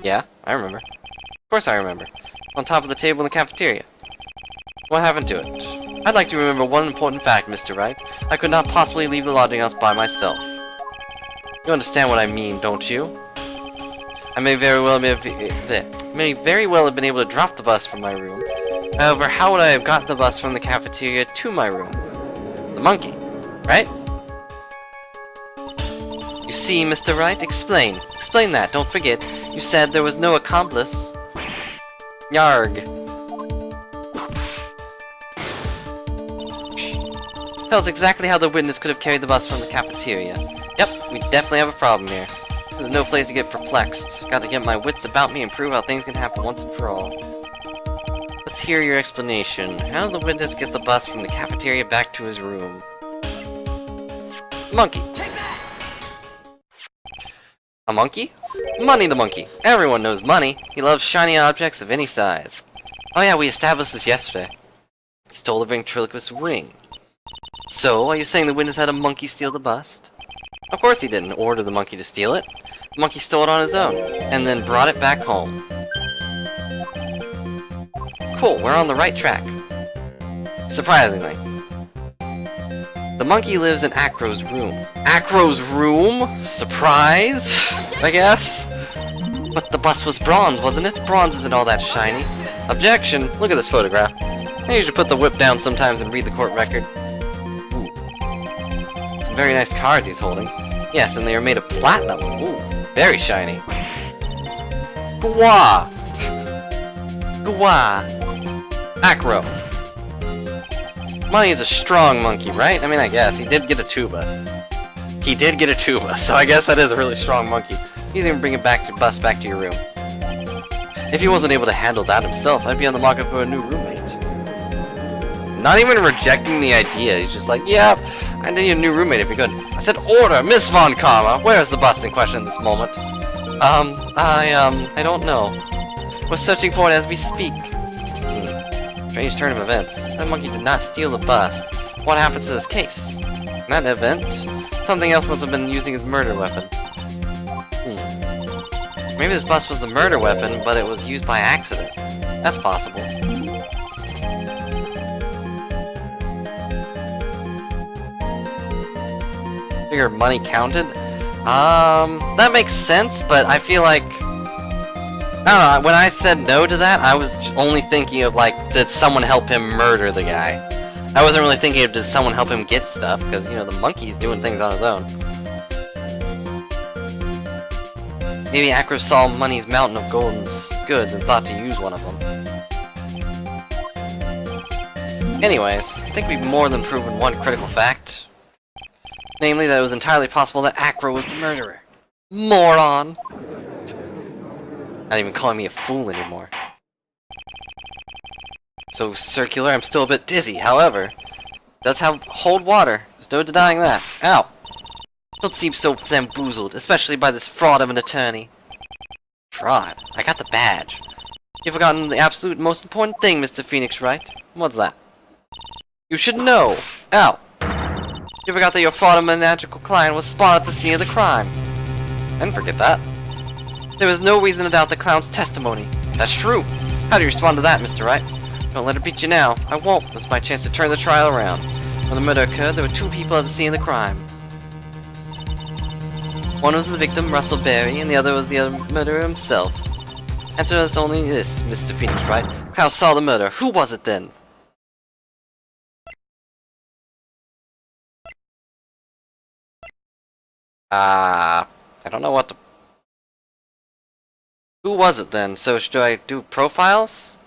Yeah, I remember. Of course I remember. On top of the table in the cafeteria. What happened to it? I'd like to remember one important fact, Mr. Wright. I could not possibly leave the lodging house by myself. You understand what I mean, don't you? I may very well have been able to drop the bus from my room. However, how would I have gotten the bus from the cafeteria to my room? The monkey, right? You see, Mr. Wright, explain. Explain that, don't forget. You said there was no accomplice. Yarg. Tell us exactly how the witness could have carried the bus from the cafeteria. Yep, we definitely have a problem here. There's no place to get perplexed. Gotta get my wits about me and prove how things can happen once and for all. Let's hear your explanation. How did the witness get the bus from the cafeteria back to his room? Monkey. A monkey? Money the monkey. Everyone knows Money. He loves shiny objects of any size. Oh yeah, we established this yesterday. He stole the ventriloquist's ring. So, are you saying the witness had a monkey steal the bust? Of course he didn't order the monkey to steal it. The monkey stole it on his own, and then brought it back home. Cool, we're on the right track. Surprisingly. The monkey lives in Acro's room. Acro's room? Surprise? I guess? But the bust was bronze, wasn't it? Bronze isn't all that shiny. Objection! Look at this photograph. I usually put the whip down sometimes and read the court record. Ooh. Some very nice cards he's holding. Yes, and they are made of platinum. Ooh, very shiny. Gwa! Gwa! Acro. Money is a strong monkey, right? I mean, I guess. He did get a tuba. He did get a tuba, so I guess that is a really strong monkey. He's gonna bring it back to bus back to your room. If he wasn't able to handle that himself, I'd be on the market for a new roommate. Not even rejecting the idea, he's just like, yeah, I need a new roommate if you're good. I said, order, Miss Von Karma! Where is the bus in question at this moment? I don't know. We're searching for it as we speak. Strange turn of events. That monkey did not steal the bust. What happens to this case? In that event, something else must have been using his murder weapon. Maybe this bust was the murder weapon, but it was used by accident. That's possible. Figure money counted? That makes sense, but I feel like... I don't know, when I said no to that, I was only thinking of, like, did someone help him murder the guy? I wasn't really thinking of, did someone help him get stuff, because, you know, the monkey's doing things on his own. Maybe Acro saw Money's mountain of golden goods and thought to use one of them. Anyways, I think we've more than proven one critical fact. Namely, that it was entirely possible that Acro was the murderer. Moron! Not even calling me a fool anymore. So circular, I'm still a bit dizzy, however. Does hold water. There's no denying that. Ow! Don't seem so bamboozled, especially by this fraud of an attorney. Fraud? I got the badge. You've forgotten the absolute most important thing, Mr. Phoenix Wright. What's that? You should know! Ow! You forgot that your fraud and magical client was spotted at the scene of the crime. I didn't forget that. There was no reason to doubt the clown's testimony. That's true. How do you respond to that, Mr. Wright? Don't let it beat you now. I won't. This is my chance to turn the trial around. When the murder occurred, there were two people at the scene of the crime. One was the victim, Russell Berry, and the other was the murderer himself. Answer us only this, Mr. Phoenix, right? Klaus saw the murder. Who was it then? I don't know what to... Who was it then? So should I do profiles?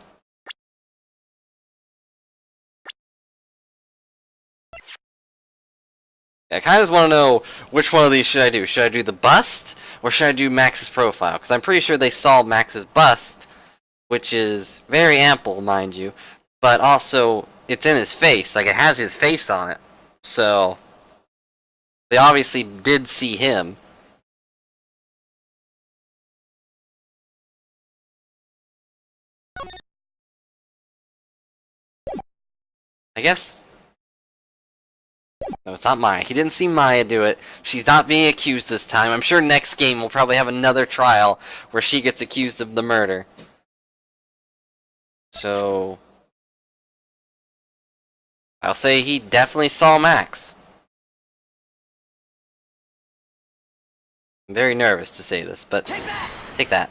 I kind of just want to know which one of these should I do. Should I do the bust, or should I do Max's profile? Because I'm pretty sure they saw Max's bust, which is very ample, mind you, but also it's in his face. Like, it has his face on it. So, they obviously did see him. I guess... No, it's not Maya. He didn't see Maya do it. She's not being accused this time. I'm sure next game we'll probably have another trial where she gets accused of the murder. So... I'll say he definitely saw Max. I'm very nervous to say this, but... Take that.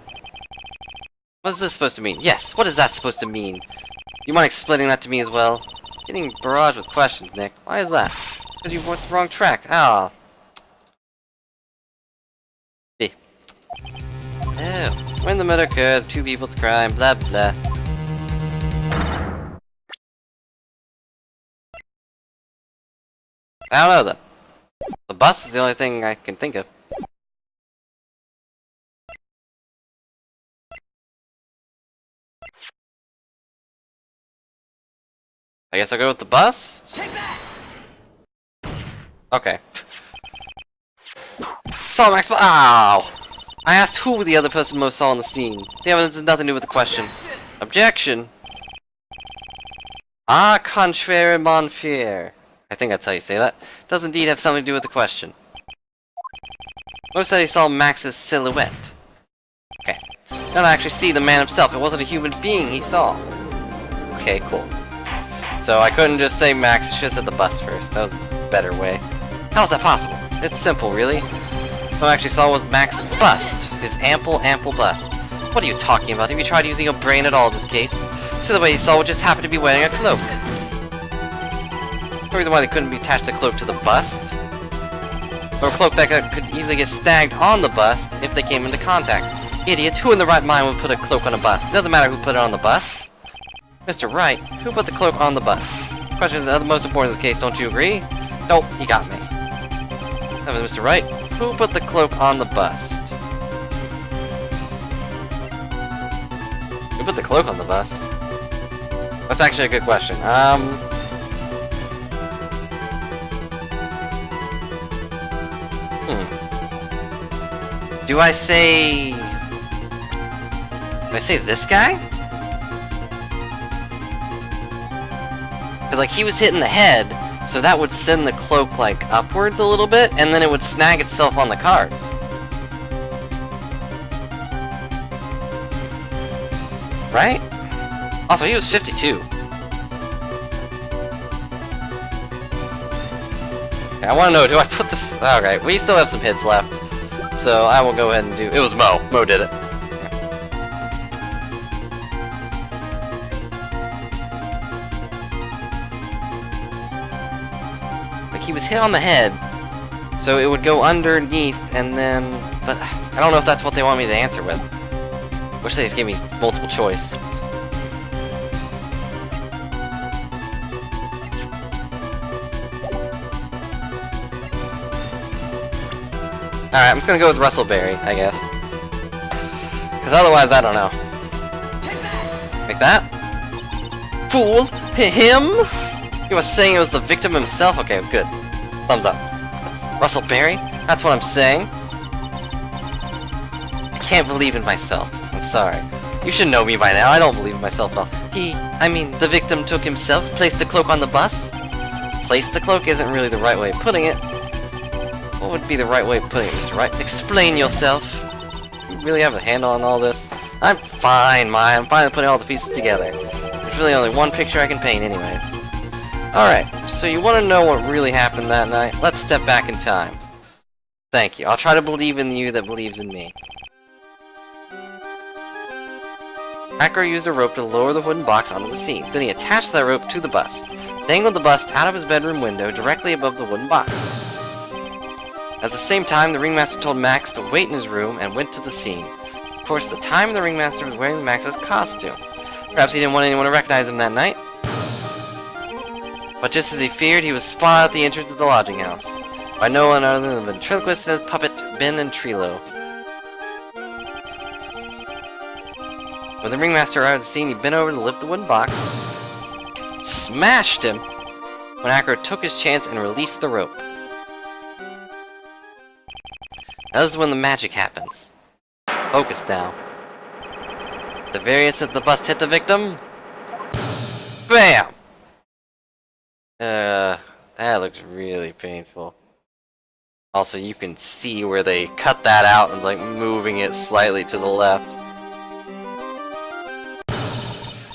What is this supposed to mean? Yes, what is that supposed to mean? You mind explaining that to me as well? Getting barraged with questions, Nick. Why is that? Because you went the wrong track. Ah. B. Oh. When the murder occurred, 2 people's crime, blah blah. I don't know then. The bus is the only thing I can think of. I guess I'll go with the bus? Okay. Saw Max, but ow! I asked who the other person most saw on the scene. The evidence has nothing to do with the question. Objection! Ah, contraire mon fier. I think that's how you say that. Does indeed have something to do with the question. Most said he saw Max's silhouette. Okay. Now I actually see the man himself. It wasn't a human being he saw. Okay, cool. So I couldn't just say Max, just at the bus first. That was a better way. How is that possible? It's simple, really. What I actually saw was Max's bust. His ample bust. What are you talking about? Have you tried using your brain at all in this case? So the way you saw would just happen to be wearing a cloak. The reason why they couldn't be attached a cloak to the bust. Or a cloak that could easily get snagged on the bust if they came into contact. Idiot, who in the right mind would put a cloak on a bust? It doesn't matter who put it on the bust. Mr. Wright, who put the cloak on the bust? Questions are the most important in this case, don't you agree? Nope, he got me. That was Mr. Wright. Who put the cloak on the bust? Who put the cloak on the bust? That's actually a good question. Do I say this guy? Because, like, he was hit in the head, so that would send the cloak, like, upwards a little bit, and then it would snag itself on the cards. Right? Also, he was 52. Okay, I want to know, do I put this... Okay, we still have some hits left, so I will go ahead and do... It was Mo. Mo did it. He was hit on the head, so it would go underneath and then... But I don't know if that's what they want me to answer with. Wish they just gave me multiple choice. Alright, I'm just gonna go with Russell Berry, I guess. Because otherwise, I don't know. Like that? Fool! Him? You were saying it was the victim himself? Okay, good. Thumbs up. Russell Berry? That's what I'm saying. I can't believe in myself. I'm sorry. You should know me by now. I don't believe in myself at all. The victim took himself, placed the cloak on the bus? Placed the cloak isn't really the right way of putting it. What would be the right way of putting it, Mr. Wright? Explain yourself. You really have a handle on all this? I'm fine, Maya. I'm finally putting all the pieces together. There's really only one picture I can paint anyways. Alright, so you want to know what really happened that night? Let's step back in time. Thank you. I'll try to believe in you that believes in me. Acro used a rope to lower the wooden box onto the scene. Then he attached that rope to the bust, dangled the bust out of his bedroom window directly above the wooden box. At the same time, the ringmaster told Max to wait in his room and went to the scene. Of course, at the time the ringmaster was wearing Max's costume. Perhaps he didn't want anyone to recognize him that night. But just as he feared, he was spotted at the entrance of the lodging house by no one other than the ventriloquist and his puppet, Ben and Trilo. When the ringmaster arrived at the scene, he bent over to lift the wooden box, smashed him, when Acro took his chance and released the rope. Now this is when the magic happens. Focus now. The very instant the bust hit the victim, BAM! That looks really painful. Also, you can see where they cut that out and was like moving it slightly to the left.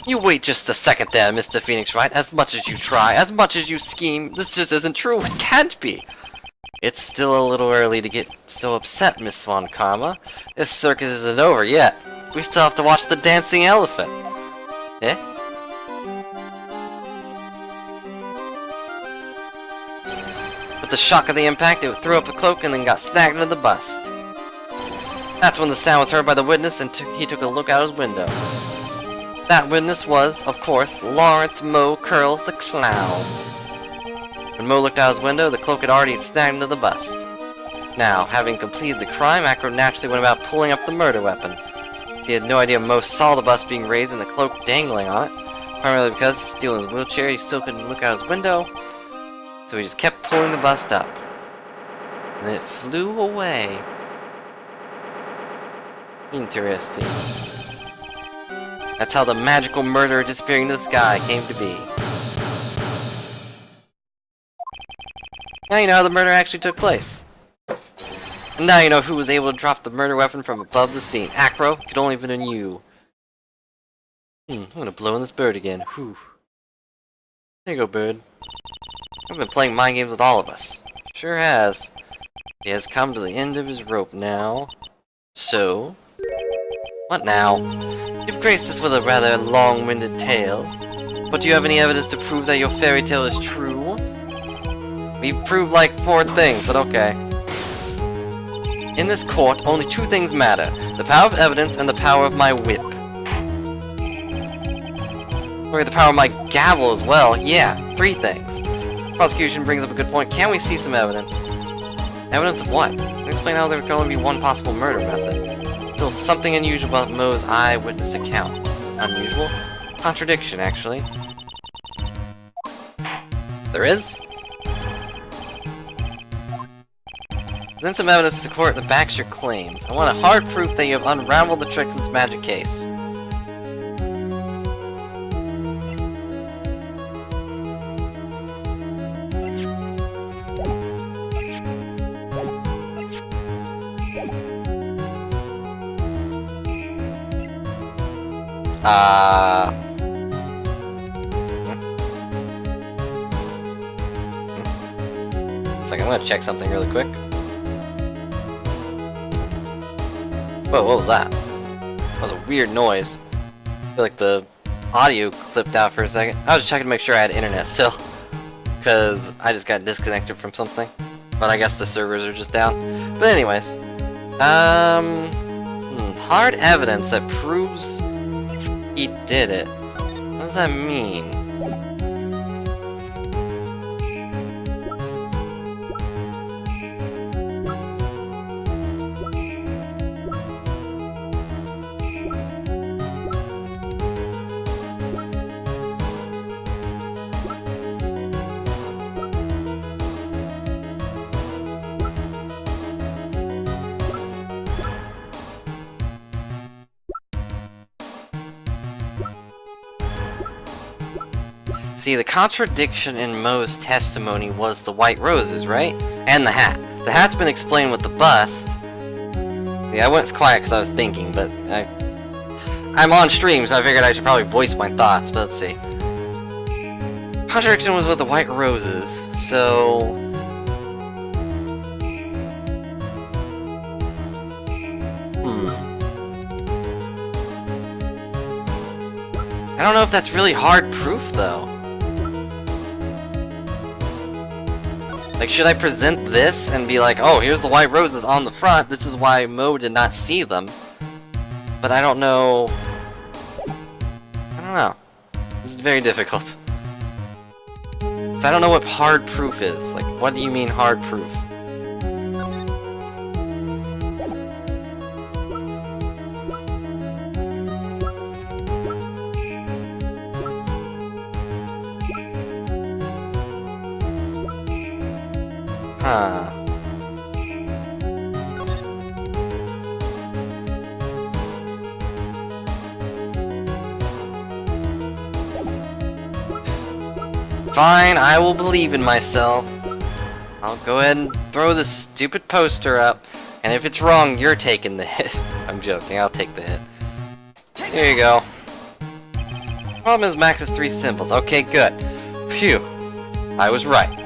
You wait just a second there, Mr. Phoenix Wright. As much as you try, as much as you scheme, this just isn't true. It can't be. It's still a little early to get so upset, Miss Von Karma. This circus isn't over yet. We still have to watch the dancing elephant. Eh? With the shock of the impact, it threw up the cloak and then got snagged into the bust. That's when the sound was heard by the witness and he took a look out his window. That witness was, of course, Lawrence Moe Curls the Clown. When Moe looked out his window, the cloak had already snagged into the bust. Now, having completed the crime, Acro naturally went about pulling up the murder weapon. He had no idea Moe saw the bust being raised and the cloak dangling on it. Primarily because, still in his wheelchair, he still couldn't look out his window. So he just kept pulling the bust up. And then it flew away. Interesting. That's how the magical murderer disappearing into the sky came to be. Now you know how the murder actually took place. And now you know who was able to drop the murder weapon from above the scene. Acro, it could only have been you. I'm gonna blow in this bird again. Whew. There you go, bird. I've been playing mind games with all of us. Sure has. He has come to the end of his rope now. So... what now? You've graced us with a rather long-winded tale. But do you have any evidence to prove that your fairy tale is true? We've proved like 4 things, but okay. In this court, only 2 things matter. The power of evidence and the power of my whip. Or the power of my gavel as well. Yeah, 3 things. Prosecution brings up a good point. Can we see some evidence? Evidence of what? Explain how there can only be one possible murder method. Still something unusual about Moe's eyewitness account. Unusual? Contradiction, actually. There is? Present some evidence to the court that backs your claims. I want a hard proof that you have unraveled the tricks in this magic case. It's like I'm gonna check something really quick. Whoa, what was that? That was a weird noise. I feel like the audio clipped out for a second. I was checking to make sure I had internet still, because I just got disconnected from something. But I guess the servers are just down. But anyways, hard evidence that proves he did it. What does that mean? See, the contradiction in Moe's testimony was the white roses, right? And the hat. The hat's been explained with the bust. Yeah, I went quiet because I was thinking, but I'm on stream, so I figured I should probably voice my thoughts, but let's see. Contradiction was with the white roses, so... I don't know if that's really hard proof, though. Like, should I present this and be like, oh, here's the white roses on the front, this is why Mo did not see them. But I don't know... I don't know. This is very difficult. I don't know what hard proof is. Like, what do you mean hard proof? Huh. Fine, I will believe in myself. I'll go ahead and throw this stupid poster up, and if it's wrong, you're taking the hit. I'm joking, I'll take the hit. Here you go. Problem is Max has 3 symbols. Okay, good. Phew. I was right.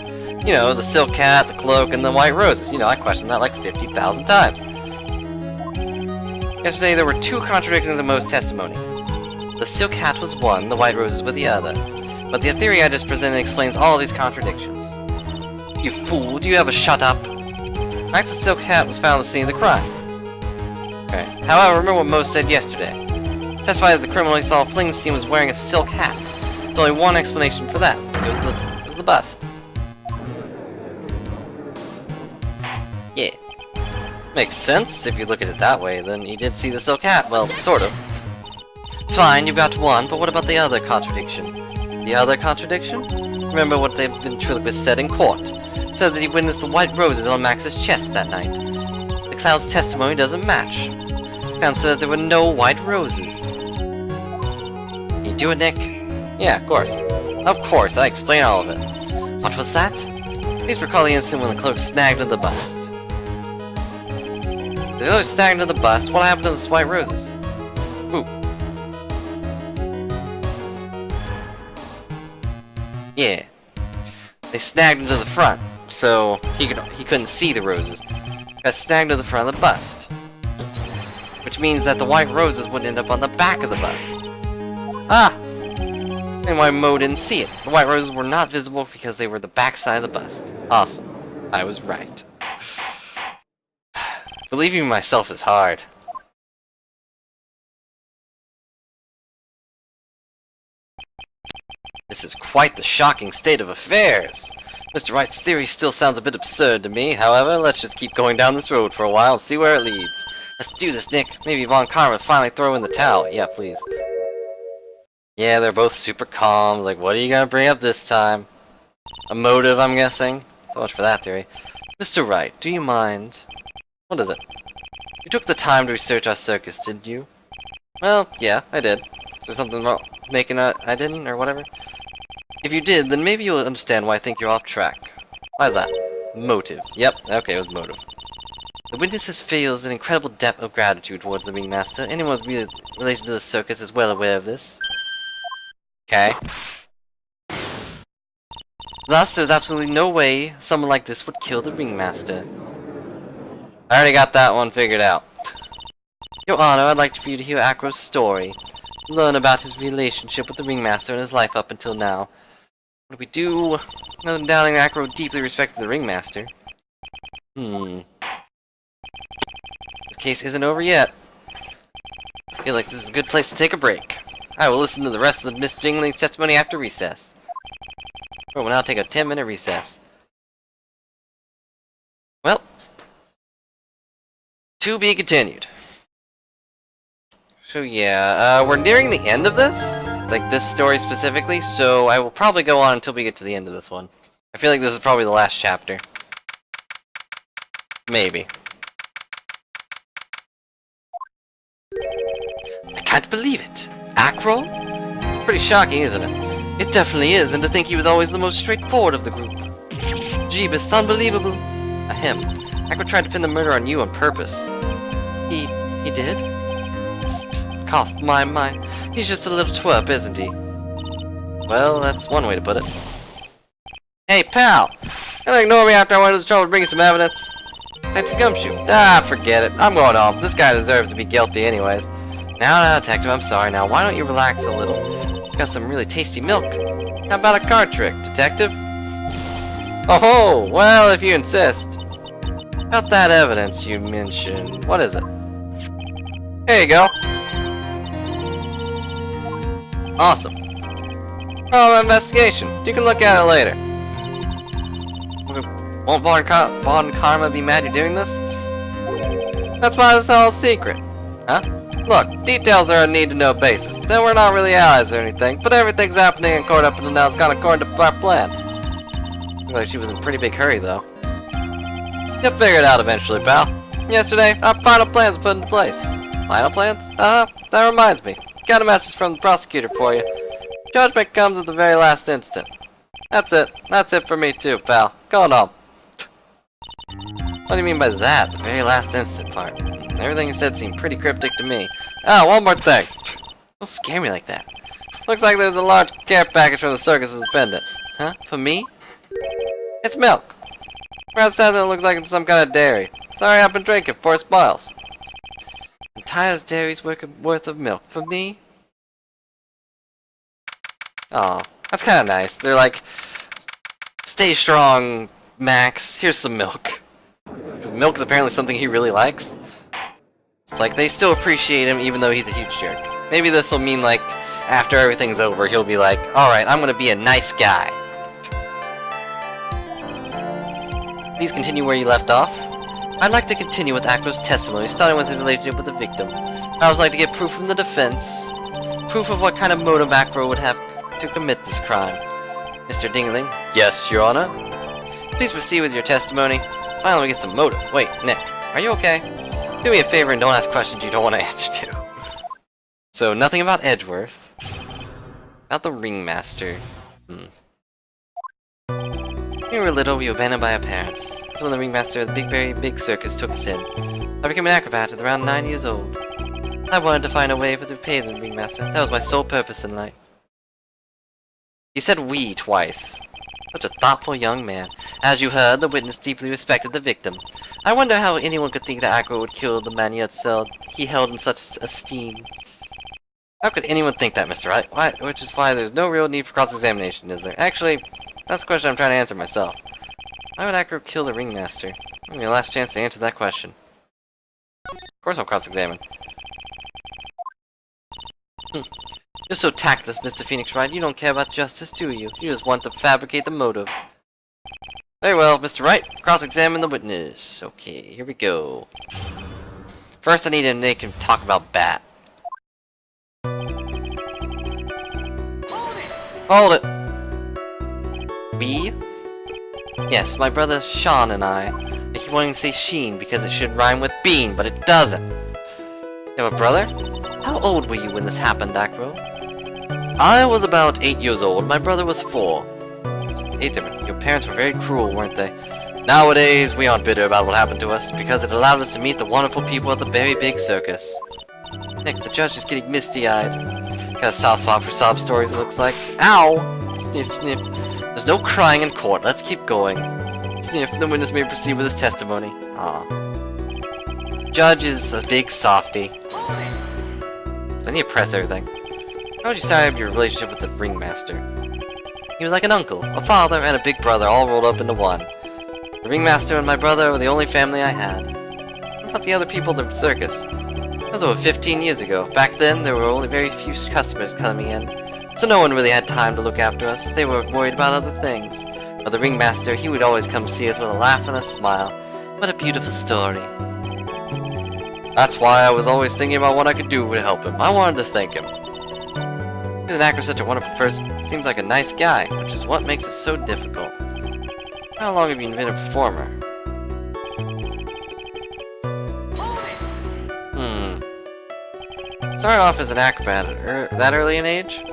You know, the silk hat, the cloak, and the white roses. You know, I questioned that like 50,000 times. Yesterday, there were 2 contradictions in Mo's testimony. The silk hat was one, the white roses were the other. But the theory I just presented explains all of these contradictions. You fool, do you ever shut up? Max's silk hat was found at the scene of the crime. Okay. However, remember what Mo said yesterday. Testified that the criminal he saw fleeing the scene was wearing a silk hat. There's only one explanation for that. It was the bust. Yeah. Makes sense, if you look at it that way, then he did see the silk hat. Well, sort of. Fine, you got one, but what about the other contradiction? The other contradiction? Remember what the ventriloquist said in court. It said that he witnessed the white roses on Max's chest that night. The clown's testimony doesn't match. The clown said that there were no white roses. You do it, Nick? Yeah, of course. Of course, I explain all of it. What was that? Please recall the incident when the cloak snagged into the bust. The cloak snagged into the bust. What happened to the white roses? Ooh. Yeah. They snagged into the front, so he couldn't see the roses. Got snagged to the front of the bust. Which means that the white roses would end up on the back of the bust. Ah! And why Mo didn't see it. The white roses were not visible because they were the back side of the bust. Awesome. I was right. Believing in myself is hard. This is quite the shocking state of affairs. Mr. Wright's theory still sounds a bit absurd to me. However, let's just keep going down this road for a while and see where it leads. Let's do this, Nick. Maybe Von Karma will finally throw in the towel. Yeah, please. Yeah, they're both super calm. Like, what are you gonna bring up this time? A motive, I'm guessing. So much for that theory. Mr. Wright, do you mind? What is it? You took the time to research our circus, didn't you? Well, yeah, I did. Is there something wrong making I didn't, or whatever? If you did, then maybe you'll understand why I think you're off track. Why is that? Motive. Yep, okay, it was motive. The witness feels an incredible depth of gratitude towards the ringmaster. Anyone with relation to the circus is well aware of this. Okay. Thus, there's absolutely no way someone like this would kill the ringmaster. I already got that one figured out. Your Honor, I'd like for you to hear Acro's story. Learn about his relationship with the ringmaster and his life up until now. What do we do? No doubting Acro deeply respected the ringmaster. This case isn't over yet. I feel like this is a good place to take a break. I will listen to the rest of Miss Jingling's testimony after recess. We'll now take a 10-minute recess. Well, to be continued. So yeah, we're nearing the end of this, like this story specifically, so I will probably go on until we get to the end of this one. I feel like this is probably the last chapter. Maybe. I can't believe it. Acro? Pretty shocking, isn't it? It definitely is, and to think he was always the most straightforward of the group. Jeebus, unbelievable. Ahem. Acro tried to pin the murder on you on purpose. He did? Psst, psst, cough, my. He's just a little twerp, isn't he? Well, that's one way to put it. Hey, pal! Gonna ignore me after I went to the trouble to bring you some evidence? Detective Gumshoe. Ah, forget it. I'm going home. This guy deserves to be guilty anyways. Now, Detective, I'm sorry. Now, why don't you relax a little? Got some really tasty milk. How about a card trick, detective? Oh, well, if you insist. About that evidence you mentioned, what is it? Here you go. Awesome. Oh, investigation. You can look at it later. Won't Von Karma be mad you're doing this? That's why it's all secret. Huh? Look, details are a need-to-know basis. Then we're not really allies or anything, but everything's happening in court up until now. It's gone according to our plan. Looks like she was in a pretty big hurry, though. You'll figure it out eventually, pal. Yesterday, our final plans were put into place. Final plans? That reminds me. Got a message from the prosecutor for you. Judgment comes at the very last instant. That's it. That's it for me too, pal. Going home. What do you mean by that? The very last instant part. Everything you said seemed pretty cryptic to me. Oh, one more thing. Don't scare me like that. Looks like there's a large care package from the circus as a pendant. Huh? For me? It's milk. Brad says it looks like some kind of dairy. Sorry, I've been drinking 4 spoils. Entire dairy's worth of milk. For me? Oh, that's kind of nice. They're like, stay strong, Max. Here's some milk. Because milk is apparently something he really likes. It's like they still appreciate him even though he's a huge jerk. Maybe this will mean like, after everything's over, he'll be like, alright, I'm gonna be a nice guy. Please continue where you left off. I'd like to continue with Acro's testimony, starting with his relationship with the victim. I would like to get proof from the defense. Proof of what kind of motive Acro would have to commit this crime. Mr. Dingling? Yes, Your Honor? Please proceed with your testimony. Finally, we get some motive. Wait, Nick, are you okay? Do me a favor and don't ask questions you don't want to answer to. So, nothing about Edgeworth. About the Ringmaster. When we were little, we were abandoned by our parents. That's when the Ringmaster of the Big Circus took us in. I became an acrobat at around 9 years old. I wanted to find a way to repay the Ringmaster. That was my sole purpose in life. He said "we" twice. Such a thoughtful young man. As you heard, the witness deeply respected the victim. I wonder how anyone could think that Acro would kill the man he held in such esteem. How could anyone think that, Mr. Wright? Which is why there's no real need for cross-examination, is there? Actually, that's the question I'm trying to answer myself. Why would Acro kill the Ringmaster? Give me your last chance to answer that question. Of course I'll cross-examine. You're so tactless, Mr. Phoenix Wright. You don't care about justice, do you? You just want to fabricate the motive. Very well, Mr. Wright. Cross-examine the witness. Okay, here we go. First, I need to make him talk about Bat. Hold it! We? Yes, my brother Sean and I. I keep wanting to say Sheen because it should rhyme with bean, but it doesn't. You have a brother? How old were you when this happened, Acro? I was about 8 years old. My brother was 4. Your parents were very cruel, weren't they? Nowadays, we aren't bitter about what happened to us, because it allowed us to meet the wonderful people at the very big circus. Nick, the judge is getting misty-eyed. Got a soft spot for sob stories, it looks like. Ow! Sniff, sniff. There's no crying in court. Let's keep going. Sniff, the witness may proceed with his testimony. Aw. Judge is a big softy. I need to press everything. How would you describe your relationship with the Ringmaster? He was like an uncle, a father, and a big brother all rolled up into one. The Ringmaster and my brother were the only family I had. What about the other people in the circus? That was over 15 years ago. Back then, there were only very few customers coming in, so no one really had time to look after us. They were worried about other things. But the Ringmaster, he would always come see us with a laugh and a smile. What a beautiful story. That's why I was always thinking about what I could do to help him. I wanted to thank him. He's an actor, such a wonderful person. Seems like a nice guy, which is what makes it so difficult. How long have you been a performer? Started off as an acrobat at that early an age?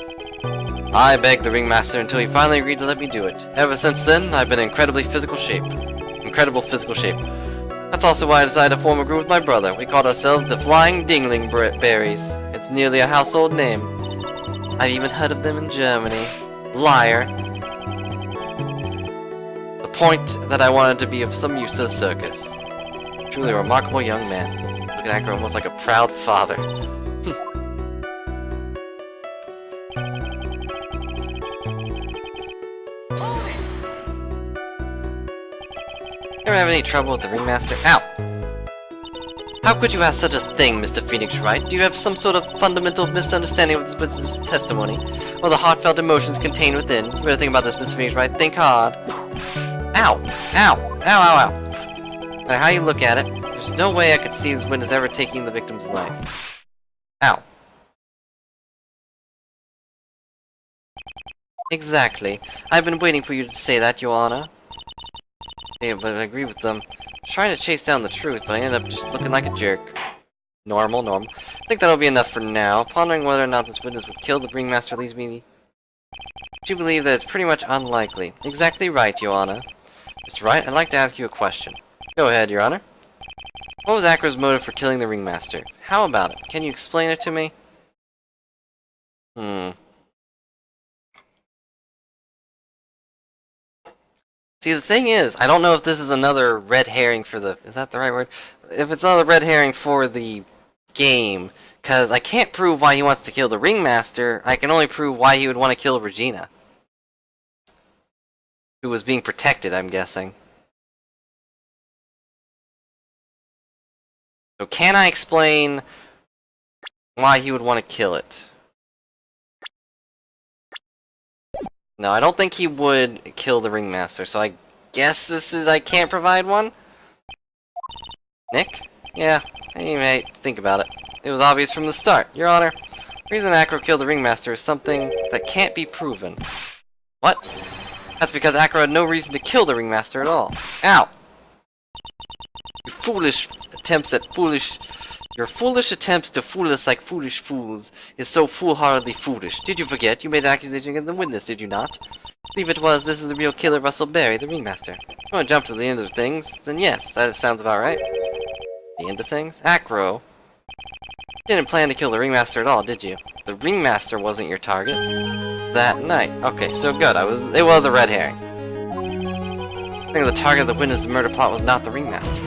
I begged the Ringmaster until he finally agreed to let me do it. Ever since then, I've been in incredible physical shape. That's also why I decided to form a group with my brother. We called ourselves the Flying Dingling Berries. It's nearly a household name. I've even heard of them in Germany. Liar. The point that I wanted to be of some use to the circus. Truly a remarkable young man. Look at Acro, almost like a proud father. Ever have any trouble with the Ringmaster? Ow! How could you ask such a thing, Mr. Phoenix Wright? Do you have some sort of fundamental misunderstanding of this business testimony, or the heartfelt emotions contained within? You better think about this, Mr. Phoenix Wright. Think hard. Ow! Ow! Ow, ow, ow! No matter how you look at it, there's no way I could see this witness ever taking the victim's life. Ow. Exactly. I've been waiting for you to say that, Your Honor. Yeah, but I agree with them. Trying to chase down the truth, but I ended up just looking like a jerk. Normal. I think that'll be enough for now. Pondering whether or not this witness would kill the Ringmaster leads me to believe that it's pretty much unlikely. Exactly right, Your Honor. Mr. Wright, I'd like to ask you a question. Go ahead, Your Honor. What was Acro's motive for killing the Ringmaster? How about it? Can you explain it to me? See, the thing is, I don't know if this is another red herring for the... Is that the right word? If it's another red herring for the game, because I can't prove why he wants to kill the Ringmaster, I can only prove why he would want to kill Regina. Who was being protected, I'm guessing. So can I explain why he would want to kill it? No, I don't think he would kill the Ringmaster, so I guess I can't provide one? Nick? Yeah, you may think about it. It was obvious from the start, Your Honor. The reason Acro killed the Ringmaster is something that can't be proven. What? That's because Acro had no reason to kill the Ringmaster at all. Ow! Your foolish attempts to fool us like foolish fools is so foolhardily foolish. Did you forget? You made an accusation against the witness, did you not? Believe it was, this is the real killer, Russell Berry, the Ringmaster. If you want to jump to the end of things, then yes, that sounds about right. The end of things? Acro. You didn't plan to kill the Ringmaster at all, did you? The Ringmaster wasn't your target that night. Okay, so good. It was a red herring. I think the target of the witness the murder plot was not the Ringmaster.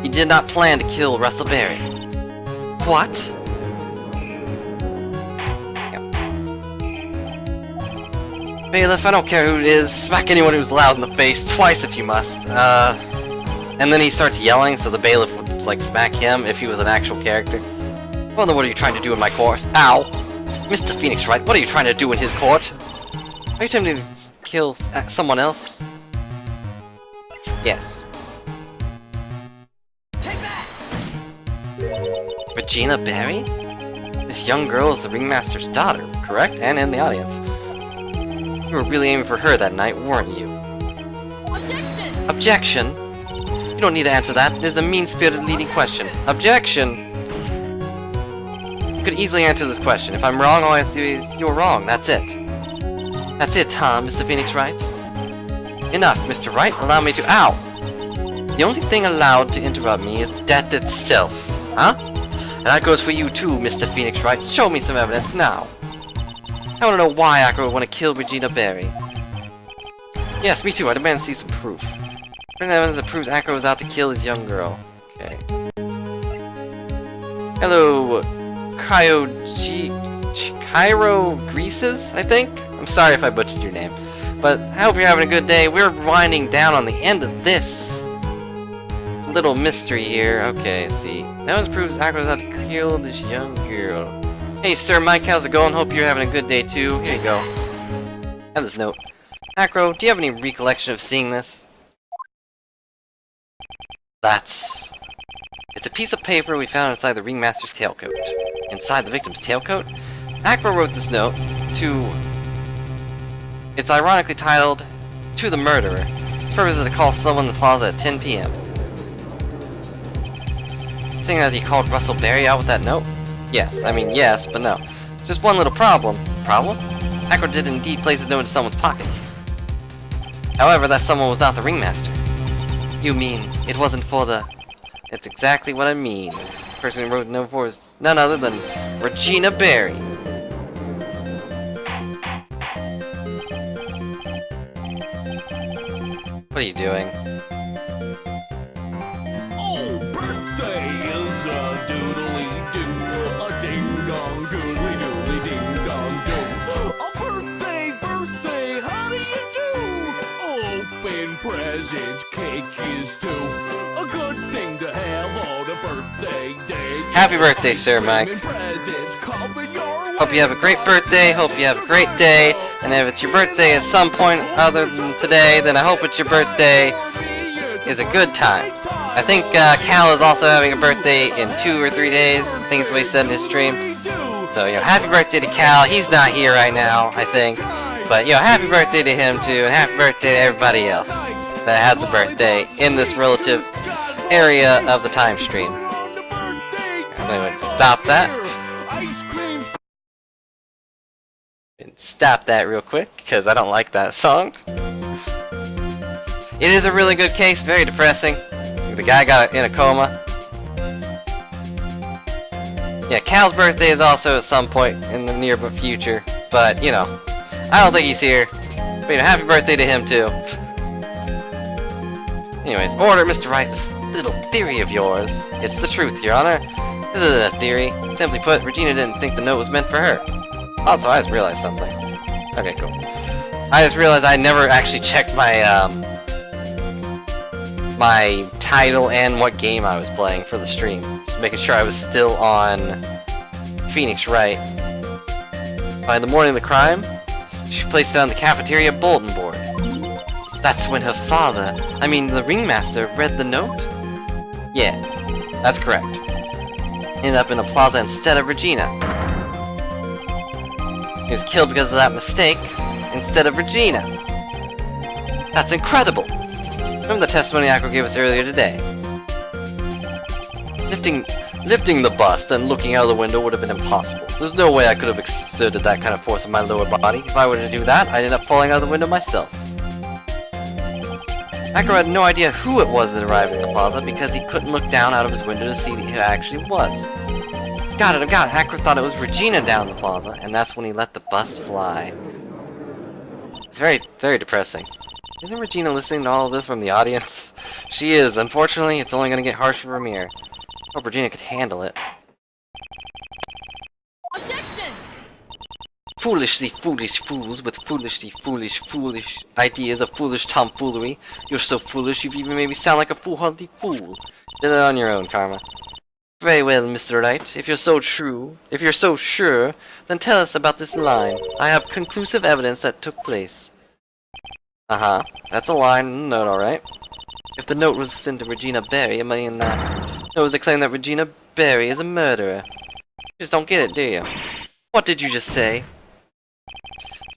He did not plan to kill Russell Berry. What? Yep. Bailiff, I don't care who it is. Smack anyone who's loud in the face twice if you must. And then he starts yelling, so the bailiff would like smack him if he was an actual character. Well, then what are you trying to do in my court? Ow! Mr. Phoenix Wright, what are you trying to do in his court? Are you attempting to kill someone else? Yes. Regina Berry? This young girl is the Ringmaster's daughter, correct? And in the audience. You were really aiming for her that night, weren't you? Objection! Objection? You don't need to answer that. It is a mean-spirited leading question. Objection! You could easily answer this question. If I'm wrong, all I have to say is you're wrong. That's it. That's it, huh, Mr. Phoenix Wright? Enough, Mr. Wright. Allow me to... Ow! The only thing allowed to interrupt me is death itself. Huh? And that goes for you too, Mr. Phoenix Wright. Show me some evidence now. I want to know why Acro would want to kill Regina Berry. Yes, me too. I demand to see some proof. Bring evidence that proves Acro was out to kill his young girl. Okay. Hello, Cairo Greases, I think? I'm sorry if I butchered your name. But I hope you're having a good day. We're winding down on the end of this little mystery here. Okay, see. That one proves Acro was out to kill this young girl. Hey, Sir Mike, how's it going? Hope you're having a good day, too. Here you go. Have this note. Acro, do you have any recollection of seeing this? It's a piece of paper we found inside the Ringmaster's tailcoat. Inside the victim's tailcoat? Acro wrote this note to... It's ironically titled, To the Murderer. Its purpose is to call someone in the plaza at 10 p.m. Saying that he called Russell Berry out with that note? Yes, I mean yes, but no. It's just one little problem. Problem? Acro did indeed place his note in someone's pocket. However, that someone was not the Ringmaster. You mean, it wasn't for the... That's exactly what I mean. The person who wrote the note for is none other than Regina Berry. What are you doing? Oh, birthday is a doodly-doo, a ding-dong, doodly-doodly-ding. Happy birthday, Sir Mike. Hope you have a great birthday, hope you have a great day, and if it's your birthday at some point other than today, then I hope it's your birthday is a good time. I think Cal is also having a birthday in 2 or 3 days. I think it's what he said in his stream. So, happy birthday to Cal. He's not here right now, I think. But, happy birthday to him too, and happy birthday to everybody else that has a birthday in this relative area of the time stream. Anyway, stop that. Stop that real quick, because I don't like that song. It is a really good case, very depressing. The guy got in a coma. Yeah, Cal's birthday is also at some point in the near future, but, I don't think he's here. But, happy birthday to him, too. Anyways, order, Mr. Wright, this little theory of yours. It's the truth, Your Honor. This isn't a theory. Simply put, Regina didn't think the note was meant for her. Also, I just realized something. Okay, cool. I just realized I never actually checked my, my title and what game I was playing for the stream. Just making sure I was still on Phoenix Wright. By the morning of the crime, she placed it on the cafeteria bulletin board. That's when her father, the ringmaster, read the note? Yeah, that's correct. Ended up in a plaza instead of Regina. He was killed because of that mistake, instead of Regina. That's incredible! From the testimony Akko gave us earlier today. Lifting the bust and looking out of the window would have been impossible. There's no way I could have exerted that kind of force on my lower body. If I were to do that, I'd end up falling out of the window myself. Akko had no idea who it was that arrived at the plaza because he couldn't look down out of his window to see who it actually was. Got it. Akko thought it was Regina down the plaza, and that's when he let the bus fly. It's very, very depressing. Isn't Regina listening to all of this from the audience? She is. Unfortunately, it's only going to get harsher from here. Hope Regina could handle it. Objection! Foolishly foolish fools with foolishly foolish ideas of foolish tomfoolery. You're so foolish you've even made me sound like a foolhardy fool. Did that on your own, Karma. Very well, Mr. Wright. If you're so sure, then tell us about this line. I have conclusive evidence that took place. That's a line in the note, alright. If the note was sent to Regina Berry, it mean that note was to claim that Regina Berry is a murderer. You just don't get it, do you? What did you just say?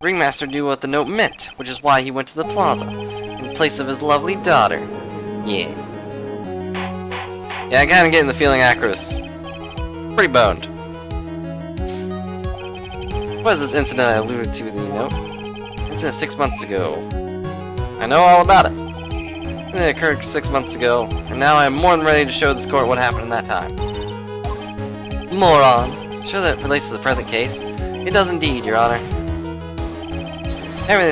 The ringmaster knew what the note meant, which is why he went to the plaza, in place of his lovely daughter. Yeah. Yeah, I kinda getting the feeling Akro's pretty boned. What is this incident I alluded to in the note? Incident 6 months ago. I know all about it. It occurred 6 months ago, and now I am more than ready to show this court what happened in that time. Moron. Sure that it relates to the present case? It does indeed, Your Honor. Everything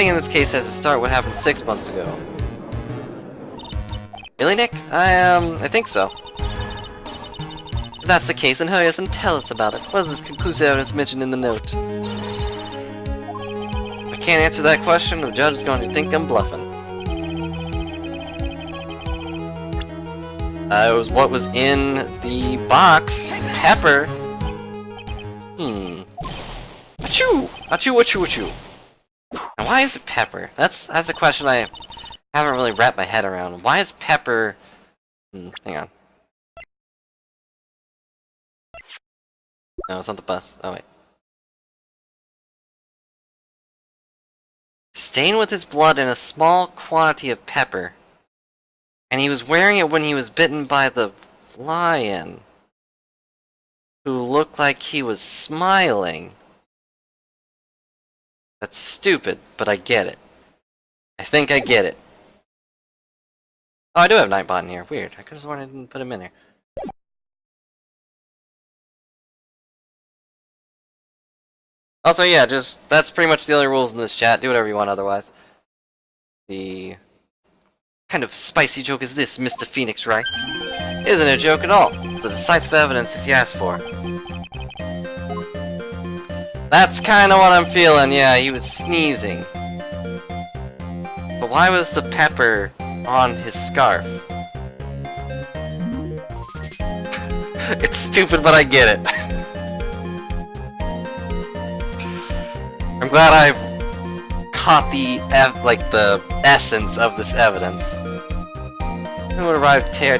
in this case has to start what happened 6 months ago. Really, Nick? I think so. If that's the case, then hurry us and tell us about it. What is this conclusive evidence mentioned in the note? If I can't answer that question, the judge is going to think I'm bluffing. It was what was in the box. Pepper. Achoo! Achoo, achoo, achoo. And why is it pepper? That's a question I haven't really wrapped my head around. Why is pepper... hang on. No, it's not the bus. Oh, wait. Stained with his blood in a small quantity of pepper. And he was wearing it when he was bitten by the lion, who looked like he was smiling. That's stupid, but I get it. I think I get it. Oh, I do have Nightbot in here. Weird. I could have sworn I didn't put him in there. Also, yeah, that's pretty much the only rules in this chat. Do whatever you want otherwise. The kind of spicy joke is this, Mr. Phoenix Wright? Isn't a joke at all. It's a decisive evidence if you ask for it. That's kind of what I'm feeling. Yeah, he was sneezing. But why was the pepper on his scarf? It's stupid, but I get it. I'm glad I've caught the essence of this evidence. They would arrive and try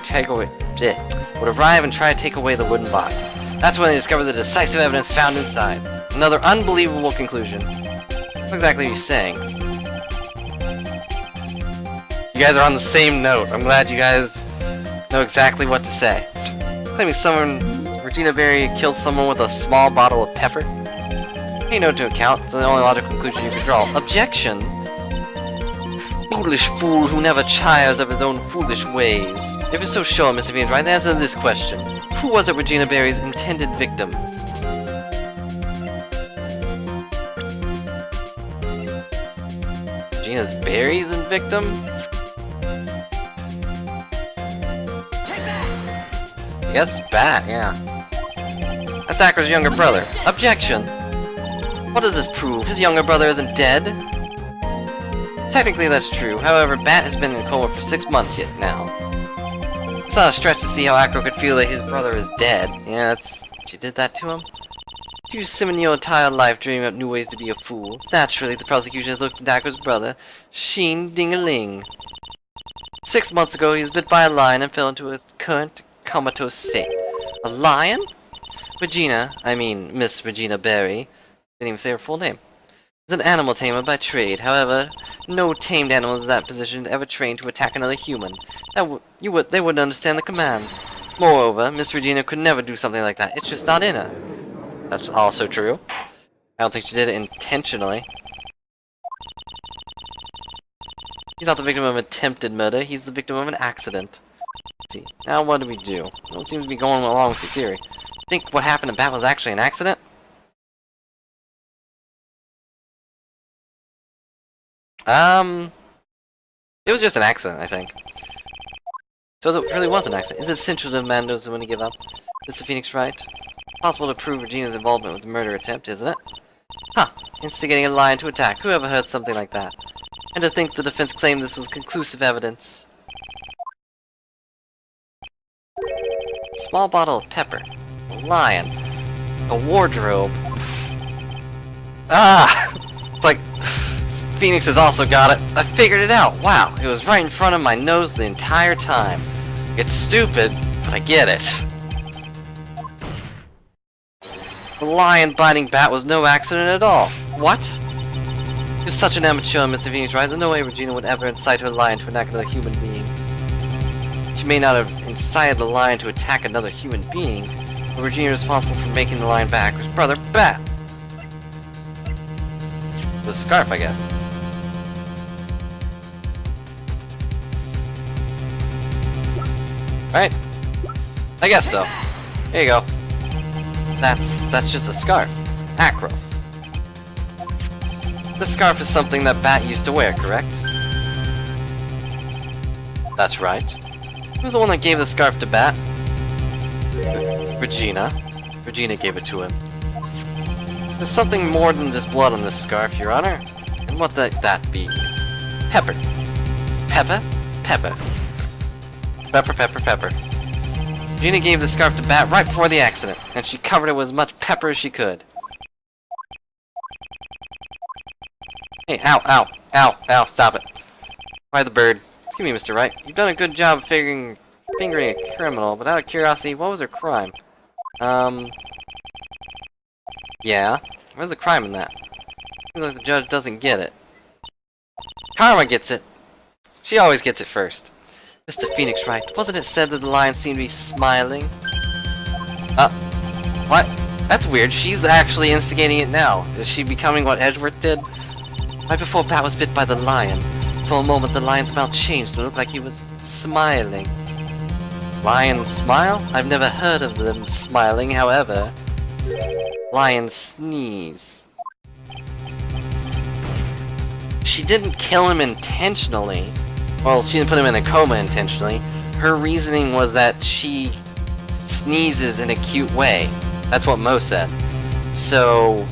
to take away the wooden box. That's when they discover the decisive evidence found inside. Another unbelievable conclusion. What exactly are you saying? You guys are on the same note. I'm glad you guys know exactly what to say. Claiming Regina Berry killed someone with a small bottle of pepper? Take note to account. It's the only logical conclusion you can draw. Objection! Foolish fool who never tires of his own foolish ways. If you're so sure, Mr. Phoenix Wright, answer this question. Who was it Regina Berry's intended victim? Regina's Berry's victim? I guess Bat, yeah. That's Acker's younger brother. Objection! What does this prove? His younger brother isn't dead? Technically that's true, however, Bat has been in a coma for 6 months yet now. It's not a stretch to see how Acker could feel that his brother is dead. Yeah, she did that to him? You spent your entire life dreaming up new ways to be a fool. Naturally, the prosecution has looked at Acker's brother, Sheen Ding-a-ling. 6 months ago, he was bit by a lion and fell into a current comatose state. A lion? Miss Regina Berry, didn't even say her full name, is an animal tamer by trade. However, no tamed animal is in that position ever trained to attack another human. They wouldn't understand the command. Moreover, Miss Regina could never do something like that. It's just not in her. That's also true. I don't think she did it intentionally. He's not the victim of attempted murder. He's the victim of an accident. Let's see. Now what do we do? I don't seem to be going along with your theory. Think what happened to Bat was actually an accident? It was just an accident, I think. So it really was an accident. Is it essential to Mando's when to give up? Mr. Phoenix Wright? Possible to prove Regina's involvement with the murder attempt, isn't it? Huh. Instigating a lion to attack. Who ever heard something like that? And to think the defense claimed this was conclusive evidence. Small bottle of pepper. A lion. A wardrobe. Ah! It's like, Phoenix has also got it. I figured it out. Wow, it was right in front of my nose the entire time. It's stupid, but I get it. The lion biting Bat was no accident at all. What? You're such an amateur, Mr. Phoenix Wright. There's no way Regina would ever incite her lion to attack another human being. She may not have incited the lion to attack another human being, but Regina is responsible for making the lion bat Acker's brother, Bat. The scarf, I guess. Right? I guess so. There you go. That's just a scarf. Acro. The scarf is something that Bat used to wear, correct? That's right. Who was the one that gave the scarf to Bat? Regina. Regina gave it to him. There's something more than just blood on this scarf, Your Honor. And what that be? Pepper. Pepper? Pepper. Pepper, pepper, pepper. Regina gave the scarf to Bat right before the accident, and she covered it with as much pepper as she could. Hey, ow, ow, ow, ow, stop it. Why the bird? Excuse me, Mr. Wright. You've done a good job of fingering a criminal, but out of curiosity, what was her crime? Yeah. Where's the crime in that? Seems like the judge doesn't get it. Karma gets it. She always gets it first. Mr. Phoenix Wright, wasn't it said that the lion seemed to be smiling? What? That's weird. She's actually instigating it now. Is she becoming what Edgeworth did? Right before Bat was bit by the lion. For a moment, the lion's mouth changed and looked like he was smiling. Lions smile? I've never heard of them smiling, however. Lions sneeze. She didn't kill him intentionally. Well, she didn't put him in a coma intentionally. Her reasoning was that she sneezes in a cute way. That's what Mo said. So,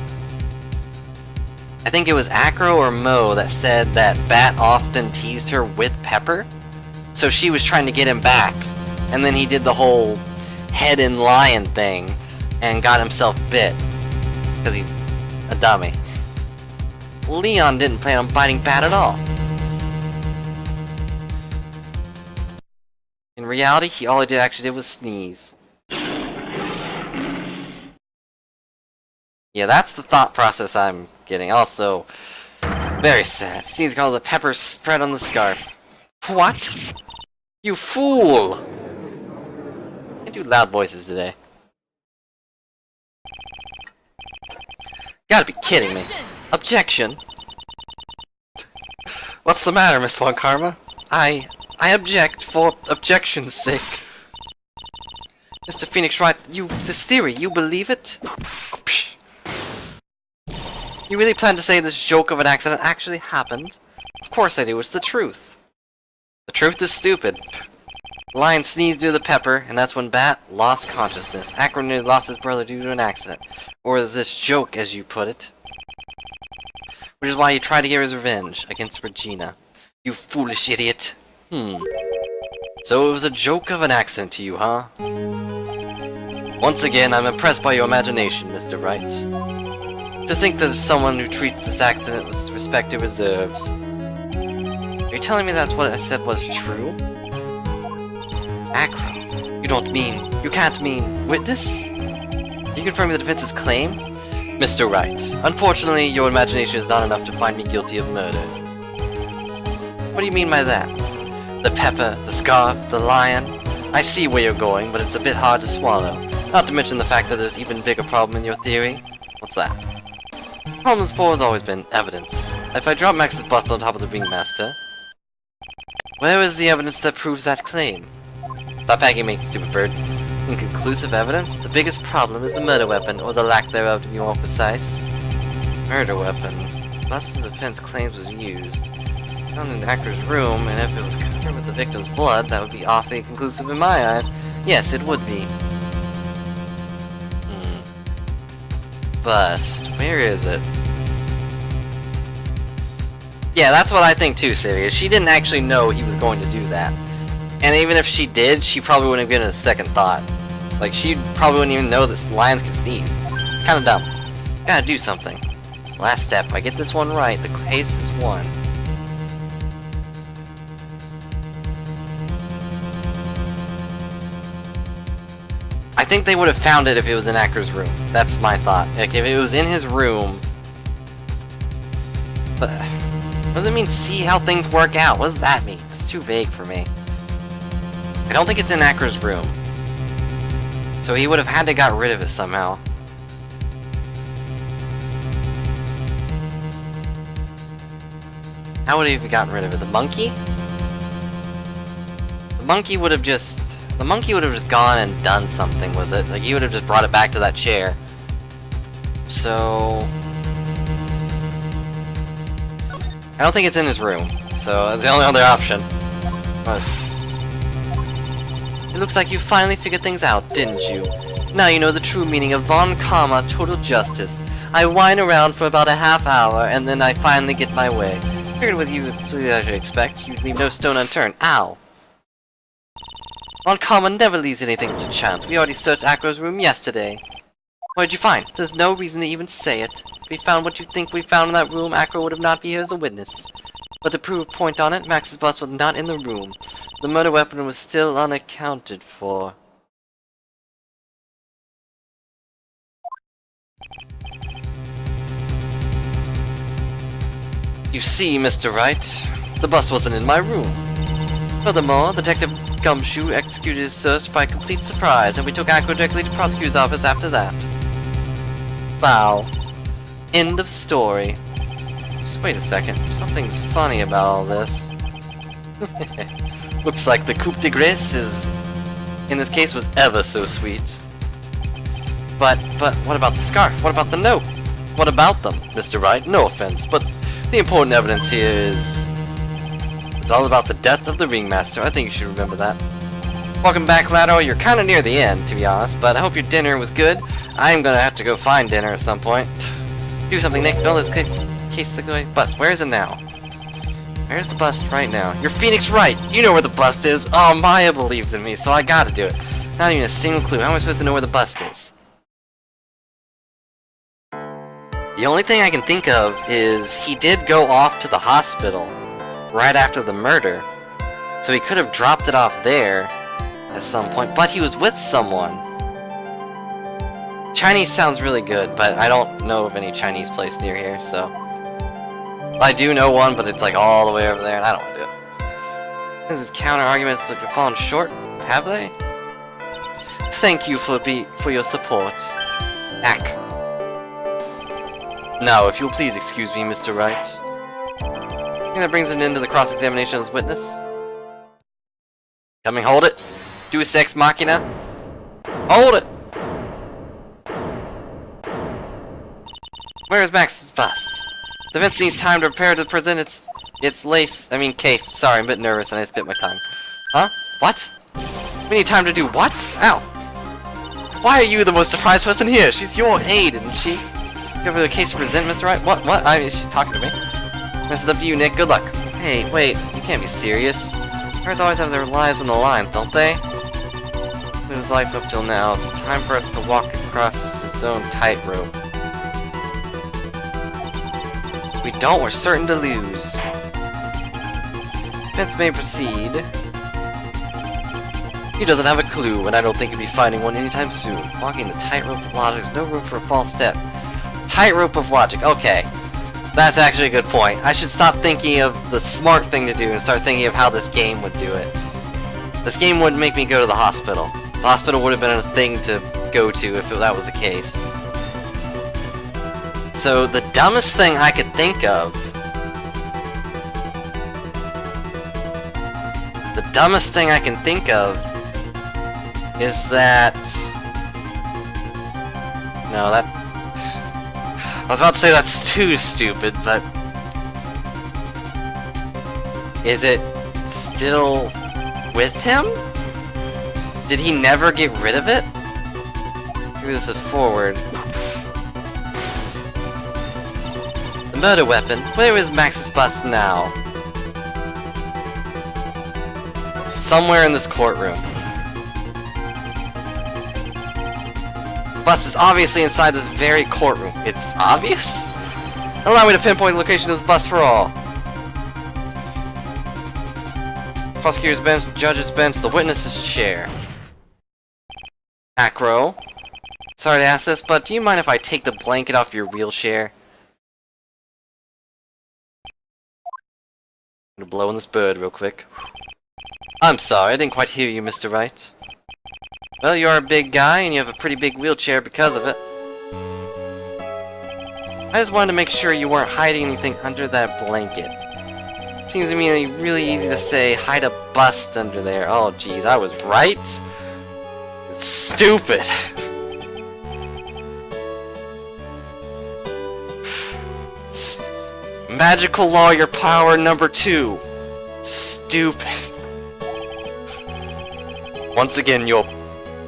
I think it was Acro or Mo that said that Bat often teased her with pepper. So she was trying to get him back. And then he did the whole, head and lion thing and got himself bit. Because he's a dummy. Leon didn't plan on biting Bat at all. In reality, all he actually did was sneeze. Yeah, that's the thought process I'm getting. Also, very sad. Sneeze got all the pepper spread on the scarf. What? You fool! I do loud voices today. Gotta be kidding me. Objection! What's the matter, Miss Von Karma? I object for objection's sake. Mr. Phoenix Wright, this theory, you believe it? You really plan to say this joke of an accident actually happened? Of course I do, it's the truth. The truth is stupid. The lion sneezed near the pepper, and that's when Bat lost consciousness. Acro nearly lost his brother due to an accident. Or this joke, as you put it. Which is why he tried to get his revenge against Regina. You foolish idiot. So it was a joke of an accident to you, huh? Once again, I'm impressed by your imagination, Mr. Wright. To think that there's someone who treats this accident with respect it deserves. Are you telling me that's what I said was true? Acro, you can't mean witness? Are you confirming the defense's claim? Mr. Wright, unfortunately, your imagination is not enough to find me guilty of murder. What do you mean by that? The pepper, the scarf, the lion. I see where you're going, but it's a bit hard to swallow. Not to mention the fact that there's an even bigger problem in your theory. What's that? Problem before has always been evidence. If I drop Max's bust on top of the Ringmaster, where is the evidence that proves that claim? Stop pegging me, stupid bird. Inconclusive evidence? The biggest problem is the murder weapon, or the lack thereof to be more precise. Murder weapon. Unless the defense claims was used. Found in the actor's room, and if it was covered with the victim's blood, that would be awfully conclusive in my eyes. Yes, it would be. Bust. Where is it? Yeah, that's what I think too, Sirius. She didn't actually know he was going to do that. And even if she did, she probably wouldn't have given it a second thought. Like, she probably wouldn't even know that lions can sneeze. Kinda dumb. Gotta do something. Last step. I get this one right, the case is won. I think they would have found it if it was in Acker's room. That's my thought. Like, if it was in his room... But... what does it mean, see how things work out? What does that mean? It's too vague for me. I don't think it's in Acker's room. So he would have had to got rid of it somehow. How would he have gotten rid of it? The monkey? The monkey would have just... The monkey would have just gone and done something with it. Like, he would have just brought it back to that chair. So... I don't think it's in his room. So, that's the only other option. It looks like you finally figured things out, didn't you? Now you know the true meaning of Von Karma, total justice. I whine around for about a half hour, and then I finally get my way. Figured with you, it's as I expect. You'd leave no stone unturned. Ow! Von Karma never leaves anything to chance. We already searched Acro's room yesterday. What did you find? There's no reason to even say it. If we found what you think we found in that room, Acro would have not be here as a witness. But to prove a point on it, Max's bus was not in the room. The murder weapon was still unaccounted for. You see, Mr. Wright, the bus wasn't in my room. Furthermore, Detective Gumshoe executed his search by complete surprise, and we took Acro directly to prosecutor's office after that. Wow. End of story. Just wait a second. Something's funny about all this. Looks like the coup de grace is, in this case, was ever so sweet. But what about the scarf? What about the note? What about them, Mr. Wright? No offense, but the important evidence here is... it's all about the death of the Ringmaster. I think you should remember that. Welcome back, Lado. You're kind of near the end, to be honest, but I hope your dinner was good. I'm gonna have to go find dinner at some point. Do something, Nick. No, let's case the bust. Where is it now? Where's the bust right now? You're Phoenix Wright! You know where the bust is! Oh, Maya believes in me, so I gotta do it. Not even a single clue. How am I supposed to know where the bust is? The only thing I can think of is he did go off to the hospital right after the murder. So he could have dropped it off there at some point, but he was with someone. Chinese sounds really good, but I don't know of any Chinese place near here, so... I do know one, but it's like all the way over there, and I don't want to do it. These counter-arguments have fallen short, have they? Thank you for your support. Ack. Now, if you'll please excuse me, Mr. Wright. I think that brings an end to the cross-examination of this witness. Coming, hold it. Deus Ex Machina. Hold it! Where is Max's bust? Defense needs time to prepare to present its case. Sorry, I'm a bit nervous and I spit my tongue. Huh? What? We need time to do what? Ow! Why are you the most surprised person here? She's your aide, isn't she? You have a case to present, Mr. Wright? What? I mean, she's talking to me. This is up to you, Nick. Good luck. Hey, wait. You can't be serious. Parents always have their lives on the lines, don't they? His life up till now. It's time for us to walk across his own tightrope. If we don't, we're certain to lose. Defense may proceed. He doesn't have a clue, and I don't think he'll be finding one anytime soon. Walking the tightrope of logic, there's no room for a false step. Tightrope of logic, okay. That's actually a good point. I should stop thinking of the smart thing to do and start thinking of how this game would do it. This game wouldn't make me go to the hospital. The hospital would have been a thing to go to if that was the case. So the dumbest thing I could think of... The dumbest thing I can think of is that... No, that... I was about to say that's too stupid, but... Is it still with him? Did he never get rid of it? Maybe this is forward. The murder weapon. Where is Max's bust now? Somewhere in this courtroom. The bust is obviously inside this very courtroom. It's obvious? Allow me to pinpoint the location of this bust for all. Prosecutor's bench, the judge's bench, the witness's chair. Acro. Sorry to ask this, but do you mind if I take the blanket off your wheelchair? I'm gonna blow in this bird real quick. I'm sorry, I didn't quite hear you, Mr. Wright. Well, you're a big guy, and you have a pretty big wheelchair because of it. I just wanted to make sure you weren't hiding anything under that blanket. Seems to me really easy to say, hide a bust under there. Oh, jeez, I was right? It's stupid. Magical lawyer power number 2. Stupid. Once again, your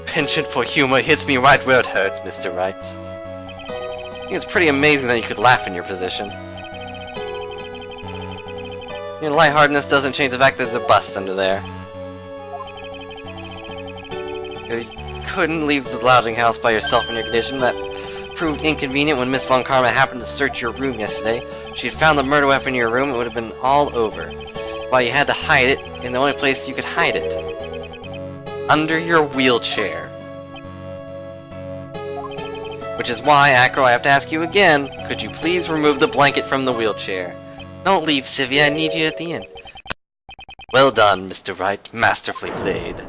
penchant for humor hits me right where it hurts, Mr. Wright. I think it's pretty amazing that you could laugh in your position. Your lightheartedness doesn't change the fact that there's a bust under there. You couldn't leave the lodging house by yourself in your condition. That proved inconvenient when Miss Von Karma happened to search your room yesterday. If she had found the murder weapon in your room, it would have been all over. Why, you had to hide it in the only place you could hide it. Under your wheelchair. Which is why, Acro, I have to ask you again, could you please remove the blanket from the wheelchair? Don't leave, Sivia, I need you at the end. Well done, Mr. Wright. Masterfully played.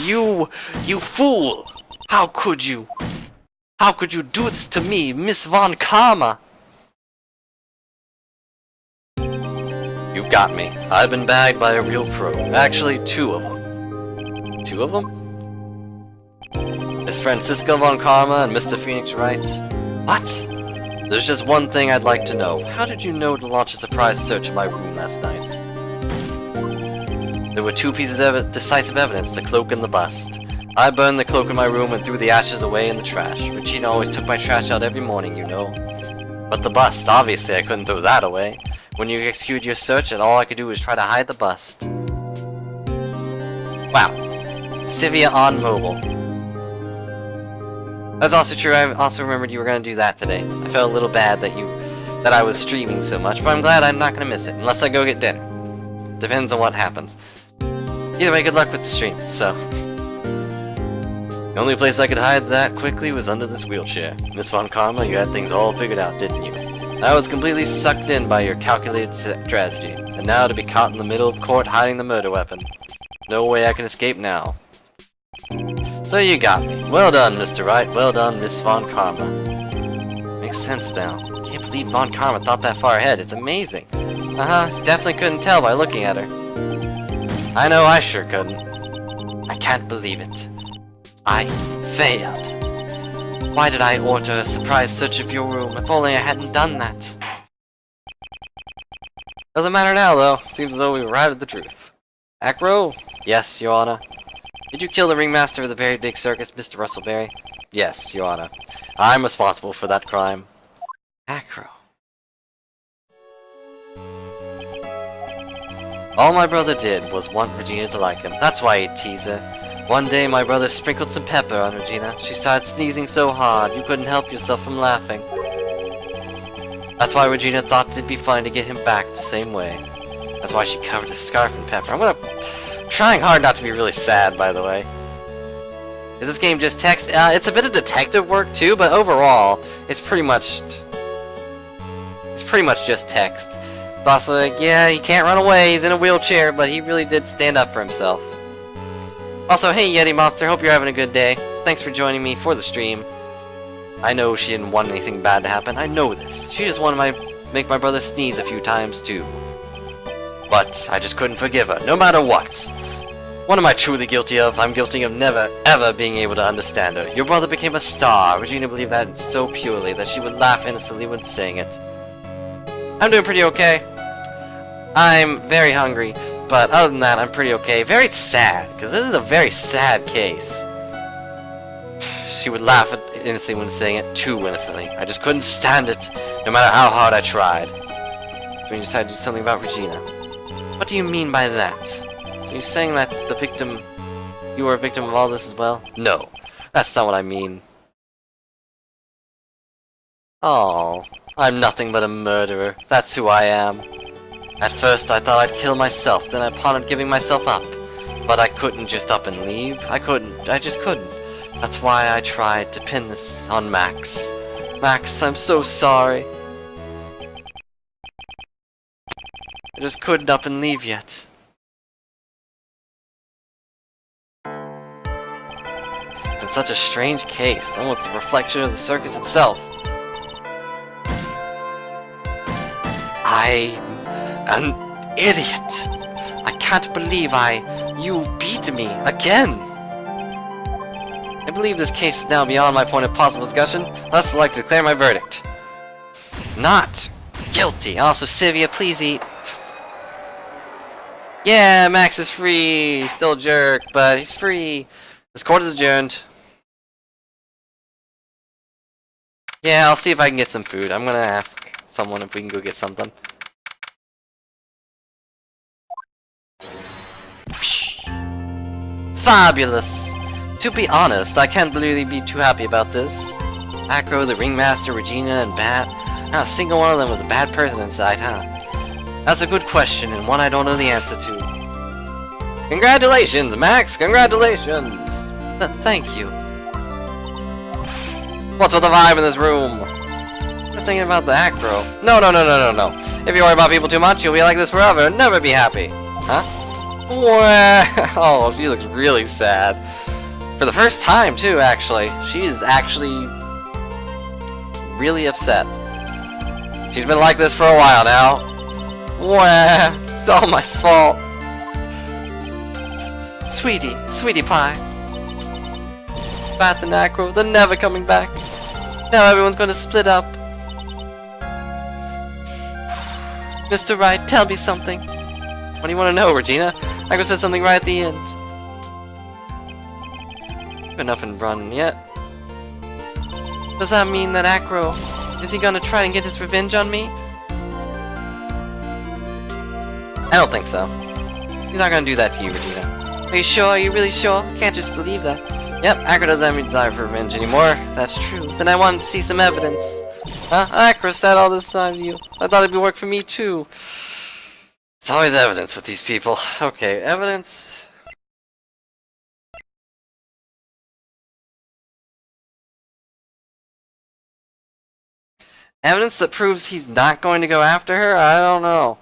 You fool! How could you? How could you do this to me, Miss Von Karma? You've got me. I've been bagged by a real pro. Actually, 2 of them. 2 of them? Miss Francisco Von Karma and Mr. Phoenix Wright. What? There's just one thing I'd like to know. How did you know to launch a surprise search of my room last night? There were 2 pieces of decisive evidence, the cloak and the bust. I burned the cloak in my room and threw the ashes away in the trash. Regina always took my trash out every morning, you know. But the bust, obviously I couldn't throw that away. When you executed your search, and all I could do was try to hide the bust. Wow. Sivia on mobile. That's also true. I also remembered you were going to do that today. I felt a little bad that I was streaming so much, but I'm glad I'm not going to miss it, unless I go get dinner. Depends on what happens. Either way, good luck with the stream, so... The only place I could hide that quickly was under this wheelchair. Miss Von Karma, you had things all figured out, didn't you? I was completely sucked in by your calculated strategy, and now to be caught in the middle of court hiding the murder weapon. No way I can escape now. So you got me. Well done, Mr. Wright. Well done, Miss Von Karma. Makes sense now. Can't believe Von Karma thought that far ahead. It's amazing. Definitely couldn't tell by looking at her. I know I sure couldn't. I can't believe it. I failed. Why did I order a surprise search of your room? If only I hadn't done that. Doesn't matter now, though. Seems as though we arrived at the truth. Acro? Yes, Your Honor. Did you kill the ringmaster of the very big circus, Mr. Russellberry? Yes, Your Honor. I'm responsible for that crime. Acro. All my brother did was want Regina to like him. That's why he'd tease her. One day my brother sprinkled some pepper on Regina. She started sneezing so hard you couldn't help yourself from laughing. That's why Regina thought it'd be fun to get him back the same way. That's why she covered his scarf in pepper. I'm trying hard not to be really sad, by the way. Is this game just text? It's a bit of detective work too, but overall, it's pretty much just text. It's also like, yeah, he can't run away, he's in a wheelchair, but he really did stand up for himself. Also, hey Yeti Monster, hope you're having a good day. Thanks for joining me for the stream. I know she didn't want anything bad to happen, I know this. She just wanted to make my brother sneeze a few times too. But I just couldn't forgive her, no matter what. What am I truly guilty of? I'm guilty of never, ever being able to understand her. Your brother became a star. Regina believed that so purely that she would laugh innocently when saying it. I'm doing pretty okay. I'm very hungry, but other than that, I'm pretty okay. Very sad, because this is a very sad case. She would laugh innocently when saying it, too innocently. I just couldn't stand it, no matter how hard I tried. So you decided to do something about Regina. What do you mean by that? So you're saying that you were a victim of all this as well? No, that's not what I mean. Oh, I'm nothing but a murderer. That's who I am. At first I thought I'd kill myself, then I pondered giving myself up. But I couldn't just up and leave. I just couldn't. That's why I tried to pin this on Max. Max, I'm so sorry. I just couldn't up and leave yet. It's been such a strange case, almost a reflection of the circus itself. I'm an idiot. I can't believe you beat me again. I believe this case is now beyond my point of possible discussion. Thus, I'd like to declare my verdict. Not guilty. Also, Sivia, please eat. Yeah, Max is free. He's still a jerk, but he's free. This court is adjourned. Yeah, I'll see if I can get some food. I'm gonna ask someone if we can go get something. Fabulous! To be honest, I can't really be too happy about this. Acro, the Ringmaster, Regina, and Bat. Not a single one of them was a bad person inside, huh? That's a good question, and one I don't know the answer to. Congratulations, Max! Congratulations! Thank you. What's with the vibe in this room? Just thinking about the Acro. No. If you worry about people too much, you'll be like this forever and never be happy. Huh? Oh, she looks really sad. For the first time, too, actually. She's actually really upset. She's been like this for a while now. It's all my fault. Sweetie pie. Bat and Acro, they're never coming back. Now everyone's going to split up. Mr. Wright, tell me something. What do you want to know, Regina? Acro said something right at the end. Been up and run yet. Does that mean that Acro, is he gonna try and get his revenge on me? I don't think so. He's not gonna do that to you, Regina. Are you sure? Are you really sure? Can't just believe that. Yep, Acro doesn't have any desire for revenge anymore. That's true. Then I wanted to see some evidence. Huh? Acro said all this time to you. I thought it'd be work for me too. It's always evidence with these people. Okay, evidence. Evidence that proves he's not going to go after her? I don't know.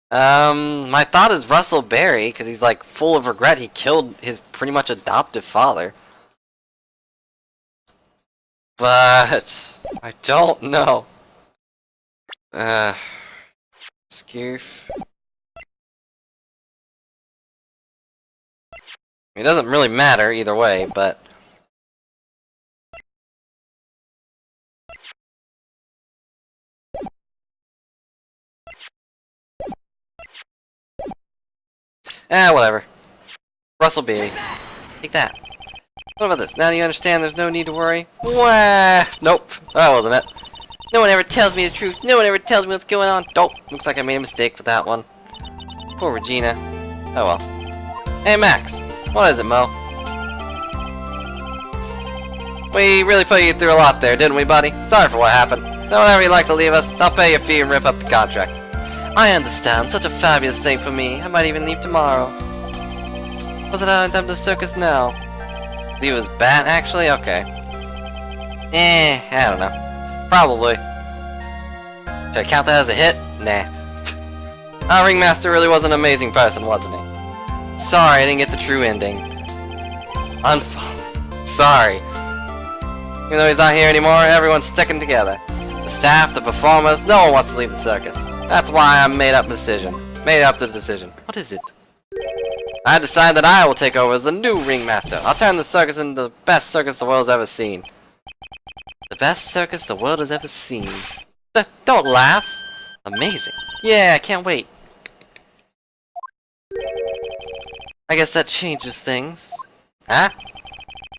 My thought is Russell Berry, because he's like full of regret he killed his pretty much adoptive father. But I don't know. Skoof. It doesn't really matter either way, but whatever. Russell B. Take that. What about this? Now do you understand there's no need to worry? Wah! Nope. That wasn't it. No one ever tells me the truth. No one ever tells me what's going on. Nope. Looks like I made a mistake with that one. Poor Regina. Oh well. Hey Max. What is it, Mo? We really put you through a lot there, didn't we, buddy? Sorry for what happened. Now whenever you'd like to leave us, I'll pay your fee and rip up the contract. I understand. Such a fabulous thing for me. I might even leave tomorrow. Was it time to the circus now? Leave his bat, actually? Okay. I don't know. Probably. Should I count that as a hit? Nah. Our ringmaster really was an amazing person, wasn't he? Sorry, I didn't get the true ending. Sorry. Even though he's not here anymore, everyone's sticking together. The staff, the performers, no one wants to leave the circus. That's why I made up the decision. What is it? I decided that I will take over as the new ringmaster. I'll turn the circus into the best circus the world's ever seen. The best circus the world has ever seen. Don't laugh. Amazing. Yeah, I can't wait. I guess that changes things. Huh?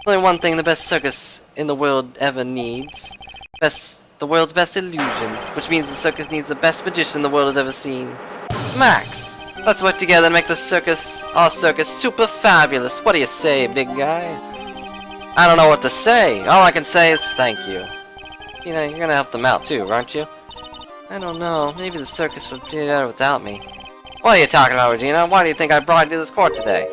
Only one thing the best circus in the world ever needs. The world's best illusions, which means the circus needs the best magician the world has ever seen. Max, let's work together and make our circus super fabulous. What do you say, big guy? I don't know what to say. All I can say is thank you. You know, you're gonna help them out too, aren't you? I don't know. Maybe the circus would be better without me. What are you talking about, Regina? Why do you think I brought you to this court today?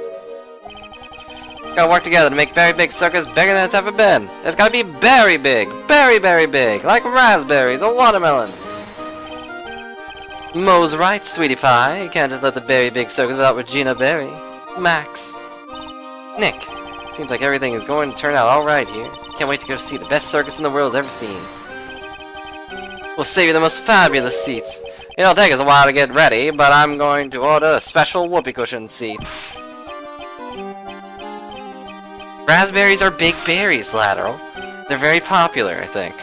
Gotta work together to make very big circus bigger than it's ever been. It's gotta be very big. Very, very big. Like raspberries or watermelons. Mo's right, sweetie pie. You can't just let the very big circus without Regina Berry. Max. Nick. Seems like everything is going to turn out alright here. Can't wait to go see the best circus in the world's ever seen. We'll save you the most fabulous seats. It'll take us a while to get ready, but I'm going to order special whoopee cushion seats. Raspberries are big berries, Lateral. They're very popular, I think.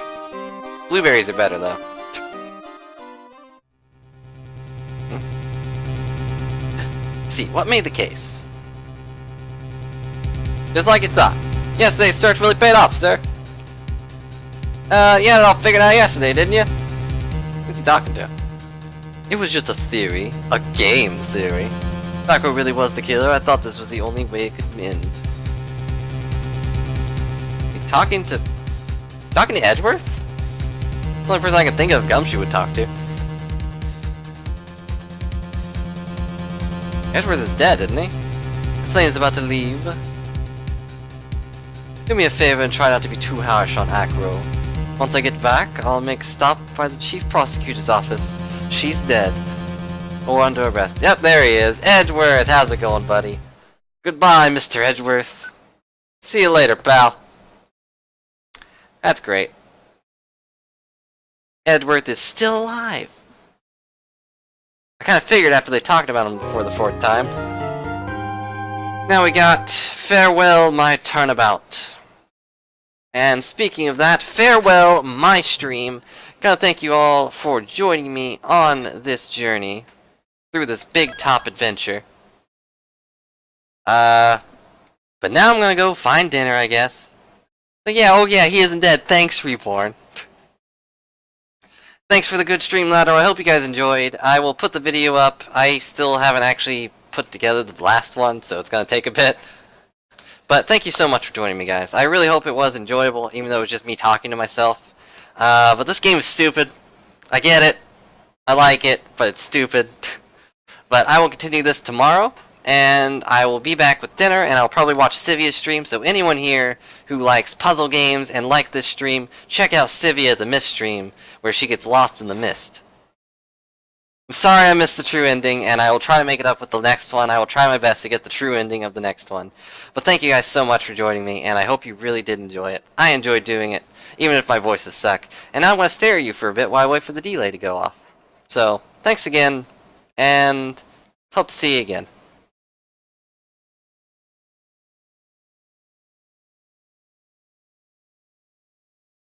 Blueberries are better, though. See, what made the case? Just like you thought. Yesterday's search really paid off, sir. You had it all figured out yesterday, didn't you? Who's he talking to? It was just a theory. A game theory. If Acro really was the killer, I thought this was the only way it could end. Talking to Edgeworth? The only person I can think of Gumshoe would talk to. Edgeworth is dead, isn't he? The plane is about to leave. Do me a favor and try not to be too harsh on Acro. Once I get back, I'll make a stop by the chief prosecutor's office. She's dead. Or under arrest. Yep, there he is. Edgeworth, how's it going, buddy? Goodbye, Mr. Edgeworth. See you later, pal. That's great. Edgeworth is still alive. I kind of figured after they talked about him for the 4th time. Now we got Farewell, My Turnabout. And speaking of that, farewell, my stream. Gotta thank you all for joining me on this journey through this big top adventure. But now I'm gonna go find dinner, I guess. But yeah, oh yeah, he isn't dead. Thanks, Reborn. Thanks for the good stream, Ladder. I hope you guys enjoyed. I will put the video up. I still haven't actually put together the last one, so it's going to take a bit. But thank you so much for joining me, guys. I really hope it was enjoyable, even though it was just me talking to myself. But this game is stupid. I get it. I like it, but it's stupid. But I will continue this tomorrow, and I will be back with dinner, and I'll probably watch Sivia's stream. So anyone here who likes puzzle games and like this stream, check out Sivia the Mist stream, where she gets lost in the mist. I'm sorry I missed the true ending, and I will try to make it up with the next one. I will try my best to get the true ending of the next one. But thank you guys so much for joining me, and I hope you really did enjoy it. I enjoyed doing it, even if my voices suck. And now I'm going to stare at you for a bit while I wait for the delay to go off. So, thanks again, and hope to see you again.